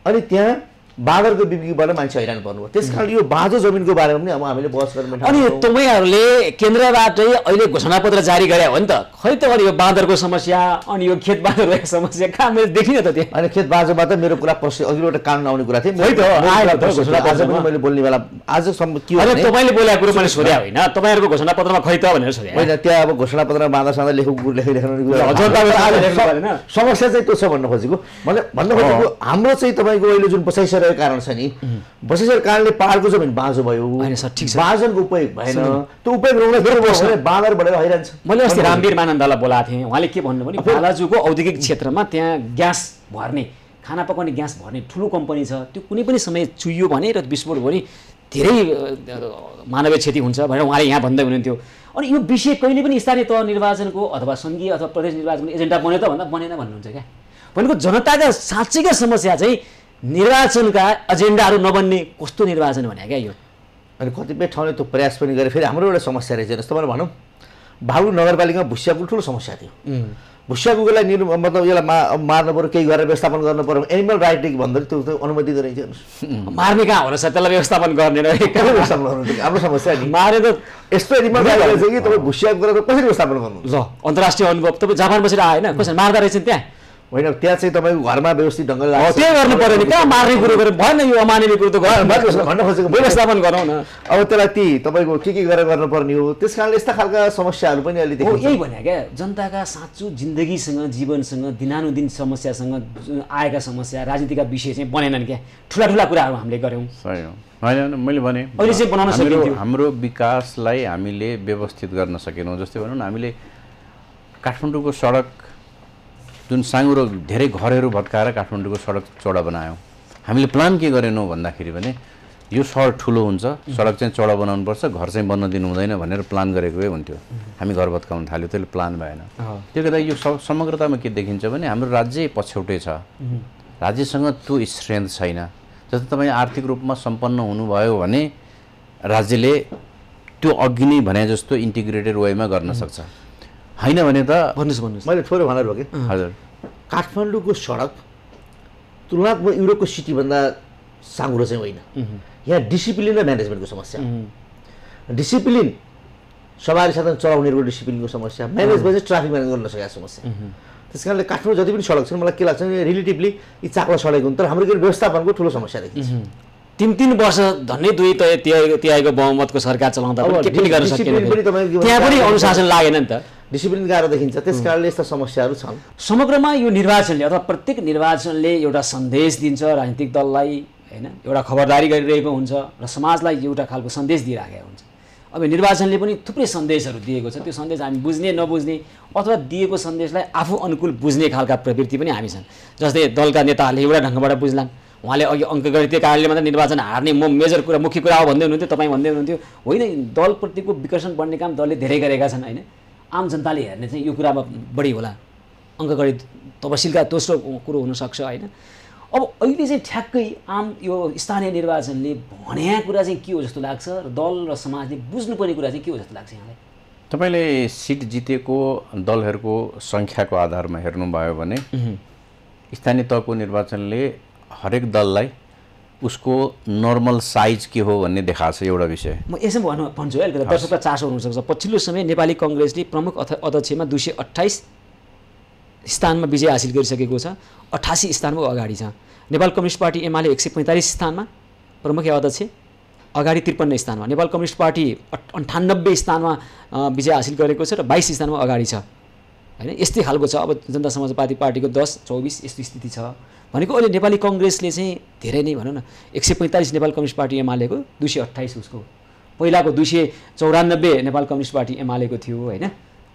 अनि त्यहाँ बाँदरको बिक्रीबाट मान्छे हैरान पर्नुभयो। त्यस कारण यो बाँझो जमिनको बारेमा पनि अब हामीले बहस गर्न। अनि तपाईँहरूले केन्द्रबाटै अहिले घोषणापत्र जारी गरे हो नि त, खै त अनि यो बाँदरको समस्या अनि यो खेत बाँदर भएको समस्या कहाँ मैले देखिनँ त त्यहाँ। अनि खेत बाँझोमा त मेरो कुरा अघिल्लो एउटा कानुन आउने कुरा थियो। आज पनि मैले बोल्ने बेला आजसम्म के हो तपाईँले बोलेको कुरो मैले सोधे होइन, तपाईँहरूको घोषणापत्रमा खै त भनेर सोधे होइन। त्यहाँ अब घोषणापत्रमा बाँदर साँदा समस्या चाहिँ त्यो छ भन्न खोजेको। भन्न खोजेको हाम्रो चाहिँ तपाईँको अहिले जुन बसाइसकेको कारण छ नि, बसाइसकेको कारणले पहाडको जमिन बाँझो भयो, बाँझनको उपयोग भएन। त्यो उपयोग बाँदर बढेर हैरान छ। मैले अस्ति रामवीर मानन्दलाई बोलाएको थिएँ, उहाँले के भन्नु भने बालाजुको औद्योगिक क्षेत्रमा त्यहाँ ग्यास भर्ने, खाना पकाउने ग्यास भर्ने ठुलो कम्पनी छ, त्यो कुनै पनि समय चुइयो भने र विस्फोट भयो भने धेरै मानवीय क्षति हुन्छ भनेर उहाँले यहाँ भन्दै हुनुहुन्थ्यो। अनि यो विषय कहिले पनि स्थानीय तह निर्वाचनको अथवा सङ्घीय अथवा प्रदेश निर्वाचनको एजेन्डा बन्यो त भन्दा बनेन भन्नुहुन्छ क्या। भनेको जनताका साँच्चैकै समस्या चाहिँ निर्वाचनका एजेन्डाहरू नबन्ने कस्तो निर्वाचन भने क्या यो। अनि कतिपय ठाउँले त्यो प्रयास पनि गरे। फेरि हाम्रो एउटा समस्या रहेछ जस्तो मैले भनौँ भालु नगरपालिकामा भुसिया कुकुर ठुलो समस्या थियो। भुसिया कुकुरलाई मतलब यसलाई मार्नु पऱ्यो केही गरेर व्यवस्थापन गर्नु पऱ्यो एनिमल राइट भन्दा त्यो अनुमति गरिन्छ। मार्ने कहाँ होला सर त्यसलाई व्यवस्थापन गर्ने व्यवस्थापन गर्नु हाम्रो समस्या नि मारे त यस्तो एनिमल राइट रहेछ कि तपाईँ भुसिया कुकुर कसरी व्यवस्थापन गर्नु। ल अन्तर्राष्ट्रिय अनुभव तपाईँ जापान बसेर आएन कसरी मार्दा रहेछ त्यहाँ होइन त्यहाँ चाहिँ तपाईँको घरमा व्यवस्थित ढङ्गले त्यही गर्नु पऱ्यो नि कहाँ मार्ने कुरो गरेर भएन यो अमानवीय कुरो त भन्न खोजेको व्यवस्थापन गरौँ न। अब त्यसलाई ती तपाईँको के गरेर गर्नुपर्ने हो त्यस कारणले यस्ता खालका समस्याहरू पनि अहिले देखिन्छ। यही भने क्या जनताका साँचो जिन्दगीसँग जीवनसँग दिनानुदिन समस्यासँग आएका समस्या राजनीतिका विषय चाहिँ बनेनन् क्या। ठुला ठुला कुराहरू हामीले गऱ्यौँ। सही हो होइन मैले भने अहिले चाहिँ बनाउन सकिन्थ्यो। हाम्रो विकासलाई हामीले व्यवस्थित गर्न सकेनौँ। जस्तै भनौँ न हामीले काठमाडौँको सडक जुन साँगुरो धेरै घरहरू भत्काएर काठमाडौँको सडक चौडा बनायौँ। हामीले प्लान के गरेनौँ भन्दाखेरि भने यो सहर ठुलो हुन्छ सडक चाहिँ चौडा बनाउनुपर्छ घर चाहिँ बन्न दिनु हुँदैन भनेर प्लान गरेकै हुन्थ्यो। हामी घर भत्काउन थाल्यो त्यसले प्लान भएन। त्यो गर्दा यो समग्रतामा के देखिन्छ भने हाम्रो राज्य पछौटे छ। राज्यसँग त्यो स्ट्रेन्थ छैन। जस्तै तपाईँ आर्थिक रूपमा सम्पन्न हुनुभयो भने राज्यले त्यो अघि नै भने जस्तो इन्टिग्रेटेड वेमा गर्न सक्छ। होइन भने त भन्नुहोस् मैले थोरै भनेर हो कि हजुर काठमाडौँको सडक तुलनात्मक युरोपको सिटीभन्दा साँगुरो चाहिँ होइन। यहाँ डिसिप्लिन र म्यानेजमेन्टको समस्या डिसिप्लिन सवारी साधन चलाउनेहरूको डिसिप्लिनको समस्या म्यानेजमेन्ट चाहिँ ट्राफिक म्यानेज गर्न नसकेको समस्या। त्यस कारणले काठमाडौँ जति पनि सडक छ मलाई के लाग्छ भने रिलेटिभली यी चाक्लो सडक हुन् तर हाम्रो व्यवस्थापनको ठुलो समस्या देखिन्छ। 3 वर्ष धन्य दुई त्यागको बहुमतको सरकार चलाउँदा के पनि गर्न सकिएन। त्यहाँ पनि अनुशासन लागेन नि त डिसिप्लिन गाह्रो देखिन्छ। त्यस कारणले यस्ता समस्याहरू छन्। समग्रमा यो निर्वाचनले अथवा प्रत्येक निर्वाचनले एउटा सन्देश दिन्छ राजनीतिक दललाई होइन एउटा खबरदारी गरिरहेको हुन्छ र समाजलाई एउटा खालको सन्देश दिइराखेको हुन्छ। अब निर्वाचनले पनि थुप्रै सन्देशहरू दिएको छ। त्यो सन्देश हामी बुझ्ने नबुझ्ने अथवा दिएको सन्देशलाई आफू अनुकूल बुझ्ने खालका प्रवृत्ति पनि हामी छन्। जस्तै दलका नेताहरूले एउटा ढङ्गबाट बुझ्लान्। उहाँले अघि अङ्कगणितीय कारणले मात्रै निर्वाचन हार्ने मेजर कुरा मुख्य कुरा हो भन्दै हुनुहुन्थ्यो। तपाईँ भन्दै हुनुहुन्थ्यो होइन दलप्रतिको विकसन बढ्ने काम दलले धेरै गरेका छन् होइन। आम जनताले हेर्ने चाहिँ यो कुरामा बढी होला अङ्कगणित तपसिलका दोस्रो कुरो हुनसक्छ होइन। अब अहिले चाहिँ ठ्याक्कै आम यो स्थानीय निर्वाचनले भनेको कुरा चाहिँ के हो जस्तो लाग्छ र दल र समाजले बुझ्नुपर्ने कुरा चाहिँ के हो जस्तो लाग्छ यहाँलाई। तपाईँले सिट जितेको दलहरूको सङ्ख्याको आधारमा हेर्नुभयो भने स्थानीय तहको निर्वाचनले हरेक दललाई उसको नर्मल साइज के हो भन्ने देखाएको छ एउटा विषय। म यसो भन्छु है दर्शकलाई चासो हुनसक्छ। पछिल्लो समय नेपाली कङ्ग्रेसले प्रमुख अध्यक्षमा 228 स्थानमा विजय हासिल गरिसकेको छ। 88 स्थानमा अगाडि छ। नेपाल कम्युनिस्ट पार्टी एमाले 145 स्थानमा प्रमुख अध्यक्ष अगाडि 53 स्थानमा। नेपाल कम्युनिस्ट पार्टी 98 स्थानमा विजय हासिल गरेको छ र 22 स्थानमा अगाडि छ होइन। यस्तै खालको छ। अब जनता समाजवादी पार्टीको 10-24 यस्तो स्थिति छ भनेको अहिले नेपाली कङ्ग्रेसले चाहिँ धेरै नै भनौँ न 145 नेपाल कम्युनिस्ट पार्टी एमालेको 228 उसको पहिलाको 294 नेपाल कम्युनिस्ट पार्टी एमालेको थियो होइन।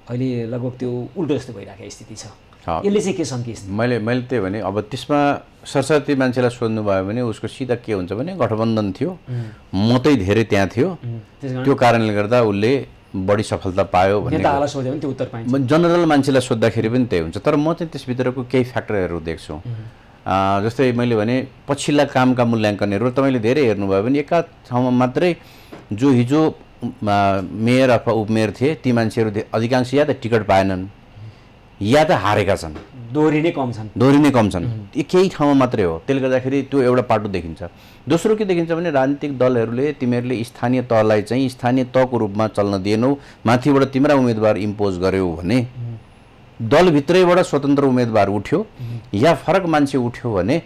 अहिले लगभग त्यो उल्टो जस्तो भइरहेको स्थिति छ। यसले चाहिँ के सङ्केत मैले त्यही भने अब त्यसमा सरस्वती मान्छेलाई सोध्नुभयो भने उसको सिधा के हुन्छ भने गठबन्धन थियो मतै धेरै त्यहाँ थियो त्यो कारणले गर्दा उसले बढी सफलता पायो भन्ने जनरल मान्छेलाई सोद्धाखेरि पनि त्यही हुन्छ। तर म चाहिँ त्यसभित्रको केही फ्याक्टरहरू देख्छु। जस्तै मैले भने पछिल्ला कामका मूल्याङ्कनहरू तपाईँले धेरै हेर्नुभयो भने एका ठाउँमा मात्रै जो हिजो मेयर अथवा उपमेयर थिए ती मान्छेहरू अधिकांश या त टिकट पाएनन् या त हारेका छन्। दोहोरी नै कम छन्। यो केही ठाउँमा मात्रै हो। त्यसले गर्दाखेरि त्यो एउटा पाटो देखिन्छ। दोस्रो के देखिन्छ भने राजनीतिक दलहरूले तिमीहरूले स्थानीय तहलाई चाहिँ स्थानीय तहको रूपमा चल्न दिएनौ माथिबाट तिम्रा उम्मेदवार इम्पोज गर्यौ भने दलभित्रैबाट स्वतन्त्र उम्मेदवार उठ्यो या फरक मान्छे उठ्यो भने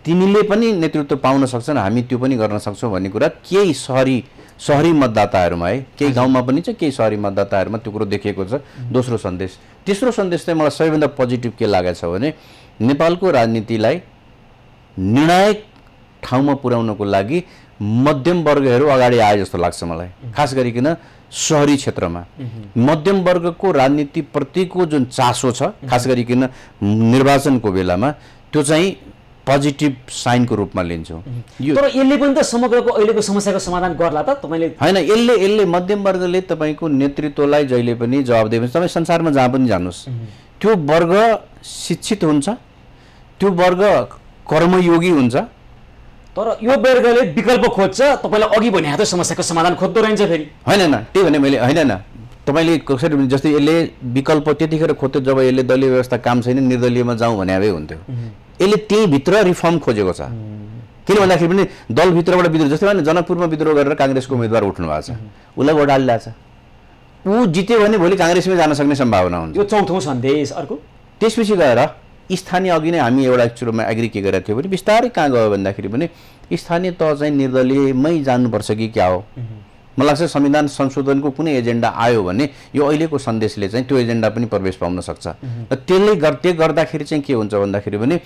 तिमीले पनि नेतृत्व पाउन सक्छन् हामी त्यो पनि गर्न सक्छौँ भन्ने कुरा केही सहरी मतदाताहरूमा है केही गाउँमा पनि छ केही सहरी मतदाताहरूमा त्यो कुरो देखिएको छ। दोस्रो सन्देश। तेस्रो सन्देश चाहिँ मलाई सबैभन्दा पोजिटिभ के लागेको छ भने नेपालको राजनीतिलाई निर्णायक ठाउँमा पुर्याउनको लागि मध्यम वर्गहरू अगाडि आए जस्तो लाग्छ मलाई। खास गरिकन सहरी क्षेत्रमा मध्यम वर्गको राजनीतिप्रतिको जुन चासो छ खास गरिकन निर्वाचनको बेलामा त्यो चाहिँ पोजिटिभ साइनको रूपमा लिन्छौँ। तर यसले पनि त समग्रको अहिलेको समस्याको समाधान गर्ला त तपाईँले? होइन, यसले मध्यम वर्गले तपाईँको नेतृत्वलाई जहिले पनि जवाब दिएपछि तपाईँ संसारमा जहाँ पनि जानुहोस् त्यो वर्ग शिक्षित हुन्छ, त्यो वर्ग कर्मयोगी हुन्छ। तर यो वर्गले विकल्प खोज्छ, तपाईँलाई अघि भने जस्तो समस्याको समाधान खोज्दो रहन्छ फेरि। होइन त्यही भने मैले होइन तपाईँले कसरी जस्तै यसले विकल्प त्यतिखेर खोज्थ्यो जब यसले दलीय व्यवस्था काम छैन निर्दलीयमा जाउँ भने भए हुन्थ्यो। यसले त्यहीँभित्र रिफर्म खोजेको छ। किन भन्दाखेरि पनि दलभित्रबाट विद्रोह, जस्तै भने जनकपुरमा विद्रोह गरेर काङ्ग्रेसको उम्मेदवार उठ्नु भएको छ, उसलाई भोट हालिरहेको छ, ऊ जित्यो भने भोलि काङ्ग्रेसमै जान सक्ने सम्भावना हुन्छ। यो चौथो सन्देश। अर्को त्यसपछि गएर स्थानीय अघि नै हामी एउटा सुरुमा एग्री के गरेको थियो भने बिस्तारै कहाँ गयो भन्दाखेरि पनि स्थानीय तह चाहिँ निर्दलीयमै जानुपर्छ कि क्या हो। मलाई लाग्छ संविधान संशोधनको कुनै एजेन्डा आयो भने यो अहिलेको सन्देशले चाहिँ त्यो एजेन्डा पनि प्रवेश पाउन सक्छ। र त्यसले गर्दाखेरि चाहिँ के हुन्छ भन्दाखेरि पनि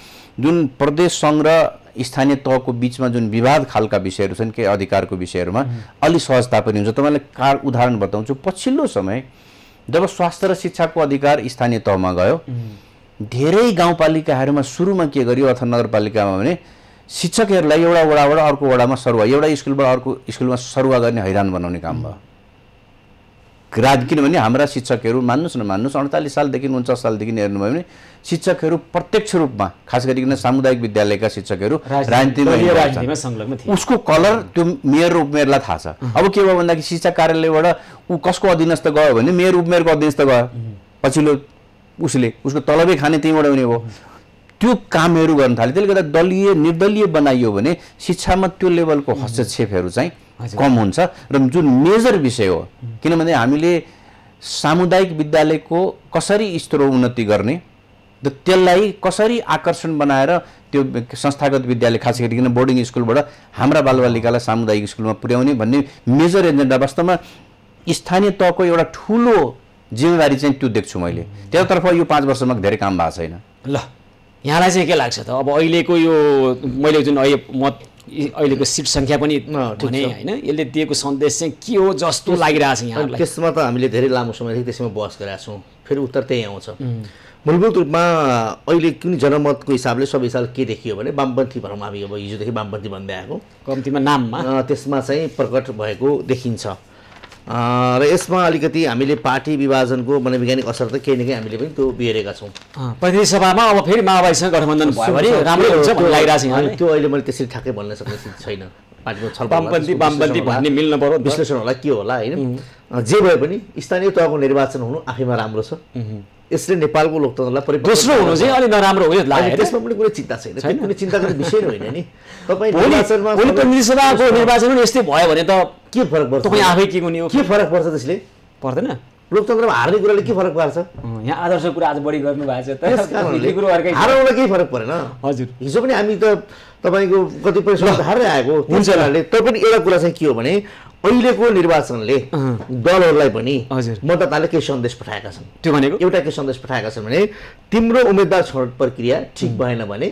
जुन प्रदेश सङ्घ र स्थानीय तहको बिचमा जुन विवाद खालका विषयहरू छन् केही अधिकारको विषयहरूमा अलि सहजता पनि हुन्छ। तपाईँलाई उदाहरण बताउँछु, पछिल्लो समय जब स्वास्थ्य र शिक्षाको अधिकार स्थानीय तहमा गयो, धेरै गाउँपालिकाहरूमा सुरुमा के गरियो अथवा नगरपालिकामा भने शिक्षकहरूलाई एउटा वडाबाट अर्को वडामा सरुवा, एउटा स्कुलबाट अर्को स्कुलमा सरुवा गर्ने हैरान बनाउने काम भयो। किनभने हाम्रा शिक्षकहरू मान्नुहोस् नमान्नुहोस् 48 सालदेखि 49 सालदेखि हेर्नुभयो भने शिक्षकहरू प्रत्यक्ष रूपमा खास गरिकन सामुदायिक विद्यालयका शिक्षकहरू राजनीतिमा संलग्न थिए। उसको कलर त्यो मेयर र उपमेयरलाई थाहा छ। अब के भयो भन्दाखेरि शिक्षा कार्यालयबाट ऊ कसको अधीनस्थ गयो भने मेयर उपमेयरको अधीनस्थ गयो, पछिल्लो उसको तलबै खाने त्यहीँबाट हुने भयो। त्यो कामहरू गर्न थाल्यो। त्यसले गर्दा दलीय निर्दलीय बनाइयो भने शिक्षामा त्यो लेभलको हस्तक्षेपहरू चाहिँ कम हुन्छ र जुन मेजर विषय हो, किनभने हामीले सामुदायिक विद्यालयको कसरी स्तर उन्नति गर्ने र त्यसलाई कसरी आकर्षण बनाएर त्यो संस्थागत विद्यालय खास गरिकन बोर्डिङ स्कुलबाट हाम्रा बालबालिकालाई सामुदायिक स्कुलमा पुर्याउने भन्ने मेजर एजेन्डा वास्तवमा स्थानीय तहको एउटा ठुलो जिम्मेवारी चाहिँ त्यो देख्छु मैले। त्यसतर्फ यो 5 वर्षमा धेरै काम भएको छैन। ल यहाँलाई चाहिँ के लाग्छ त? अब अहिलेको यो मैले जुन अहिलेको सिट सङ्ख्या पनि भने होइन, यसले दिएको सन्देश चाहिँ के हो जस्तो लागिरहेछ यहाँलाई? त्यसमा त हामीले धेरै लामो समयदेखि त्यसमा बहस गरेका छौँ। फेरि उत्तर त्यही आउँछ। मूलभूत रूपमा अहिले कुनै जनमतको हिसाबले सब हिसाबले के देखियो भने वामपन्थी भनौँ, हामी अब हिजोदेखि वामपन्थी भन्दै आएको कम्तीमा नाममा त्यसमा चाहिँ प्रकट भएको देखिन्छ। र यसमा अलिकति हामीले पार्टी विभाजनको मनोवैज्ञानिक असर त केही न केही हामीले पनि त्यो बिहेरेका छौँ। प्रतिनिधि सभामा अब फेरि माओवादीसँग गठबन्धन भयो भने राम्रो हुन्छ भन्ने लागिरहेछ यहाँलाई? त्यो अहिले मैले त्यसरी ठ्याक्कै भन्न सक्ने छैन। पार्टीमा छलफल वामपन्थी भन्ने मिल्न पर्यो, विश्लेषण होला के होला होइन। जे भए पनि स्थानीय तहको निर्वाचन हुनु आफैमा राम्रो छ। यसले नेपालको लोकतन्त्रलाई दोस्रो हुनु चाहिँ अलिक नराम्रो हो लाग्यो। त्यसमा पनि कुनै चिन्ता छैन, त्यो कुनै चिन्ता गर्ने विषय होइन नि। तपाईँ निर्वाचनमा प्रतिनिधि सभाको निर्वाचन पनि यस्तै भयो भने त के फरक पर्छ? तपाईँ आफै के गर्ने हो? के फरक पर्छ त्यसले? पर्दैन। लोकतन्त्रमा हार्ने कुराले के फरक पार्छ? यहाँ आदर्श कुरा आज बढी गर्नु भएको छ त, हारौँलाई केही फरक परेन। हजुर हिजो पनि हामी त तपाईँको कतिपय समय हारेर आएको हुन्छ। पनि एउटा कुरा चाहिँ के हो भने अहिलेको निर्वाचनले दलहरूलाई पनि मतदाताले के सन्देश पठाएका छन्। त्यो भनेको एउटा के सन्देश पठाएका छन् भने तिम्रो उम्मेदवार छनौट प्रक्रिया ठिक भएन भने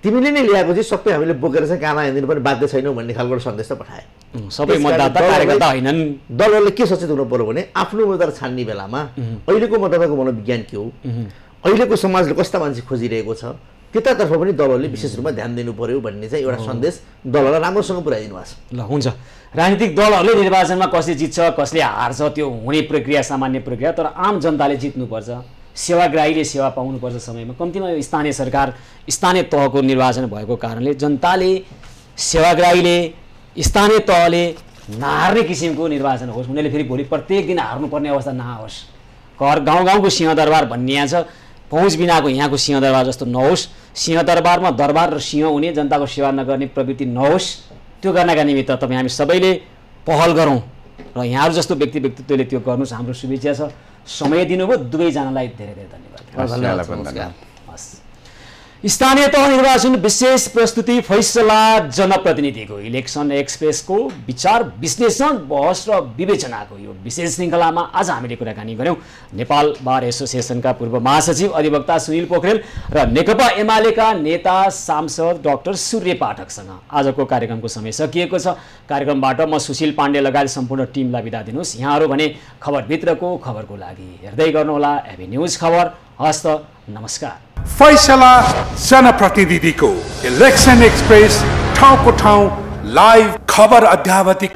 तिमीले नै ल्याएको चाहिँ सबै हामीले बोकेर चाहिँ कामा हिँड्नु पनि बाध्य छैनौ भन्ने खालको सन्देश त पठाए। सबै मतदाता कार्यकर्ता होइनन्। दलहरूले के सचेत हुनु पर्यो भने आफ्नो उम्मेदवार छान्ने बेलामा अहिलेको मतदाताको मनोविज्ञान के हो, अहिलेको समाजले कस्ता मान्छे खोजिरहेको छ, त्यतातर्फ पनि दलहरूले विशेष रूपमा ध्यान दिनु पर्यो भन्ने चाहिँ एउटा सन्देश दललाई राम्रोसँग पुर्याइदिनु भएको छ। ल हुन्छ, राजनीतिक दलहरूले निर्वाचनमा कसले जित्छ कसले हार्छ त्यो हुने प्रक्रिया सामान्य प्रक्रिया, तर आम जनताले जित्नुपर्छ, सेवाग्राहीले सेवा पाउनुपर्छ समयमा। कम्तीमा यो स्थानीय सरकार स्थानीय तहको निर्वाचन भएको कारणले जनताले सेवाग्राहीले स्थानीय तहले नहार्ने किसिमको निर्वाचन होस्, उनीहरूले फेरि भोलि प्रत्येक दिन हार्नुपर्ने अवस्था नआओस्। गाउँ गाउँको सिंहदरबार भन्ने यहाँ छ, पहुँच बिनाको यहाँको सिंहदरबार जस्तो नहोस्। सिंहदरबारमा दरबार र सिंह हुने, जनताको सेवा नगर्ने प्रवृत्ति नहोस्। त्यो गर्नका निमित्त तपाईँ हामी सबैले पहल गरौँ र यहाँहरू जस्तो व्यक्तित्वले त्यो गर्नुहोस्। हाम्रो शुभेच्छा छ। समय दिनुभयो दुवैजनालाई धेरै धेरै धन्यवाद। स्थानीय तह निर्वाचन विशेष प्रस्तुति फैसला जनप्रतिनिधिको इलेक्सन एक्सप्रेसको विचार विश्लेषण बहस र विवेचनाको यो विशेष श्रृङ्खलामा आज हामीले कुराकानी गऱ्यौँ नेपाल बार एसोसिएसनका पूर्व महासचिव अधिवक्ता सुनिल पोखरेल र नेकपा एमालेका नेता सांसद डाक्टर सूर्य पाठकसँग। आजको कार्यक्रमको समय सकिएको छ। कार्यक्रमबाट म सुशील पाण्डे लगायत सम्पूर्ण टिमलाई बिदा दिनुहोस्। यहाँहरू भने खबरभित्रको खबरको लागि हेर्दै गर्नुहोला एबी न्युज खबर। हस्त नमस्कार। फैसला जनप्रतिनिधिको इलेक्सन एक्सप्रेस ठाउँको ठाउँ लाइभ खबर अध्यावधिक